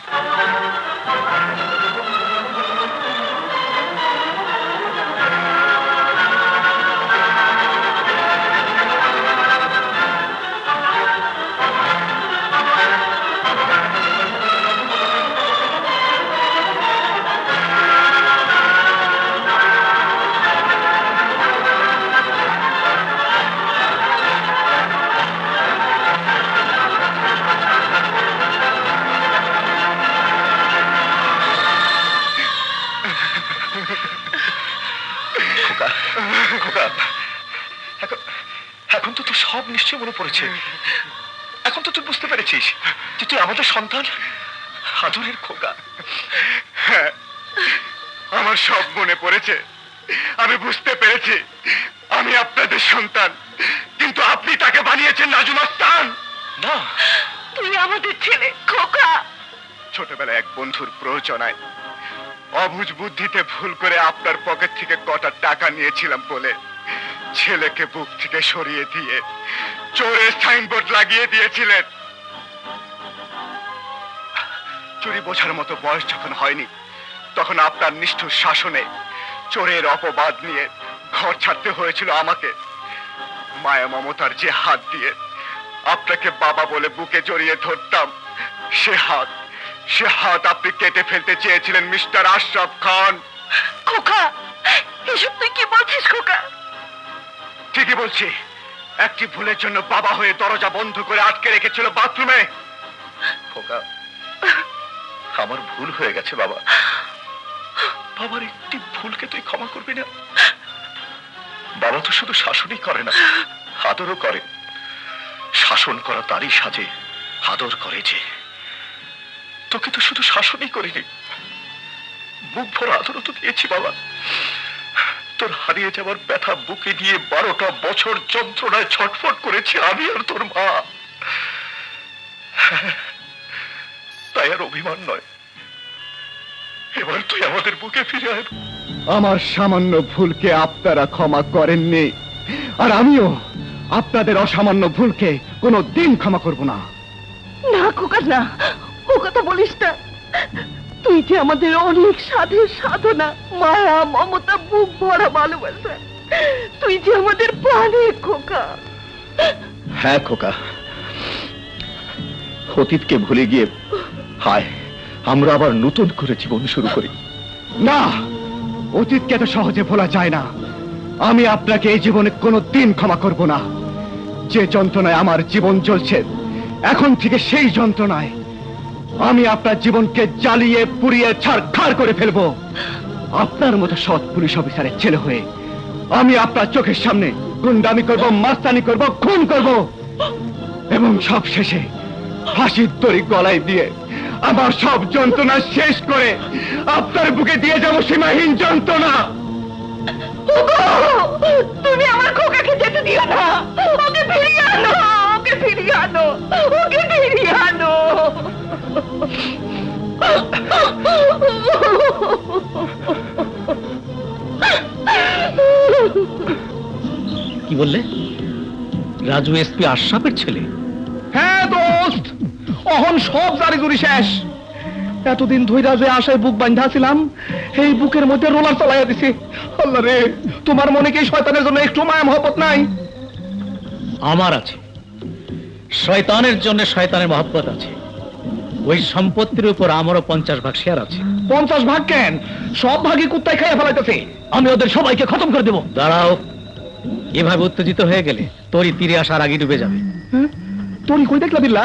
নিশ্চয়ই মনে পড়েছে। এখন তো তুই বুঝতে পেরেছিস যে তুই আমাদের সন্তান, আদরের খোকা। হ্যাঁ, আমার সব মনে পড়েছে। আমি বুঝতে পেরেছি আমি আপনাদের সন্তান, কিন্তু আপনি তাকে বানিয়েছেন নাজু মাস্তান। না, তুই আমাদের ছেলে খোকা। ছোটবেলায় এক বন্ধুর প্রয়োজনায় অবুঝ বুদ্ধিতে ভুল করে আপনার পকেট থেকে কটা টাকা নিয়েছিলাম বলে ছেলেকে বুক থেকে সরিয়ে দিয়ে চোরের সাইনবোর্ড লাগিয়ে দিয়েছিলেন। চুরি বোঝার মতো বয়স যখন হয়নি, তখন আপনার নিষ্ঠুর শাসনে চোরের অপবাদ নিয়ে ঘর ছাড়তে হয়েছিল আমাকে। মায়া মমতার যে হাত দিয়ে আপনাকে বাবা বলে বুকে জড়িয়ে ধরতাম, সে হাত আপনি কেটে ফেলতে চেয়েছিলেন মিস্টার আশরাফ খান। খোকা, এসব তুই কি বলছিস খোকা? ঠিকই বলছি। একটি ভুলের জন্য বাবা হয়ে দরজা বন্ধ করে আটকে রেখেছিল বাথরুমে। খোকা, আমার ভুল হয়ে গেছে বাবা। বাবার একটি ভুলকে তুই ক্ষমা করবি না? বাবা তো শুধু শাসনই করে না, আদরও করে। শাসন করা তারই সাজে, আদর করে যে। তোকে তো শুধু শাসনই করিনি, বুক ভরা আদরও তো দিয়েছি বাবা। তোর হারিয়ে যাওয়ার ব্যথা বুকে নিয়ে 12টা বছর যন্ত্রণায় ছটফট করেছি আমি আর তোর মা। তাই আর অভিমান নয়, এবার তুই আমাদের বুকে ফিরে আয়। আমার সামান্য ভুলকে আপনারা ক্ষমা করেননি, আর আমিও আপনাদের অসামান্য ভুলকে কোনো দিন ক্ষমা করব না। না খোকা না, ও কথা বলিস না। তুই যে আমাদের অনেক সাধের সাধনা, মায়া মমতা, বুক ভরা ভালোবাসা, তুই যে আমাদের প্রাণের খোকা। হ্যাঁ খোকা, অতীতকে ভুলে গিয়ে হায় আমরা আবার নতুন করে জীবন শুরু করি। না, অতীতকে এত সহজে ভোলা যায় না। আমি আপনাকে এই জীবনে কোনো দিন ক্ষমা করব না। যে যন্ত্রণায় আমার জীবন চলছে, এখন থেকে সেই যন্ত্রণায় আমি আপনার জীবনকে জ্বালিয়ে পুড়িয়ে ছারখার করে ফেলবো। আপনার মতো সৎ পুলিশ অফিসারের ছেলে হয়ে আমি আপনার চোখের সামনে গুন্ডামি করব, মাস্তানি করব, খুন করব, এবং সব শেষে ফাঁসির দড়ি গলায় দিয়ে আমার সব যন্ত্রণা শেষ করে আপনার বুকে দিয়ে যাব সীমাহীন যন্ত্রণা। তুমি আমার খোকাকে যেতে দিও না। ওকে ফিরিয়ে আনো, ওকে ফিরিয়ে আনো, ওকে ফিরিয়ে আনো। কি বললে? রাজু এসপি আশরাফের ছেলে? হ্যাঁ দোস্ত, অহন সব জারি জুরি শেষ। এতদিন ধইরা যে আশায় বুক বান্ধা ছিলাম, এই বুকের মধ্যে রোলার চালাইয়া দিছে। আল্লাহ রে, তোমার মনে কি শয়তানের জন্য একটু মায়া মহব্বত নাই? আমার আছে। শয়তানের জন্য শয়তানের মহব্বত আছে। ওই সম্পত্তির উপর আমারও 50 ভাগ শেয়ার আছে। 50 ভাগ কেন? সব ভাগই কুত্তায় খাইয়া ফেলাইতেছে। আমি ওদের সবাইকে খতম করে দেব। দাঁড়াও, এভাবে উত্তেজিত হয়ে গেলে তোরই তীরে আসার আগে ডুবে যাবে। তোরই কই দেখলা বিল্লা?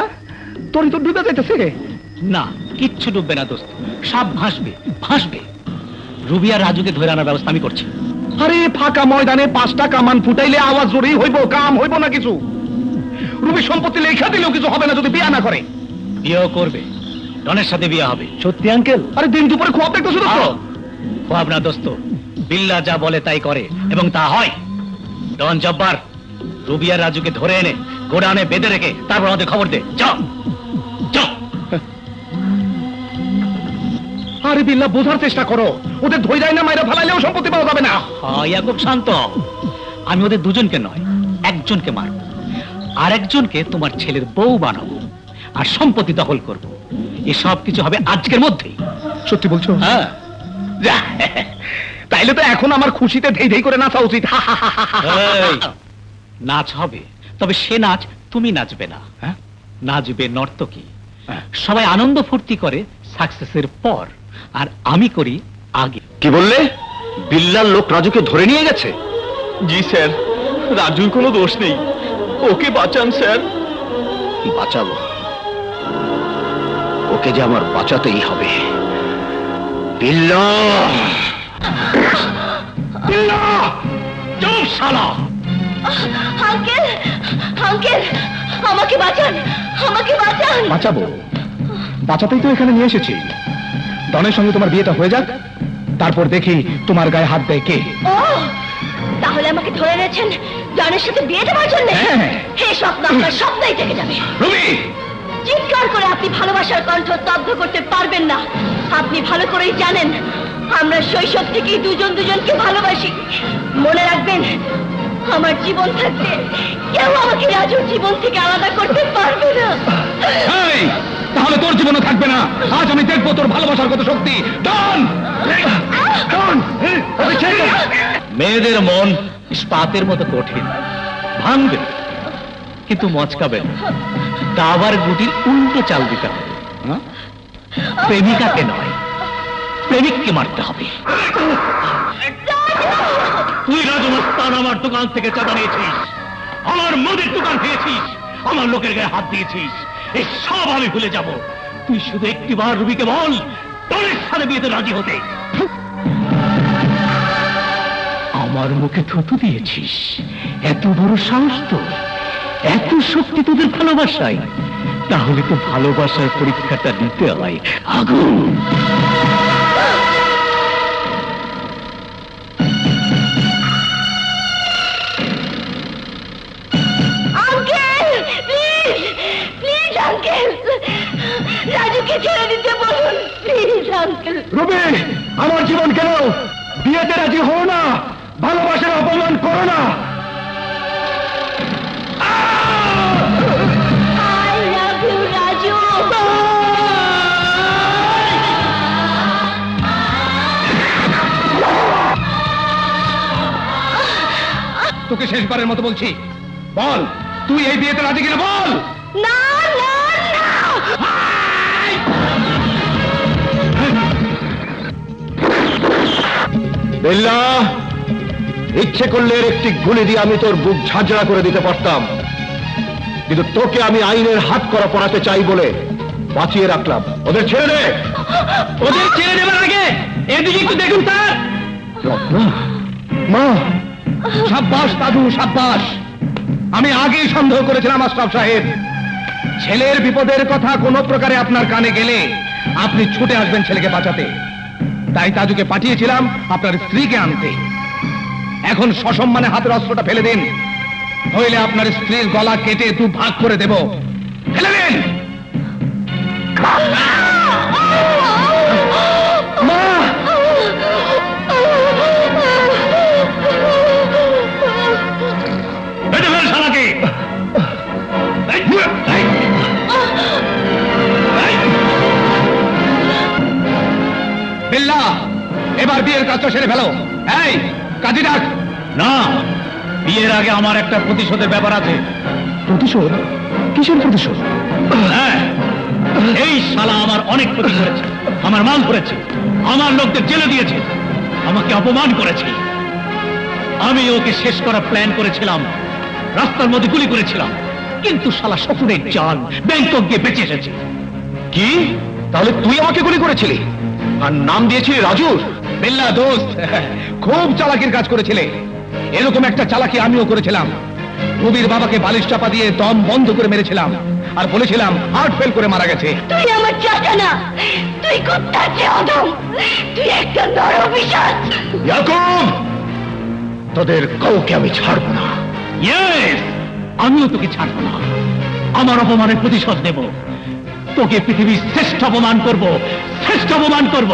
তোরই তো ডুবে যাইতেছে। না, কিচ্ছু ডুববে না দোস্ত, সব ভাসবে ভাসবে। রুবি আর রাজুকে ধরে আনার ব্যবস্থা আমি করছি। আরে ফাঁকা ময়দানে 5টা কামান ফুটাইলে আওয়াজ জোরেই হইব, কাম হইব না কিছু। রুবি সম্পত্তি লেখা দিলেও কিছু হবে না যদি বিয়া না করে। বিয়েও করবে, ডনের সাথে বিয়ে হবে। সত্যি আঙ্কেল? আরে দিন দুপুরে খোয়াব দেখতেছো তো? খোয়াব না দোস্ত, বিল্লা যা বলে তাই করে, এবং তা হয়। ডন জব্বার, রুবি আর রাজুকে ধরে এনে গোডাউনে বেঁধে রেখে তারপর আমাদের খবর দে। যাও যাও। আরে বিল্লা, বোঝার চেষ্টা করো। ওদের ধৈর্য না মাইরা ফেলাইলেও সম্পত্তি পাওয়া যাবে না। খুব শান্ত হও। আমি ওদের দুজনকে নয়, একজনকে মারব, আর একজনকে তোমার ছেলের বউ বানাবো, আর সম্পত্তি দখল করব। এসব কিছু হবে আজকের মধ্যেই। সত্যি বলছো? হ্যাঁ। তাইলে তো এখন আমার খুশিতে ধেই ধেই করে নাচা উচিত। এই, নাচ হবে, তবে সে নাচ তুমি নাচবে না। হ্যাঁ, নাচবে নর্তকী। সবাই আনন্দ ফুর্তি করে সাকসেসের পর, আর আমি করি আগে। কি বললে? বিল্লার লোক রাজুকে ধরে নিয়ে গেছে? জি স্যার, রাজুর কোনো দোষ নেই। ওকে বাঁচান স্যার। বাঁচাবো? ওকে যে আমার বাঁচাতেই হবে। বিল্লা! বিল্লা! চুপ শালা! আঙ্কেল আঙ্কেল আমাকে বাঁচান, আমাকে বাঁচান। বাঁচাবো? বাঁচাতেই তো এখানে নিয়ে এসেছি। ডনের সঙ্গে তোমার বিয়েটা হয়ে যাক, তারপর দেখি তোমার গায়ে হাত দেয় কে। ও তাহলে আমাকে ধরে এনেছেন জনের সাথে বিয়ে দেওয়ার জন্য? হ্যাঁ। হে স্বপ্ন আপনার স্বপ্নই থেকে যাবে। রবি, চিৎকার করে আপনি ভালোবাসার কণ্ঠ স্তব্ধ করতে পারবেন না। আপনি ভালো করেই জানেন আমরা শৈশব থেকেই দুজন দুজনকে ভালোবাসি। মনে রাখবেন, আমার জীবন থাকতে কেউ আমাকে রাজুর জীবন থেকে আলাদা করতে পারবে না। এই, তাহলে তোর জীবনও থাকবে না। আজ আমি দেখবো তোর ভালোবাসার কত শক্তি। ডন! ডন! মেয়েদের মন ইস্পাতের মতো কঠিন, ভাঙবে কিন্তু মচকাবে না। দাবার গুটির উল্টো চাল দিতে হবে। হ্যাঁ? প্রেমিকাকে নয়, প্রেমিককে মারতে হবে। তুই রাজু মস্তান আমার দোকান থেকে চাঁদা নিয়েছিস, আমার মদের দোকান খেয়েছিস, আমার লোকের গায়ে হাত দিয়েছিস। এই সব আমি ভুলে যাব। তুই শুধু একটিবার রুবিকে বল তোর সাথে বিয়েতে রাজি হতে। আমার মুখে থুতু দিয়েছিস, এত বড় সাহস তো, এত শক্তি তোদের ভালোবাসায়। তাহলে তো ভালোবাসার পরীক্ষাটা দিতে হয়। আগুন! আঙ্কেল প্লিজ, প্লিজ আঙ্কেল, রাজুকে ছেড়ে দিতে বলুন প্লিজ আঙ্কেল। রবি, আমার জীবন কেন? বিয়েতে রাজি হও না, ভালোবাসার অপমান করো না। I love you, Raju. তোকে শেষবারের মতো বলছি, বল তুই এই বিয়েতে রাজি কিনা বল। না না না, বেল্লা, ইচ্ছে করলে এর একটি গুলি দিয়ে আমি তোর বুক ঝাঁঝরা করে দিতে পারতাম, কিন্তু তোকে আমি আইনের হাত করা পড়াতে চাই বলে বাঁচিয়ে রাখলাম। ওদের ছেড়ে দে। ওদের ছেড়ে দেবার আগে এদিকে একটু দেখুন স্যার। রত্না, মা, সাব্বাস দাদু, সাব্বাস। আমি আগেই সন্দেহ করেছিলাম আশরাফ সাহেব, ছেলের বিপদের কথা কোনো প্রকারে আপনার কানে গেলে আপনি ছুটে আসবেন ছেলেকে বাঁচাতে। তাই তাজুকে পাঠিয়েছিলাম আপনার স্ত্রীকে আনতে। এখন সসম্মানে হাতের অস্ত্রটা ফেলে দিন, নইলে আপনার স্ত্রীর গলা কেটে দু ভাগ করে দেব। ফেলে দিন। মা, বেঁধে ফেল শালাকে। বিল্লা, এবার বিয়ের কাজটা সেরে ফেলো। এই কাজী ডাক। না, বিয়ের আগে আমার একটা প্রতিশোধের ব্যাপার আছে। প্রতিশোধ? কিসের প্রতিশোধ? হ্যাঁ, এই শালা আমার অনেক ক্ষতি করেছে, আমার মাল ধরেছে, আমার লোকদের জেলে দিয়েছে, আমাকে অপমান করেছে। আমি ওকে শেষ করার প্ল্যান করেছিলাম, রাস্তার মধ্যে গুলি করেছিলাম, কিন্তু শালা শকুনের জাল ব্যাংকক গিয়ে বেঁচে এসেছে। কি? তাহলে তুই আমাকে গুলি করেছিলি আর নাম দিয়েছিলি রাজুর? বিল্লা দোস্ত, খুব চালাকির কাজ করেছিলে। এরকম একটা চালাকি আমিও করেছিলাম। রবির বাবাকে বালিশ চাপা দিয়ে দম বন্ধ করে মেরেছিলাম আর বলেছিলাম হার্ট ফেল করে মারা গেছে। তুই আমার চাচা না, তুই কুত্তার চেয়ে অধম, তুই একটা নরপিশাচ। ইয়াকুব, তোদের কাউকে আমি ছাড়বো না। ইয়েস, আমিও তোকে ছাড়বো না। আমার অপমানের প্রতিশোধ নেব। তোকে পৃথিবীর শ্রেষ্ঠ অপমান করব, শ্রেষ্ঠ অপমান করব।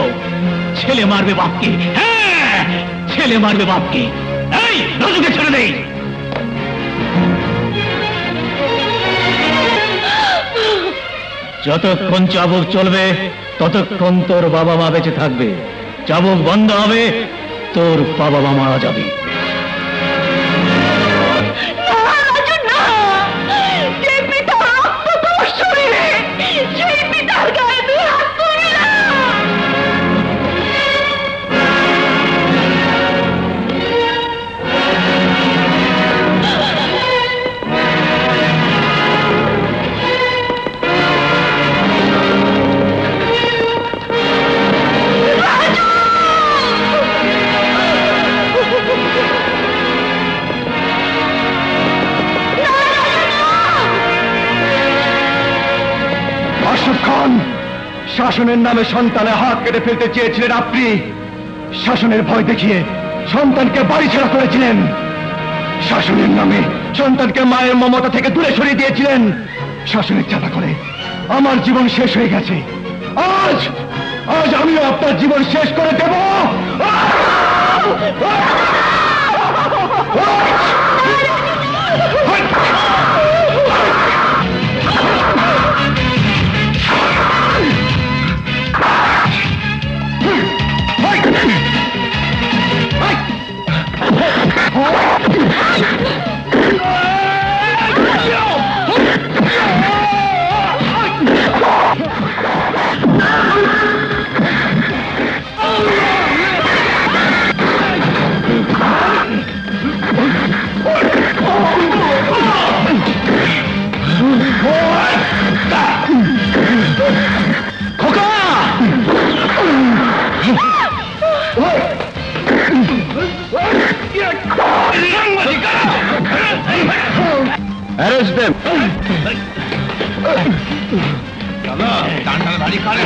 ছেলে মারবে বাপকে, হ্যাঁ ছেলে মারবে বাপকে। এই রাজুকে ছেড়ে দেই। যতক্ষণ চাবুক চলবে ততক্ষণ তোর বাবা মা বেঁচে থাকবে। চাবুক বন্ধ হবে, তোর বাবা মা মারা যাবে। রাজু না, যে পিতার রক্ত তোর শরীরে, সেই পিতার গায়ে তুই হাত করবি না। শাসনের নামে সন্তানের হাত কেটে ফেলতে চেয়েছিলেন আপনি। শাসনের ভয় দেখিয়ে সন্তানকে বাড়ি ছাড়া করেছিলেন। শাসনের নামে সন্তানকে মায়ের মমতা থেকে দূরে সরিয়ে দিয়েছিলেন। শাসনের চাপা করে আমার জীবন শেষ হয়ে গেছে। আজ আজ আমিও আপনার জীবন শেষ করে দেব। Arrest them! চলো টান টান বাড়ি করে